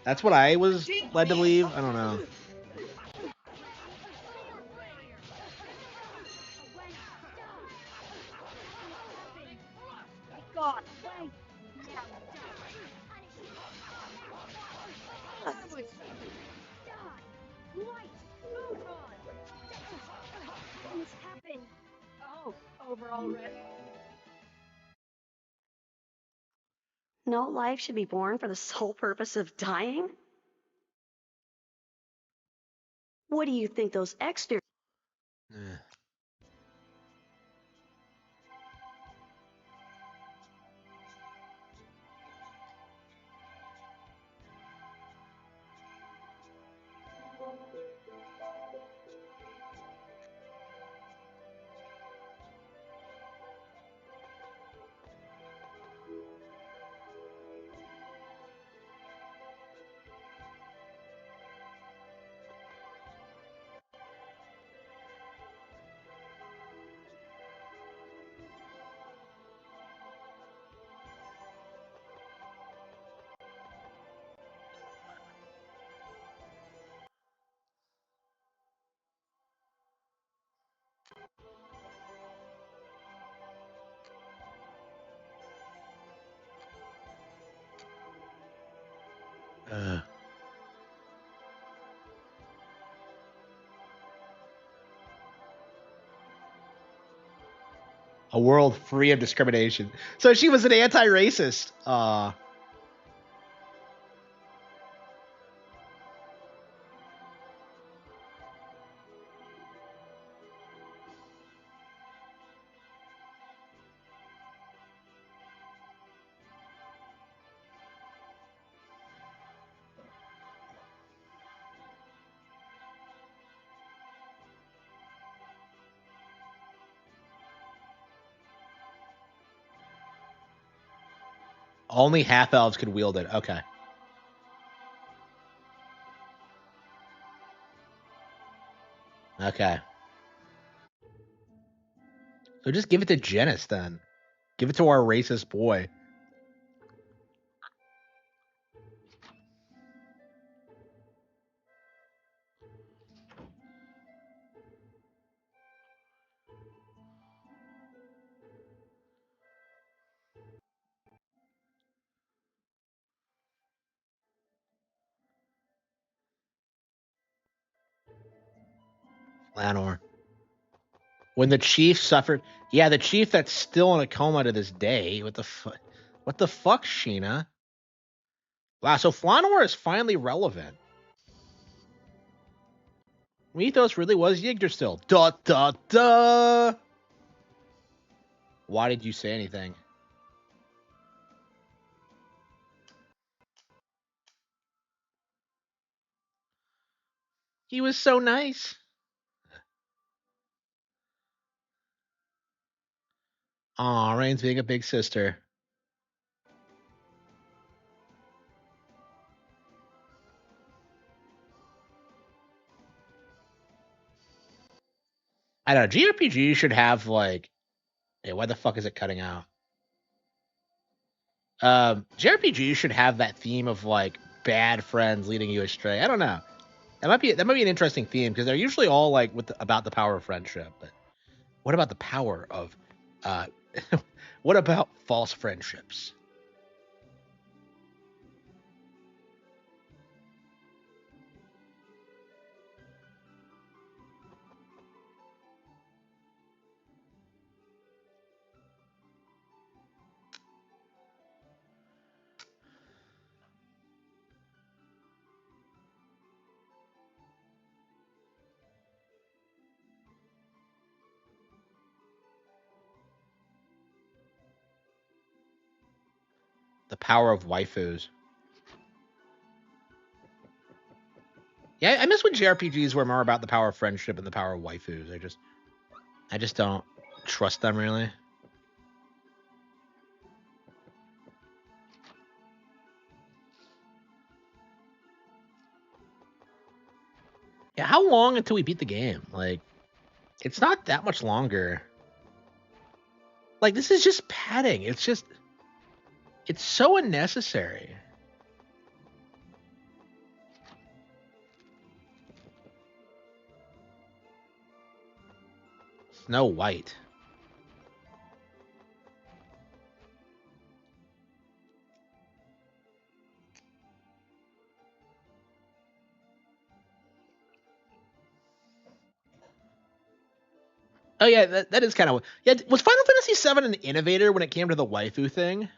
That's what I was led to believe. I don't know. God, What happened? Oh, over already? No life should be born for the sole purpose of dying? What do you think those extra... A world free of discrimination. So she was an anti-racist. Only half elves could wield it. Okay. Okay. So just give it to Genis then. Give it to our racist boy. Lanor. When the chief suffered, yeah, the chief that's still in a coma to this day. What the fuck? What the fuck, Sheena? Wow, so Flanor is finally relevant. Mythos really was Yggdrasil. Duh, duh, duh. Why did you say anything? He was so nice. Aw, Rain's being a big sister. I don't know. JRPG should have like, hey, why the fuck is it cutting out? JRPG should have that theme of like bad friends leading you astray. I don't know. That might be an interesting theme because they're usually all like about the power of friendship. But what about the power of, uh, what about false friendships? The power of waifus. Yeah, I miss when JRPGs were more about the power of friendship and the power of waifus. I just don't trust them really. Yeah, how long until we beat the game? Like, it's not that much longer. Like, this is just padding. It's so unnecessary. Snow White. Oh yeah, that is kind of yeah. Was Final Fantasy VII an innovator when it came to the waifu thing?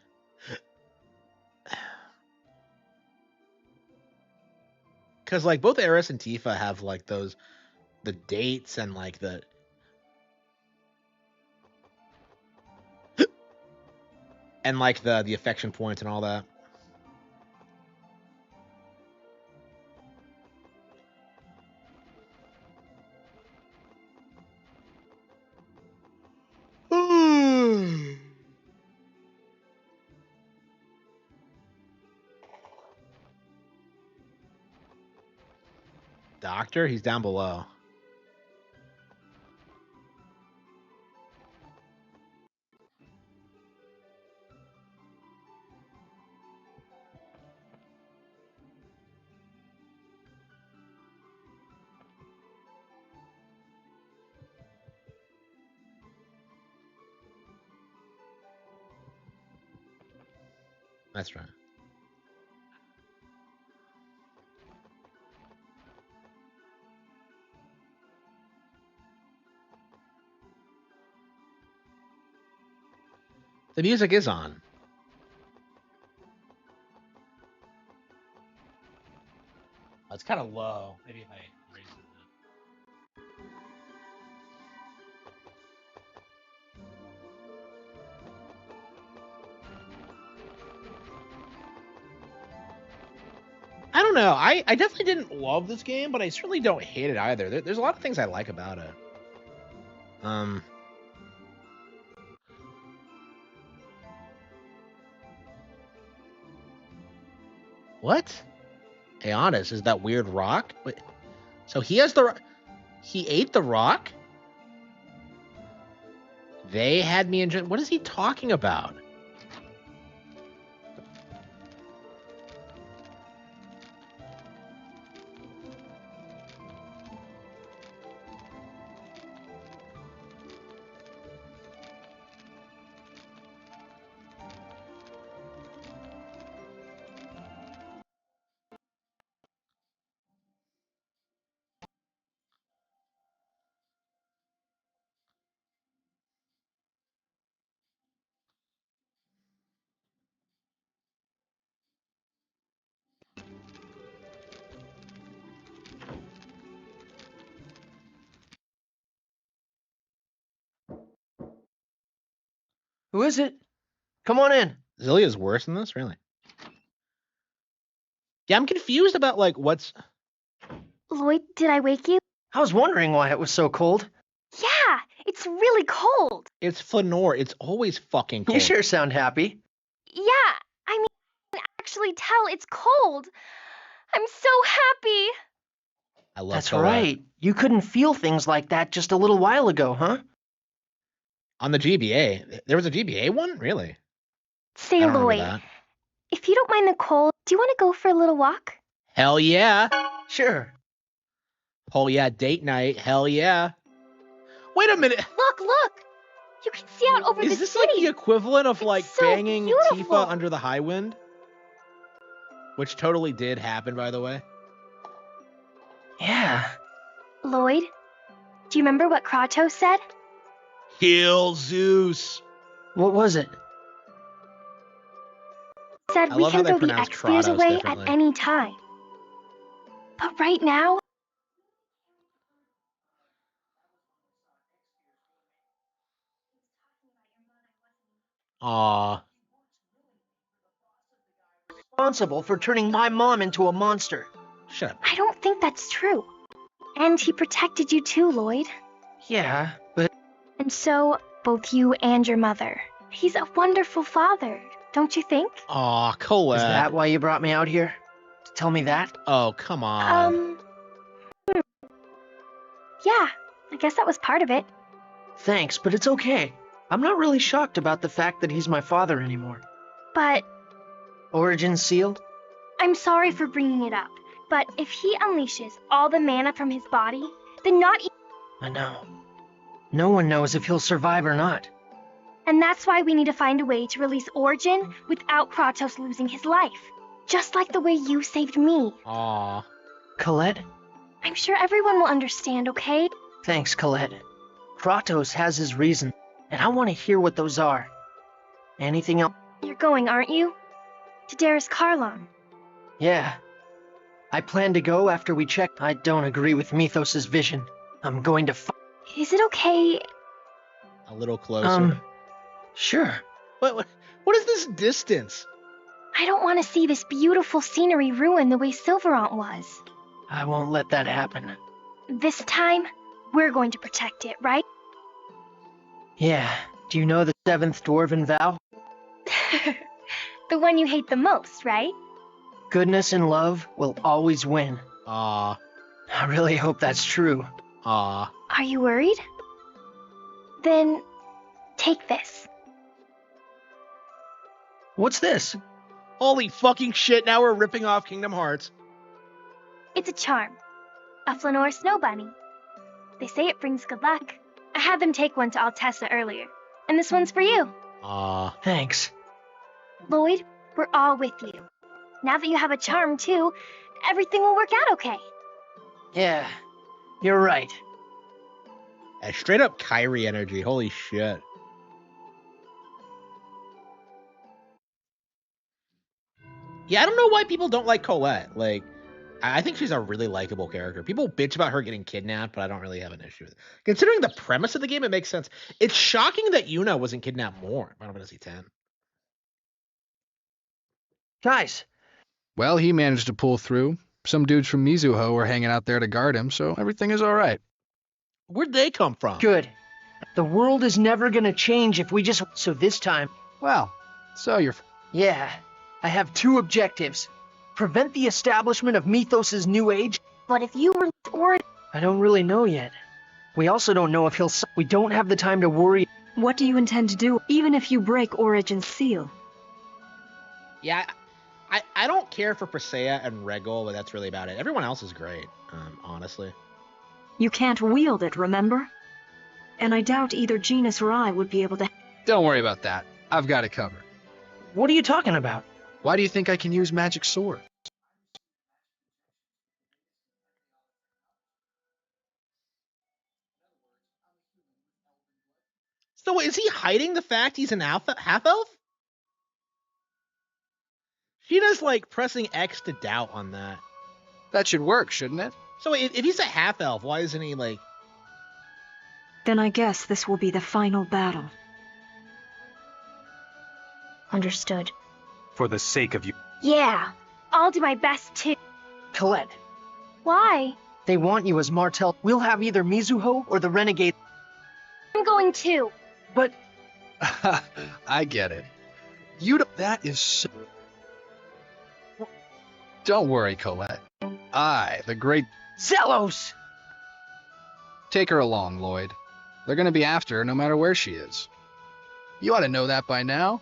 Because like both Eris and Tifa have like the dates and like the and like the affection points and all that. Doctor, he's down below. That's right. The music is on. It's kind of low. Maybe if I raise it. I don't know. I definitely didn't love this game, but I certainly don't hate it either. There's a lot of things I like about it. What? Aeonus is that weird rock? Wait, so he has he ate the rock? They had me in. What is he talking about? Who is it? Come on in. Zillia's worse than this, really? Yeah, I'm confused about like what's. Lloyd, did I wake you? I was wondering why it was so cold. Yeah, it's really cold. It's Flanor. It's always fucking cold. You sure sound happy. Yeah, I mean, I can actually tell it's cold. I'm so happy. I love That's Colette. right. You couldn't feel things like that just a little while ago, huh? On the GBA. There was a GBA one? Really? Say, Lloyd, if you don't mind the cold, do you want to go for a little walk? Hell yeah. Sure. Oh yeah, date night. Hell yeah. Wait a minute. Look! You can see out over the city. Is this like the equivalent of like so banging beautiful. Tifa under the high wind? Which totally did happen, by the way. Yeah. Lloyd, do you remember what Kratos said? Kill Zeus. What was it? Said we can throw the X-Spheres away at any time. But right now... Aw. responsible for turning my mom into a monster. Shut up. I don't think that's true. And he protected you too, Lloyd. Yeah, but And so, both you and your mother. He's a wonderful father, don't you think? Aw, Colette. is that why you brought me out here? To tell me that? Oh, come on. Yeah, I guess that was part of it. Thanks, but it's okay. I'm not really shocked about the fact that he's my father anymore. But Origin sealed? I'm sorry for bringing it up. But if he unleashes all the mana from his body, then I know. No one knows if he'll survive or not. And that's why we need to find a way to release Origin without Kratos losing his life. Just like the way you saved me. Aw. Colette? I'm sure everyone will understand, okay? Thanks, Colette. Kratos has his reason, and I want to hear what those are. Anything else? You're going, aren't you? To Darius Karlon. Yeah. I plan to go after we check. I don't agree with Mythos' vision. I'm going to Is it okay? A little closer. Sure. What is this distance? I don't want to see this beautiful scenery ruined the way Silverant was. I won't let that happen. This time, we're going to protect it, right? Yeah. Do you know the 7th Dwarven vow? The one you hate the most, right? Goodness and love will always win. Aw. I really hope that's true. Aw. Are you worried? Then, take this. What's this? Holy fucking shit, now we're ripping off Kingdom Hearts. It's a charm. A Flanor snow bunny. They say it brings good luck. I had them take one to Altessa earlier. And this one's for you. Aw. Thanks. Lloyd, we're all with you. Now that you have a charm, too, everything will work out okay. Yeah, you're right. Straight up Kyrie energy, holy shit. Yeah, I don't know why people don't like Colette. Like, I think she's a really likable character. People bitch about her getting kidnapped, but I don't really have an issue with it. Considering the premise of the game, it makes sense. It's shocking that Yuna wasn't kidnapped more in Final Fantasy X. Guys. Well, he managed to pull through. Some dudes from Mizuho were hanging out there to guard him, so everything is all right. Where'd they come from? Good. The world is never gonna change if we just... So this time... Well, so you're... Yeah. I have 2 objectives. Prevent the establishment of Mythos' new age. But if you were... Or... I don't really know yet. We also don't know if he'll... We don't have the time to worry. What do you intend to do, even if you break Origin's seal? Yeah, I don't care for Presea and Regal, but that's really about it. Everyone else is great, honestly. You can't wield it, remember? And I doubt either Genus or I would be able to... Don't worry about that. I've got it covered. What are you talking about? Why do you think I can use magic sword? So is he hiding the fact he's an half-elf? Sheena's like pressing X to doubt on that. That should work, shouldn't it? So if he's a half-elf, why isn't he like... Then I guess this will be the final battle. Understood. For the sake of you. Yeah, I'll do my best too. Colette. Why? They want you as Martel. We'll have either Mizuho or the Renegade. I'm going too. But... I get it. That is so... Don't worry, Colette. I, the great... Zelos! Take her along, Lloyd. They're gonna be after her no matter where she is. You ought to know that by now.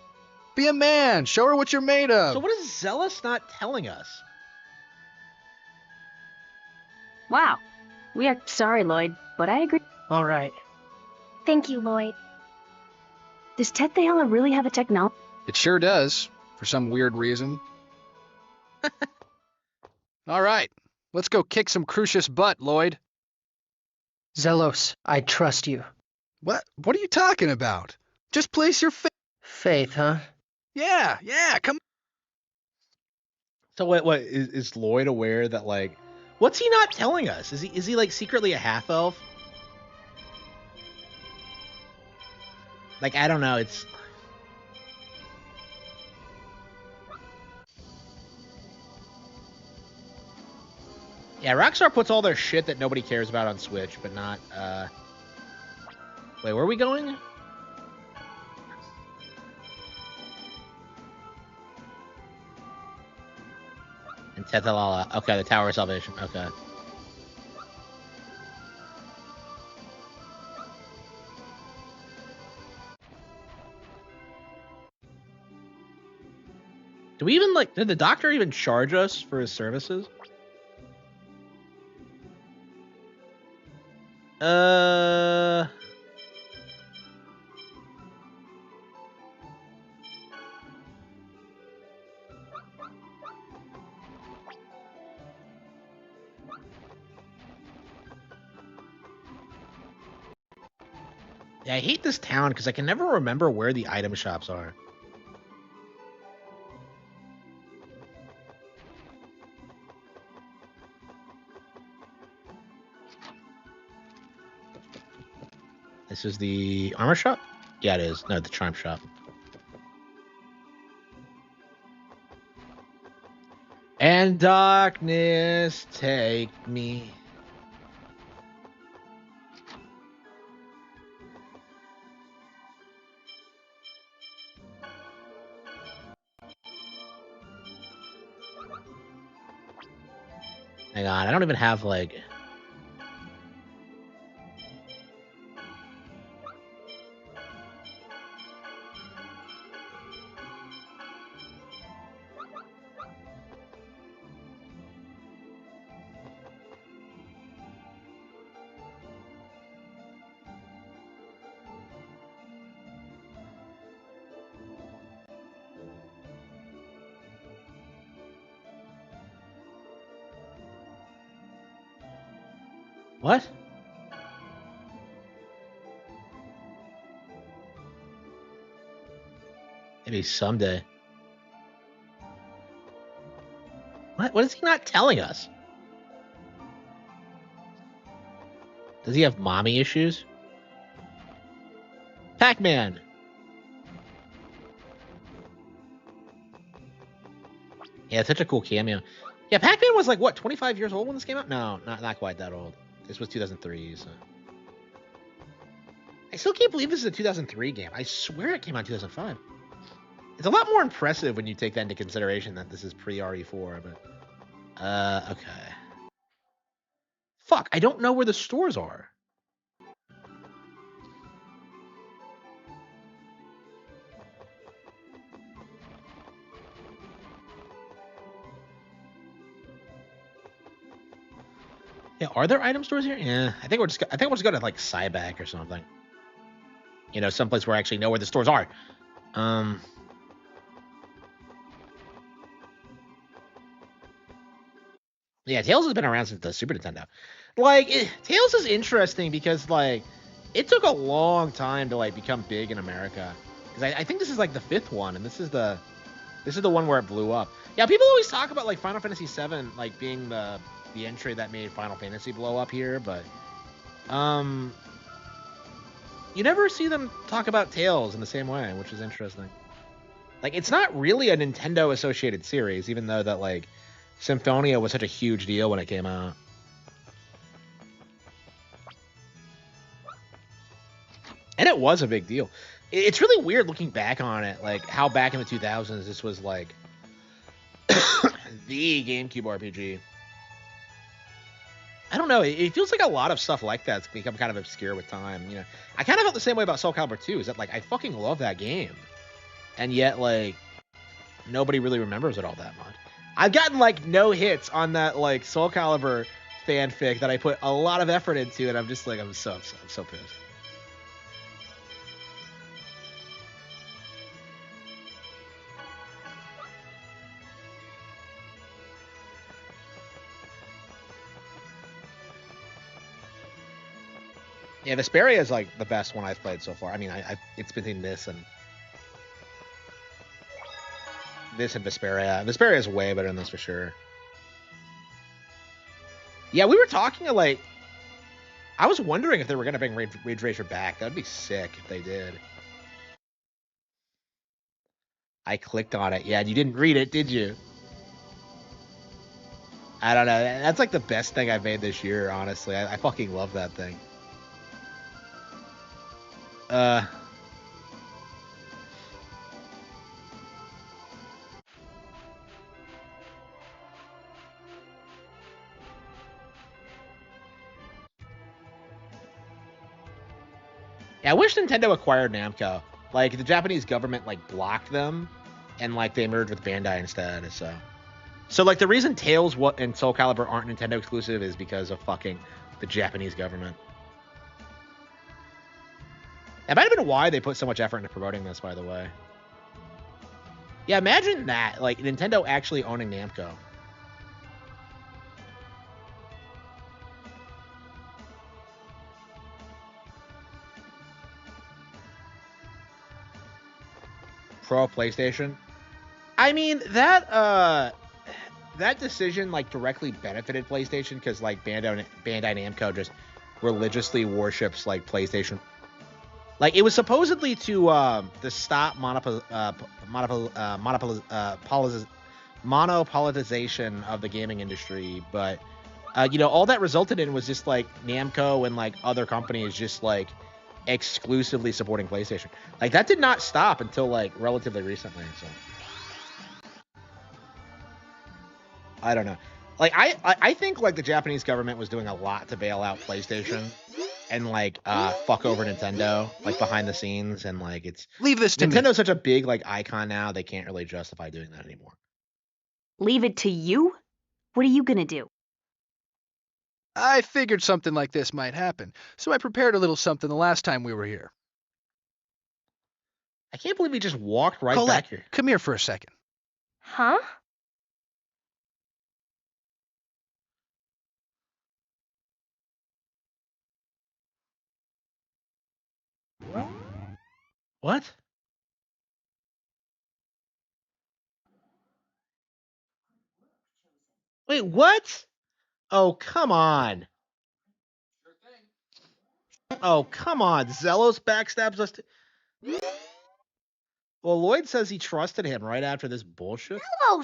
Be a man! Show her what you're made of! So what is Zealous not telling us? Wow. We are sorry, Lloyd, but I agree. All right. Thank you, Lloyd. Does Tethéala really have a technology? It sure does, for some weird reason. All right, let's go kick some Crucius butt, Lloyd. Zelos, I trust you. What are you talking about? Just place your faith, huh? Yeah, come on. So what is Lloyd aware that, like, what's he not telling us? Is he like secretly a half-elf? Like, I don't know, it's... Yeah, Rockstar puts all their shit that nobody cares about on Switch, but not, Wait, where are we going? In Tethalala. Okay, the Tower of Salvation. Okay. Do we even, like, did the doctor even charge us for his services? Yeah, I hate this town because I can never remember where the item shops are. This is the armor shop? Yeah, it is. No, the charm shop. And darkness take me. Hang on, I don't even have, like... What? Maybe someday. What is he not telling us? Does he have mommy issues? Pac-Man! Yeah, it's such a cool cameo. Yeah, Pac-Man was like, what, 25 years old when this came out? No, not quite that old. This was 2003, so... I still can't believe this is a 2003 game. I swear it came out in 2005. It's a lot more impressive when you take that into consideration that this is pre-RE4, but... okay. Fuck, I don't know where the stores are. Yeah, are there item stores here? Yeah, I think we'll just go to like Cyback or something. You know, someplace where I actually know where the stores are. Yeah, Tails has been around since the Super Nintendo. Like, Tails is interesting because like it took a long time to like become big in America. Because I think this is like the 5th one, and this is the one where it blew up. Yeah, people always talk about like Final Fantasy VII like being the entry that made Final Fantasy blow up here, but you never see them talk about Tails in the same way, which is interesting. Like, it's not really a Nintendo associated series, even though that like Symphonia was such a huge deal when it came out. And it was a big deal. It's really weird looking back on it, like how back in the 2000s this was like the GameCube RPG. I don't know. It feels like a lot of stuff like that's become kind of obscure with time. You know, I kind of felt the same way about Soul Calibur 2. Is that like I fucking love that game, and yet like nobody really remembers it all that much. I've gotten like no hits on that like Soul Calibur fanfic that I put a lot of effort into, and I'm just like I'm so pissed. Yeah, Vesperia is like the best one I've played so far. I mean, it's between this and Vesperia. Vesperia is way better than this for sure. Yeah, we were talking like I was wondering if they were gonna bring Ridge Racer back. That'd be sick if they did. I clicked on it. Yeah, you didn't read it, did you? I don't know. That's like the best thing I've made this year, honestly. I fucking love that thing. Yeah, I wish Nintendo acquired Namco. Like, the Japanese government, like, blocked them, and, like, they merged with Bandai instead, So, like, the reason Tails and Soul Calibur aren't Nintendo exclusive is because of fucking the Japanese government. That might have been why they put so much effort into promoting this, by the way. Yeah, imagine that. Like, Nintendo actually owning Namco. Pro PlayStation. I mean, that decision, like, directly benefited PlayStation because, like, Bandai Namco just religiously worships, like, PlayStation. Like, it was supposedly to stop monopolization of the gaming industry, but you know, all that resulted in was just like Namco and like other companies just like exclusively supporting PlayStation. Like, that did not stop until like relatively recently. So I don't know. Like, I think like the Japanese government was doing a lot to bail out PlayStation and like fuck over Nintendo, like behind the scenes, and like Leave this to me. Nintendo's such a big like icon now, they can't really justify doing that anymore. Leave it to you? What are you gonna do? I figured something like this might happen, so I prepared a little something the last time we were here. I can't believe we just walked right Colette, back here. Come here for a second. Huh? What? Wait, what? Oh, come on. Oh, come on. Zelos backstabs us. Well, Lloyd says he trusted him right after this bullshit. Hello.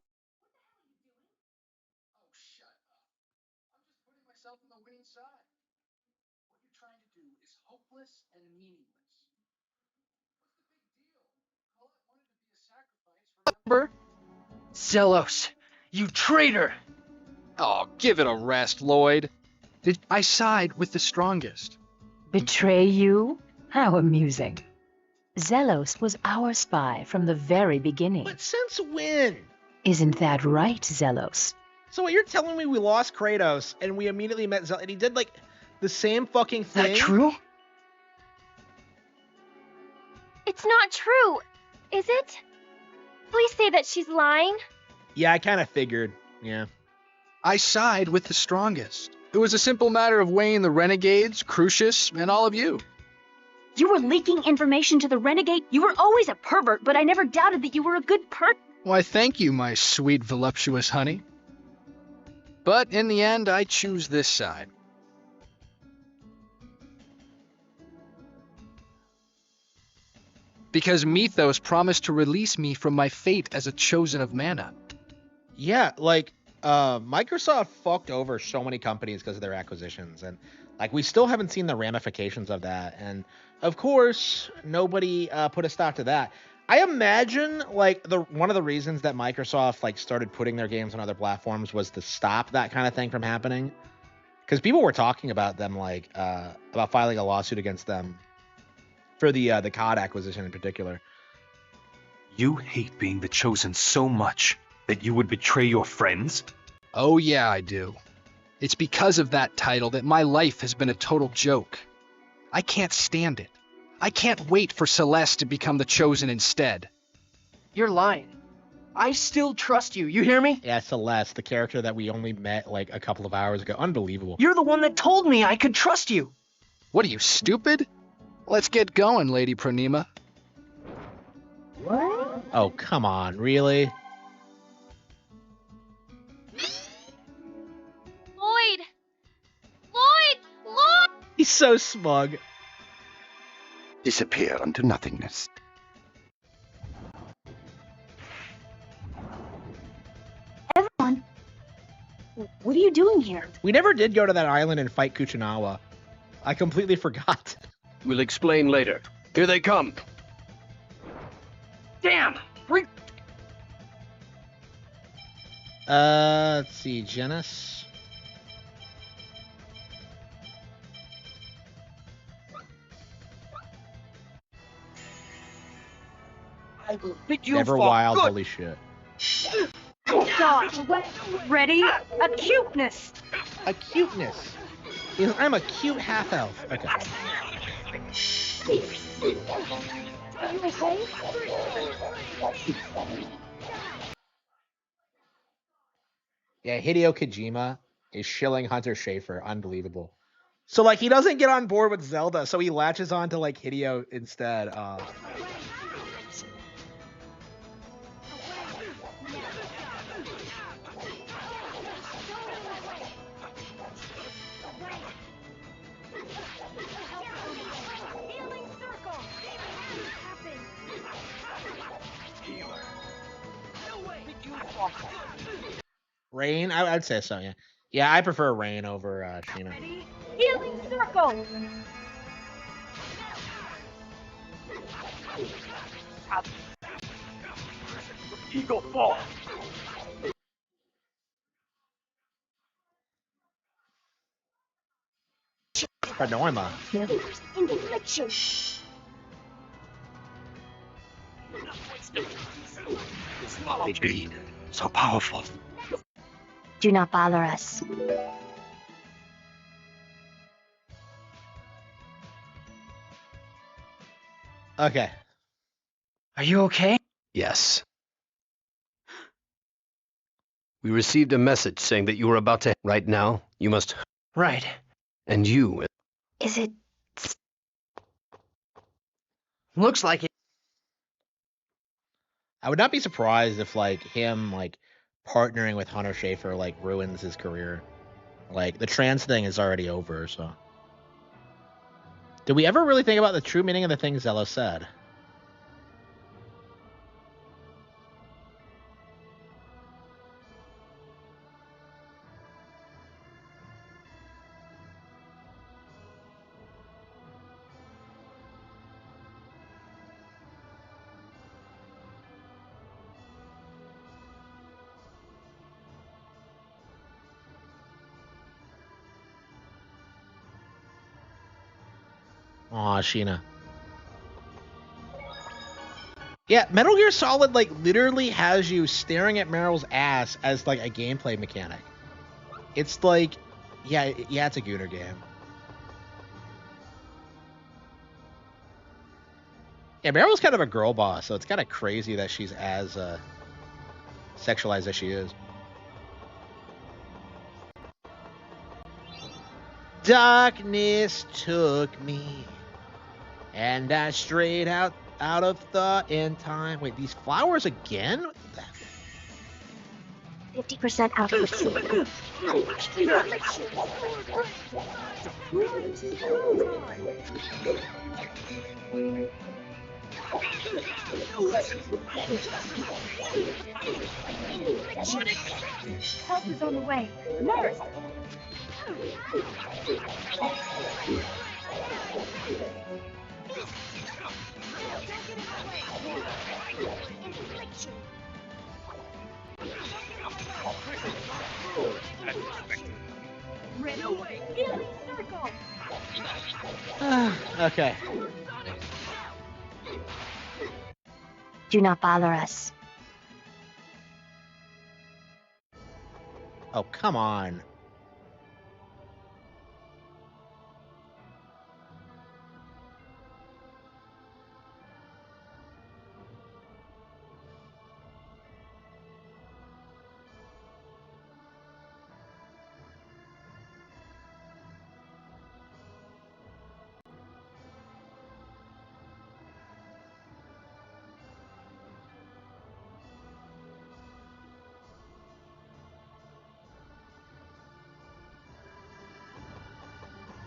Zelos, you traitor! Oh, give it a rest, Lloyd. I side with the strongest. Betray you? How amusing. Zelos was our spy from the very beginning. But since when? Isn't that right, Zelos? So what, you're telling me we lost Kratos and we immediately met Zelos and he did like the same fucking thing? Is that true? It's not true, is it? Please say that she's lying. Yeah, I kind of figured. Yeah. I side with the strongest. It was a simple matter of weighing the renegades, Crucius, and all of you. You were leaking information to the renegade? You were always a pervert, but I never doubted that you were a good person. Why, thank you, my sweet, voluptuous honey. But in the end, I choose this side. Because Mythos promised to release me from my fate as a chosen of mana. Yeah, like, Microsoft fucked over so many companies because of their acquisitions, and like we still haven't seen the ramifications of that. And of course, nobody put a stop to that. I imagine like one of the reasons that Microsoft like started putting their games on other platforms was to stop that kind of thing from happening, because people were talking about them like about filing a lawsuit against them for the COD acquisition in particular. You hate being the chosen so much that you would betray your friends? Oh yeah, I do. It's because of that title that my life has been a total joke. I can't stand it. I can't wait for Celeste to become the chosen instead. You're lying. I still trust you, you hear me? Yeah, Celeste, the character that we only met like a couple of hours ago. Unbelievable. You're the one that told me I could trust you. What are you, stupid? Let's get going, Lady Pranima. Oh, come on, really? Lloyd! He's so smug. Disappear unto nothingness. Everyone, What are you doing here? We never did go to that island and fight Kuchinawa. I completely forgot. We'll explain later. Here they come. Damn! Bring... Let's see, Genis. I will pick you Never for wild, good. holy shit. God, ready? Acuteness. Acuteness. I'm a cute half elf. Okay. Are you okay? Yeah, Hideo Kojima is shilling Hunter Schafer. Unbelievable. So, like, he doesn't get on board with Zelda, so he latches on to, like, Hideo instead. Rain? I'd say so, yeah. Yeah, I prefer Rain over Sheena. Healing circle. Eagle fall. Panorama. Infliction. This knowledge being so powerful. Do not bother us. Okay. Are you okay? Yes. We received a message saying that you were about to... Right now, you must... Right. And you... Is it... Looks like it. I would not be surprised if, like, him, like, partnering with Hunter Schafer, like, ruins his career. Like, the trans thing is already over, so. Did we ever really think about the true meaning of the things Zello said? Aw, Sheena. Yeah, Metal Gear Solid, like, literally has you staring at Meryl's ass as, like, a gameplay mechanic. It's like, yeah, it's a Gooner game. Yeah, Meryl's kind of a girl boss, so it's kind of crazy that she's as sexualized as she is. Darkness took me, and I strayed out of thought and time. Wait, these flowers again? 50% out of Help is on the way. Nurse. Red away. Healing circle. Okay. Do not bother us. Oh, come on.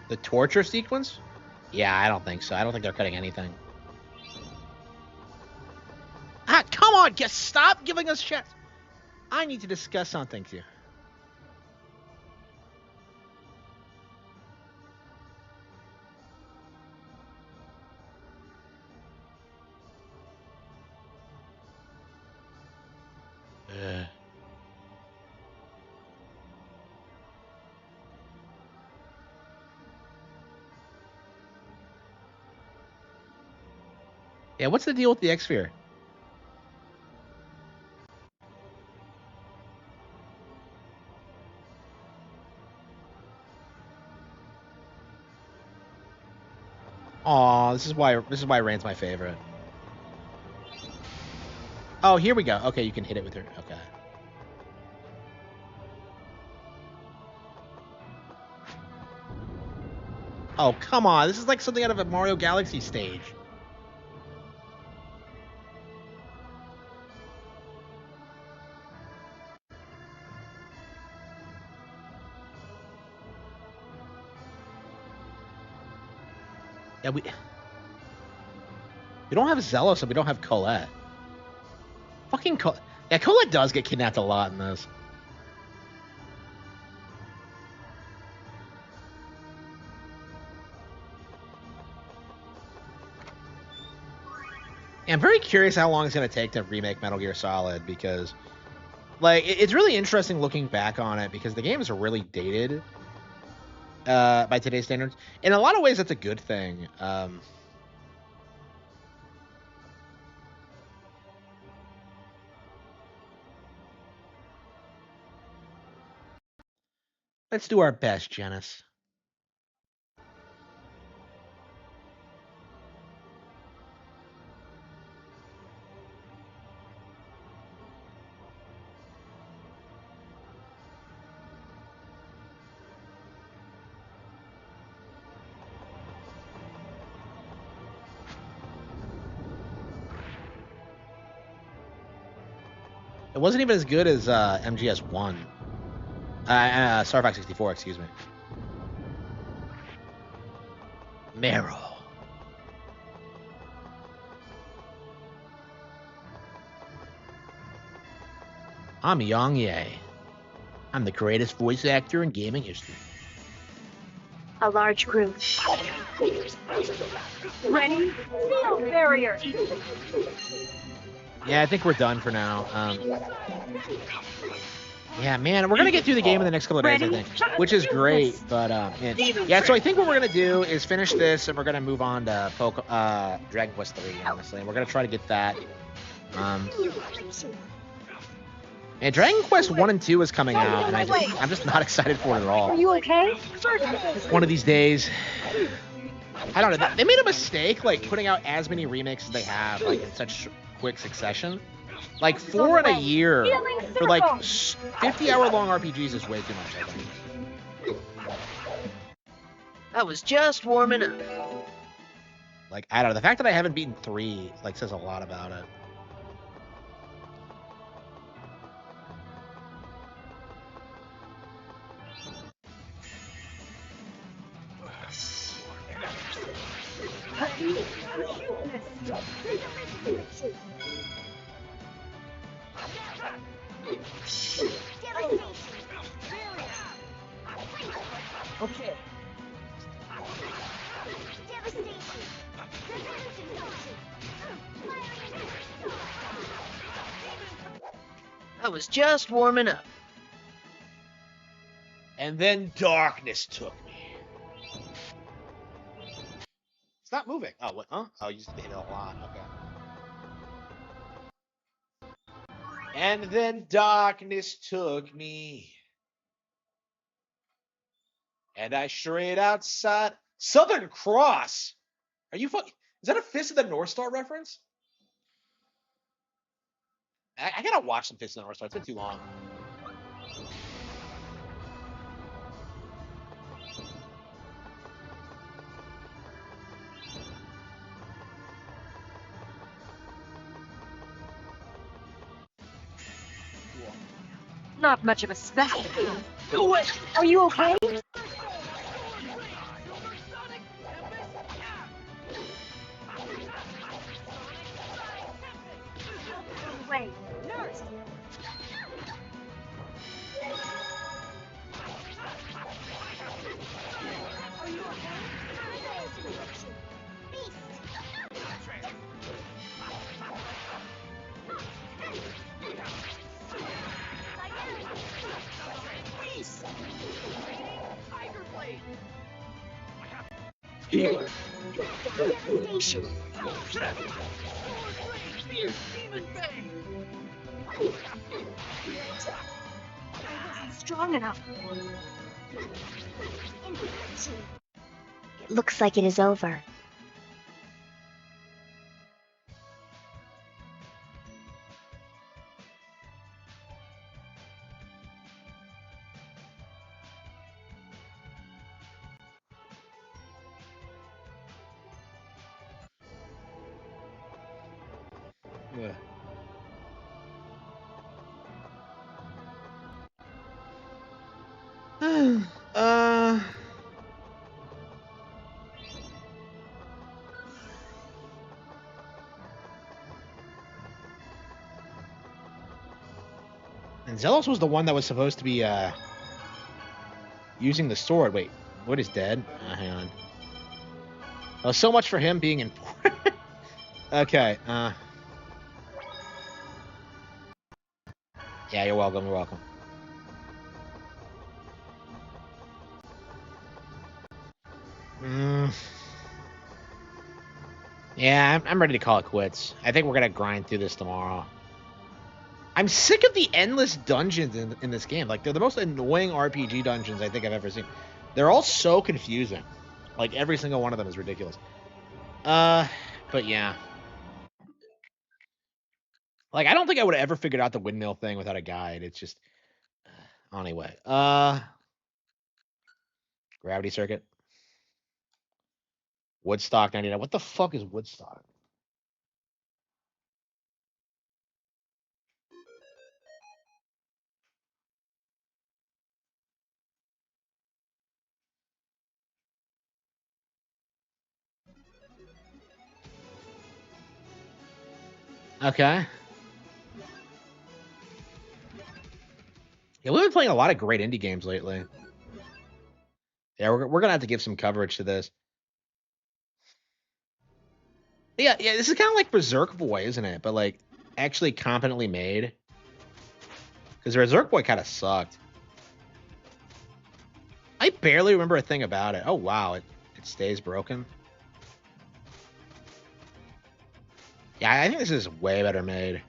The torture sequence? Yeah, I don't think so. I don't think they're cutting anything. Ah, come on! Just stop giving us shit! I need to discuss something to you. Yeah, what's the deal with the X-Sphere? Aw, this is why Rain's my favorite. Oh, here we go. Okay, you can hit it with her. Okay. Oh, come on. This is like something out of a Mario Galaxy stage. Yeah, we don't have Zelos, and we don't have Colette. Fucking yeah, Colette does get kidnapped a lot in this. Yeah, I'm very curious how long it's going to take to remake Metal Gear Solid, because like it's really interesting looking back on it, because the games are really dated by today's standards. In a lot of ways, that's a good thing. Let's do our best, Janice. It wasn't even as good as MGS1. Star Fox 64, excuse me. Meryl. I'm Yang Ye. I'm the greatest voice actor in gaming history. A large group. Ready? Field barrier. Yeah, I think we're done for now. Yeah, man, we're gonna get through the game in the next couple of days, I think, which is great. But yeah, so I think what we're gonna do is finish this, and we're gonna move on to Dragon Quest 3, honestly, and we're gonna try to get that. And Dragon Quest 1 and 2 is coming out, and I'm just not excited for it at all. Are you okay? One of these days. I don't know. They made a mistake, like, putting out as many remakes as they have, like, in such quick succession. Like, 4 in a year for, like, 50-hour-long RPGs is way too much, I think. I was just warming up. Like, I don't know. The fact that I haven't beaten 3, like, says a lot about it. Okay. I was just warming up. And then darkness took me. It's not moving. Oh, what? Huh? Oh, you just hit it a lot. Okay. And then darkness took me. And I strayed outside. Southern Cross? Are you fucking... Is that a Fist of the North Star reference? I gotta watch some Fist of the North Star. It's been too long. Not much of a spectacle. Are you okay? Wait, nurse. Are you okay? Strong enough. It looks like it is over. Ugh. uh. And Zelos was the one that was supposed to be using the sword. Wait, Wood is dead? Hang on. Oh, so much for him being in. Okay. Yeah, you're welcome. You're welcome. Yeah, I'm ready to call it quits. I think we're gonna grind through this tomorrow. I'm sick of the endless dungeons in this game. Like, they're the most annoying RPG dungeons I think I've ever seen. They're all so confusing. Like, every single one of them is ridiculous. But yeah. Like, I don't think I would have ever figured out the windmill thing without a guide. It's just... Anyway. Gravity Circuit. Woodstock 99. What the fuck is Woodstock? Okay. Yeah, we've been playing a lot of great indie games lately. Yeah, we're gonna have to give some coverage to this. Yeah, this is kind of like Berserk Boy, isn't it? But like actually competently made. Because Berserk Boy kind of sucked. I barely remember a thing about it. Oh wow, it stays broken. Yeah, I think this is way better made.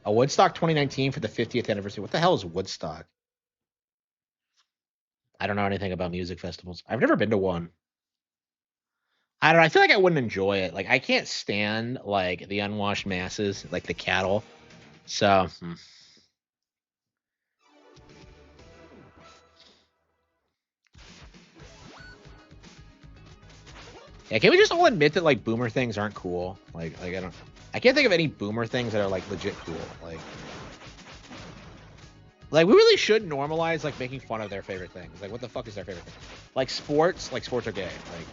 A Woodstock 2019 for the 50th anniversary. What the hell is Woodstock? I don't know anything about music festivals. I've never been to one. I don't know. I feel like I wouldn't enjoy it. Like, I can't stand like the unwashed masses, like the cattle. So, yeah, can we just all admit that like boomer things aren't cool? Like I can't think of any boomer things that are like legit cool. Like we really should normalize like making fun of their favorite things. Like, what the fuck is their favorite thing? Like sports are gay. Like,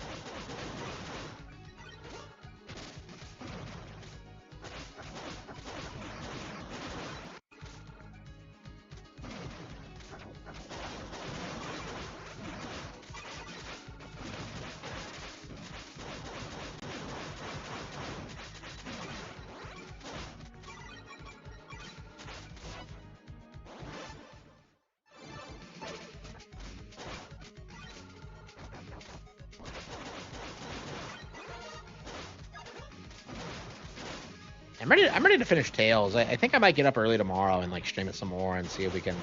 I'm ready to finish Tails. I think I might get up early tomorrow and like stream it some more and see if we can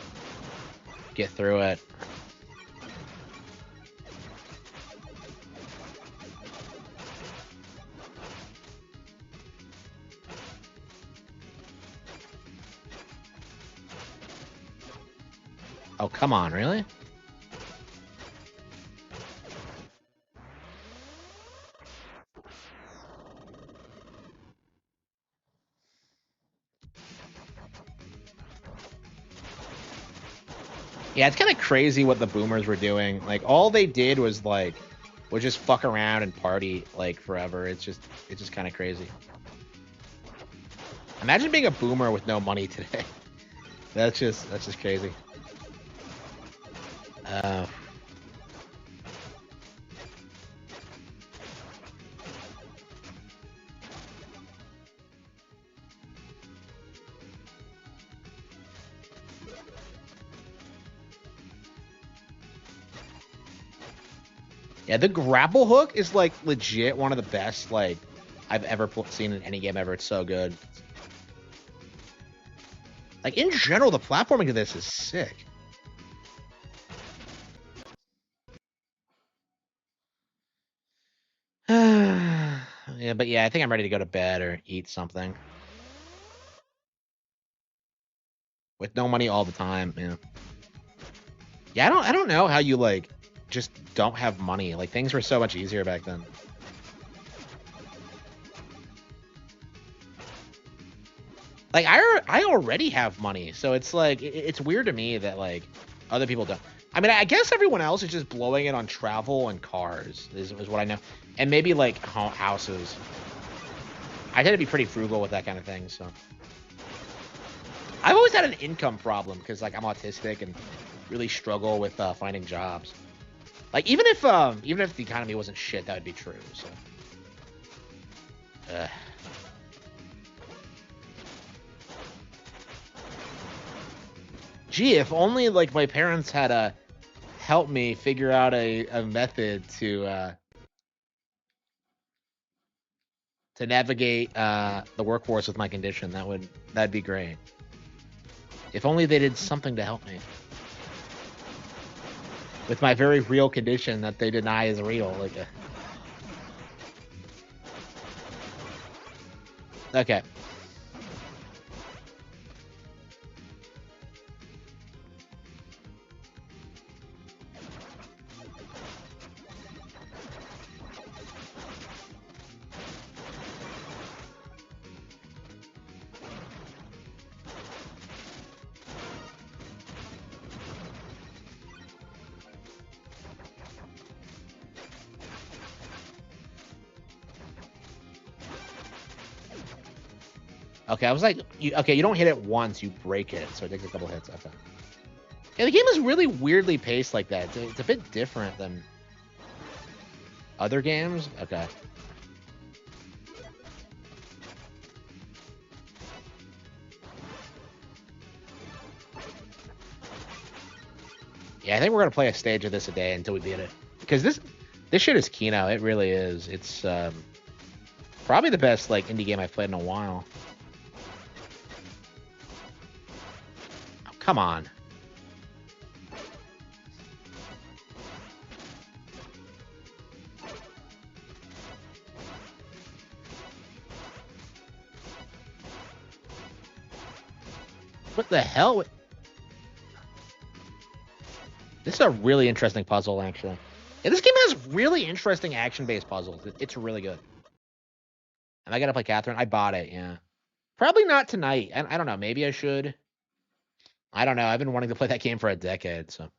get through it. Oh, come on, really? Yeah, it's kind of crazy what the boomers were doing. Like, all they did was just fuck around and party like forever. It's just kind of crazy. Imagine being a boomer with no money today. That's just crazy. Yeah, the grapple hook is like legit one of the best like I've ever seen in any game ever. It's so good. Like in general, the platforming of this is sick. Yeah, but yeah, I think I'm ready to go to bed or eat something. With no money all the time, yeah. Yeah, I don't know how you like just don't have money. Like things were so much easier back then. Like I already have money, so it's like it's weird to me that like other people don't. I mean, I guess everyone else is just blowing it on travel and cars is what I know, and maybe like houses. I tend to be pretty frugal with that kind of thing, so. I've always had an income problem because like I'm autistic and really struggle with finding jobs. Like even if the economy wasn't shit, that would be true. So. Gee, if only like my parents had helped me figure out a method to navigate the workforce with my condition. That'd be great. If only they did something to help me with my very real condition that they deny is real. Like, okay. Okay, I was like, you don't hit it once, you break it, so it takes a couple hits. Okay. Yeah, the game is really weirdly paced like that. It's a bit different than other games. Okay. Yeah, I think we're gonna play a stage of this a day until we beat it. Because this shit is Kino. It really is. It's probably the best like indie game I've played in a while. Oh, come on. What the hell? This is a really interesting puzzle, actually. Yeah, this game has really interesting action-based puzzles. It's really good. Am I gonna play Catherine? I bought it, yeah. Probably not tonight. I don't know. Maybe I should. I don't know. I've been wanting to play that game for a decade, so.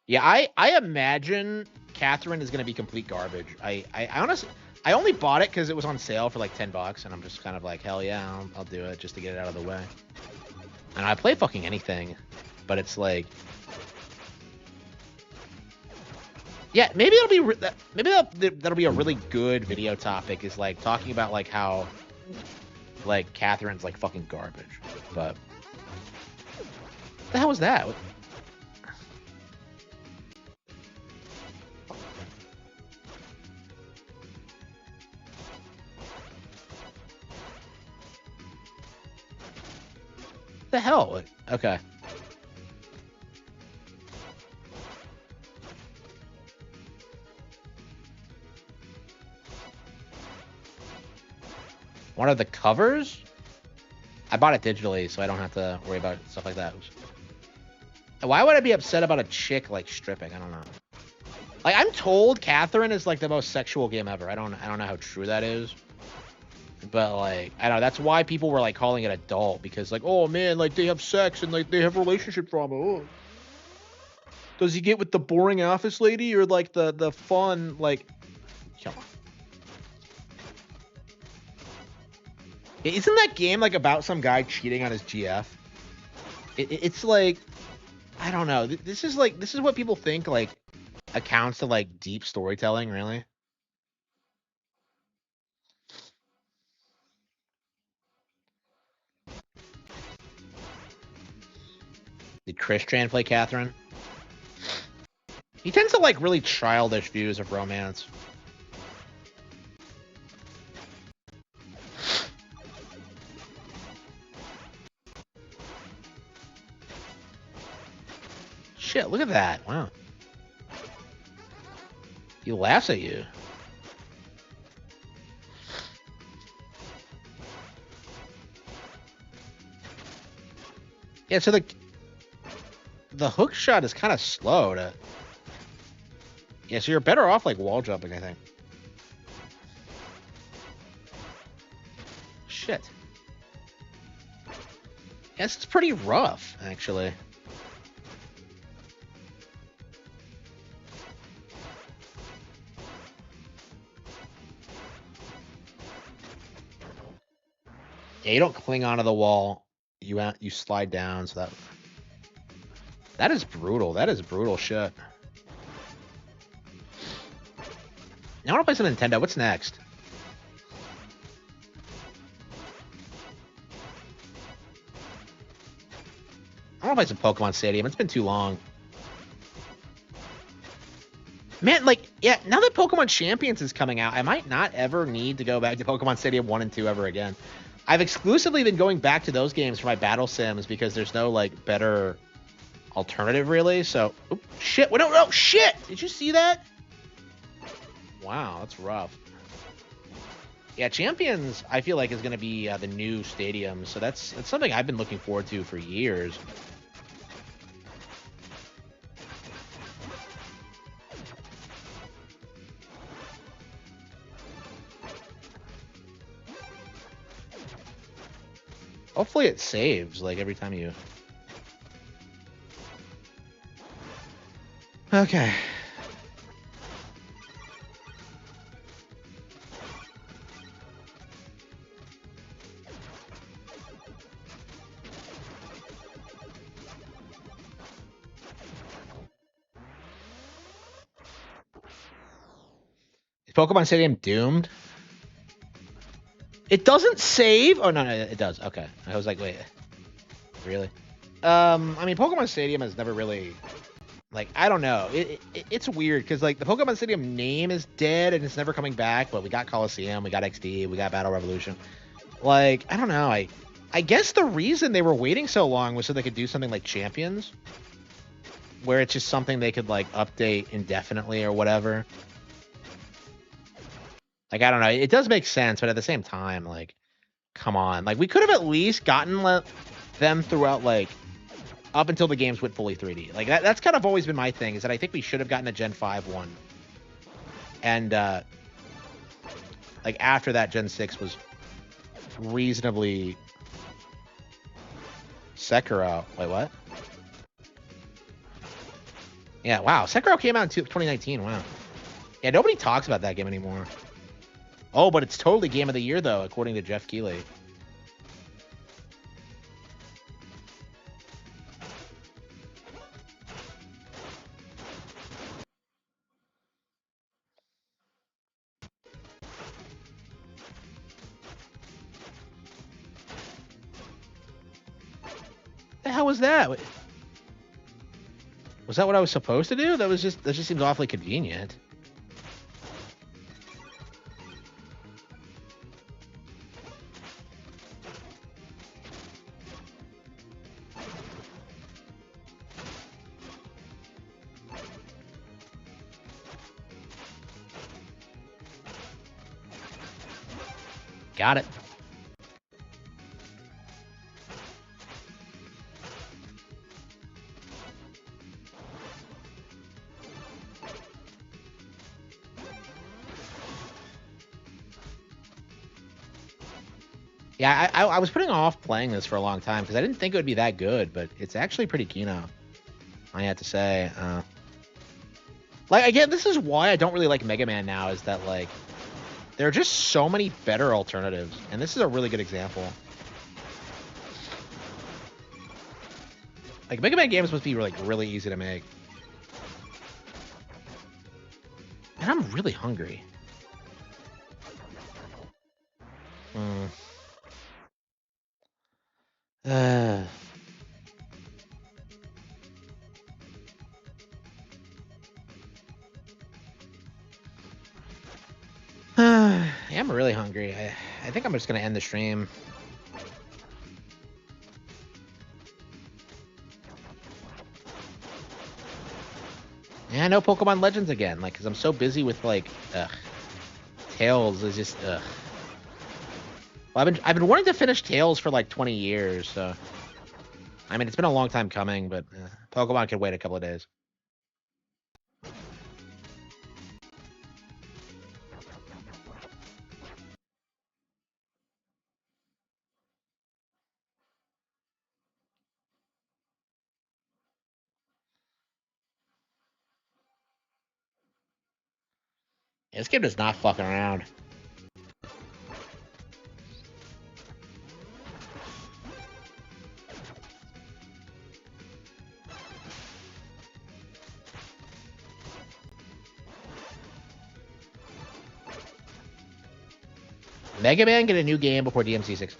Yeah, I imagine Catherine is gonna be complete garbage. I honestly I only bought it because it was on sale for like $10, and I'm just kind of like, hell yeah, I'll do it just to get it out of the way. And I play fucking anything, but it's like, yeah, maybe it'll be maybe that'll be a really good video topic. Is like talking about like how like Catherine's like fucking garbage. But what the hell was that? The hell? Okay. One of the covers? I bought it digitally, so I don't have to worry about stuff like that. Why would I be upset about a chick like stripping? I don't know. Like I'm told Catherine is like the most sexual game ever. I don't know how true that is. But like I don't know, that's why people were like calling it adult, because like, oh man, like they have sex and like they have relationship drama. Oh. Does he get with the boring office lady or like the fun like come on. Isn't that game like about some guy cheating on his GF? It's like I don't know. This is what people think like accounts to like deep storytelling, really. Did Christian play Catherine? He tends to like really childish views of romance. Shit, look at that. Wow. He laughs at you. Yeah, so the hook shot is kind of slow to... Yeah, so you're better off like wall jumping, I think. Shit. Yeah, this is pretty rough, actually. Yeah, you don't cling onto the wall. You slide down, so that is brutal. That is brutal shit. Now I want to play some Nintendo. What's next? I want to play some Pokemon Stadium. It's been too long. Man, like, yeah, now that Pokemon Champions is coming out, I might not ever need to go back to Pokemon Stadium 1 and 2 ever again. I've exclusively been going back to those games for my battle sims because there's no, like, better alternative, really. So, oops, shit. No, shit! Did you see that? Wow, that's rough. Yeah, Champions, I feel like, is going to be the new stadium. So that's something I've been looking forward to for years. Hopefully it saves, like, every time you... Okay. Is Pokemon Stadium doomed? It doesn't save? Oh, no, it does. Okay. I was like, wait. Really? I mean, Pokemon Stadium has never really... Like, I don't know. It's weird, because, like, the Pokemon Stadium name is dead, and it's never coming back, but we got Coliseum, we got XD, we got Battle Revolution. Like, I don't know. I guess the reason they were waiting so long was so they could do something like Champions, where it's just something they could, like, update indefinitely or whatever. Like, I don't know. It does make sense, but at the same time, like, come on. Like, we could have at least gotten them throughout, like, up until the games went fully 3D. Like, that's kind of always been my thing, is that I think we should have gotten a Gen 5 one. And, like, after that, Gen 6 was reasonably... Sekiro. Wait, what? Yeah, wow. Sekiro came out in 2019. Wow. Yeah, nobody talks about that game anymore. Oh, but it's totally Game of the Year, though, according to Jeff Keighley. The hell was that? Was that what I was supposed to do? That just seems awfully convenient. Got it. Yeah, I was putting off playing this for a long time because I didn't think it would be that good, but it's actually pretty keen, I have to say. Like, again, this is why I don't really like Mega Man now, is that, like, there are just so many better alternatives, and this is a really good example. Like, Mega Man games must be, like, really easy to make. And I'm really hungry. I am really hungry. I think I'm just gonna end the stream. Yeah, no Pokemon Legends again. Like, cause I'm so busy with like, Tails is just, Well, I've been wanting to finish Tails for like 20 years. So, I mean, it's been a long time coming, but Pokemon could wait a couple of days. Yeah, this game does not fucking around. Mega Man get a new game before DMC 6?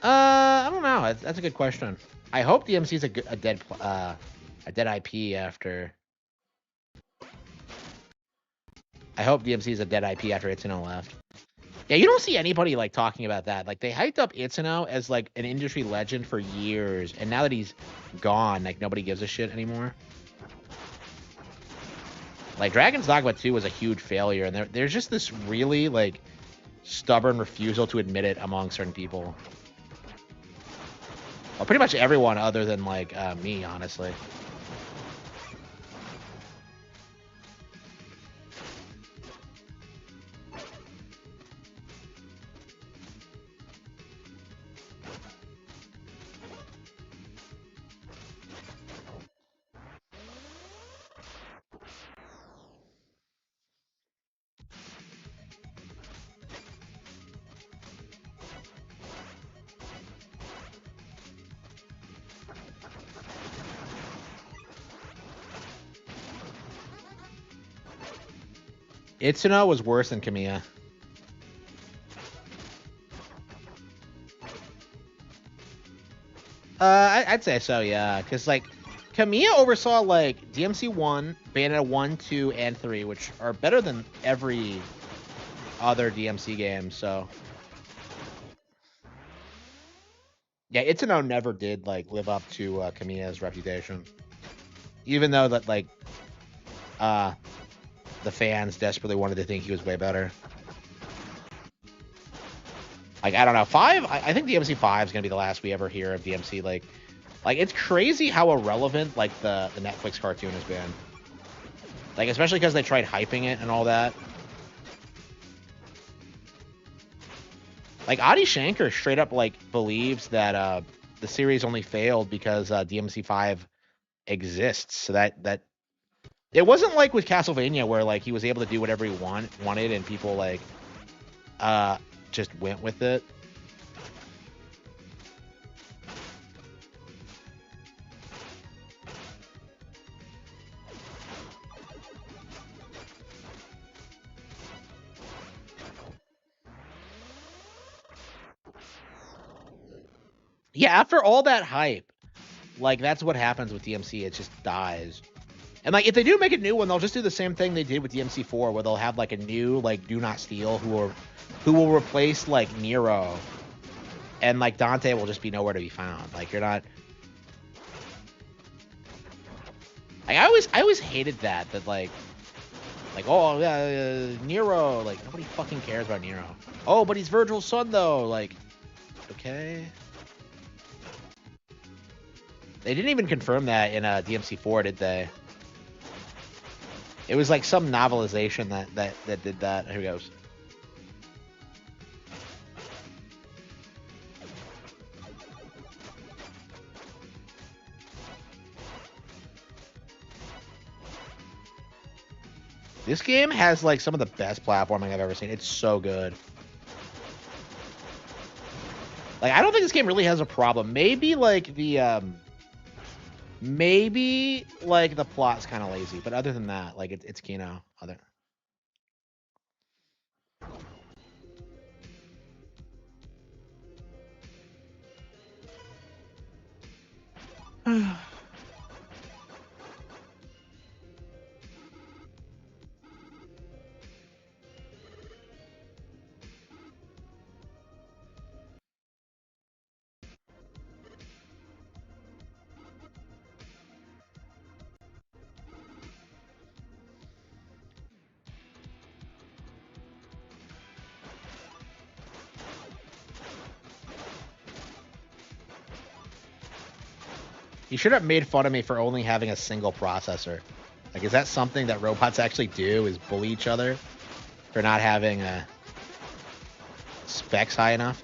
I don't know. That's a good question. I hope DMC is a dead IP after. I hope DMC is a dead IP after Itsuno left. Yeah, you don't see anybody like talking about that. Like they hyped up Itsuno as like an industry legend for years, and now that he's gone, like nobody gives a shit anymore. Like Dragon's Dogma 2 was a huge failure, and there's just this really like stubborn refusal to admit it among certain people. Well, pretty much everyone other than like me, honestly. Itsuno was worse than Kamiya. I'd say so, yeah. Because, like, Kamiya oversaw, like, DMC 1, Bayonetta 1, 2, and 3, which are better than every other DMC game, so. Yeah, Itsuno never did, like, live up to Kamiya's reputation. Even though that, like, the fans desperately wanted to think he was way better. Like, I don't know, 5, I think DMC 5 is going to be the last we ever hear of DMC. Like, it's crazy how irrelevant, like, the Netflix cartoon has been. Like, especially because they tried hyping it and all that. Like, Adi Shankar straight up, like, believes that the series only failed because DMC 5 exists. So that it wasn't like with Castlevania where, like, he was able to do whatever he wanted and people, like, just went with it. Yeah, after all that hype, like, that's what happens with DMC. It just dies. And, like, if they do make a new one, they'll just do the same thing they did with DMC 4, where they'll have, like, a new, like, Do Not Steal who will replace, like, Nero. And, like, Dante will just be nowhere to be found. Like, you're not... Like, I always hated that, like, oh, yeah, Nero. Like, nobody fucking cares about Nero. Oh, but he's Virgil's son, though. Like, okay... They didn't even confirm that in DMC 4, did they? It was like some novelization that did that. Here he goes. This game has like some of the best platforming I've ever seen. It's so good. Like, I don't think this game really has a problem. Maybe like the maybe like the plot's kind of lazy, but other than that, like it's Kino. Other. You should have made fun of me for only having a single processor. Like, is that something that robots actually do? Is bully each other for not having specs high enough?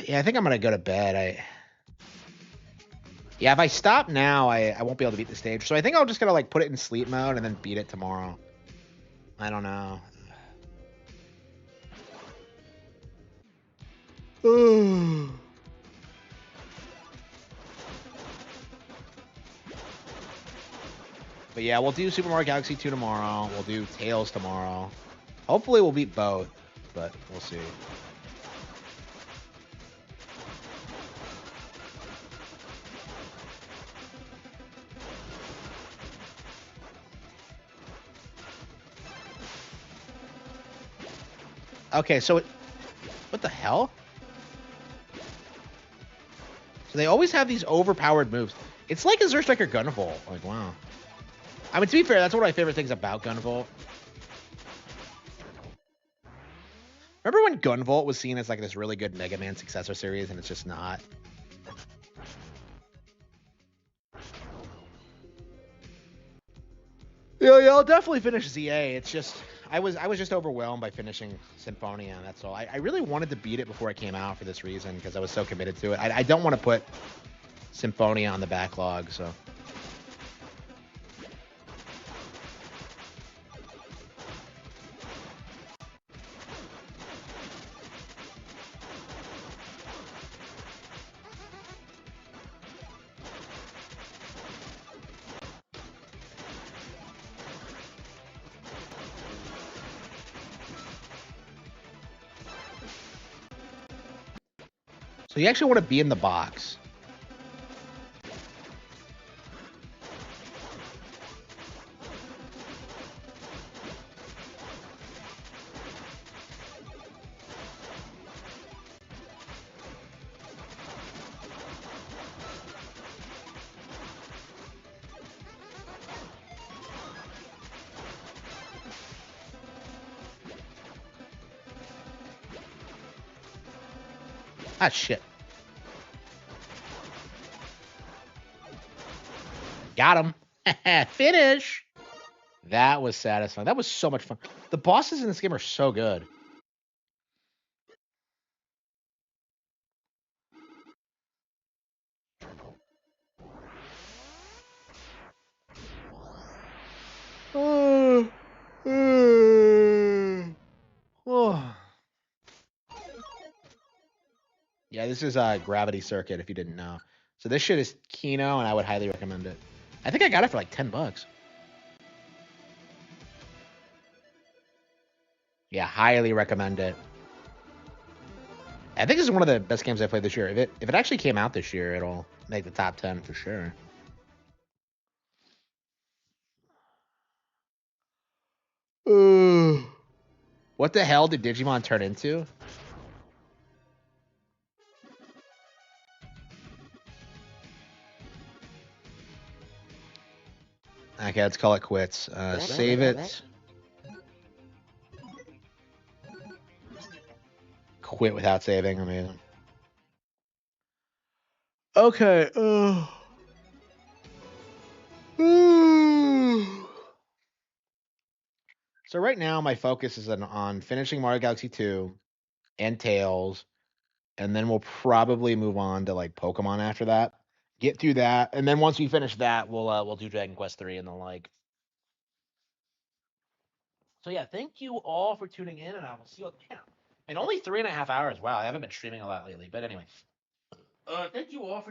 Yeah, I think I'm gonna go to bed. Yeah, if I stop now, I won't be able to beat the stage. So I think I'll just gotta like put it in sleep mode and then beat it tomorrow. I don't know. But yeah, we'll do Super Mario Galaxy 2 tomorrow. We'll do Tails tomorrow. Hopefully we'll beat both, but we'll see. Okay, so what the hell? So they always have these overpowered moves. It's like a Zerstriker Gunvolt. Like, wow. I mean, to be fair, that's one of my favorite things about Gunvolt. Remember when Gunvolt was seen as like this really good Mega Man successor series, and it's just not? Yeah, I'll definitely finish ZA. It's just I was just overwhelmed by finishing Symphonia. That's all. I really wanted to beat it before it came out for this reason because I was so committed to it. I don't want to put Symphonia on the backlog, so. So you actually want to be in the box. Ah, shit. Got him. Finish. That was satisfying. That was so much fun. The bosses in this game are so good. Yeah, this is Gravity Circuit, if you didn't know. So this shit is Kino, and I would highly recommend it. I think I got it for like $10. Yeah, highly recommend it. I think this is one of the best games I played this year. If it actually came out this year, it'll make the top 10 for sure. What the hell did Digimon turn into? Okay, let's call it quits. Save it. Quit without saving. Amazing. Okay. So right now, my focus is on finishing Mario Galaxy 2 and Tails, and then we'll probably move on to like Pokemon after that. Get through that, and then once we finish that, we'll do Dragon Quest 3 and the like. So yeah, thank you all for tuning in, and I will see you again. And only 3.5 hours. Wow, I haven't been streaming a lot lately, but anyway. Thank you all for tuning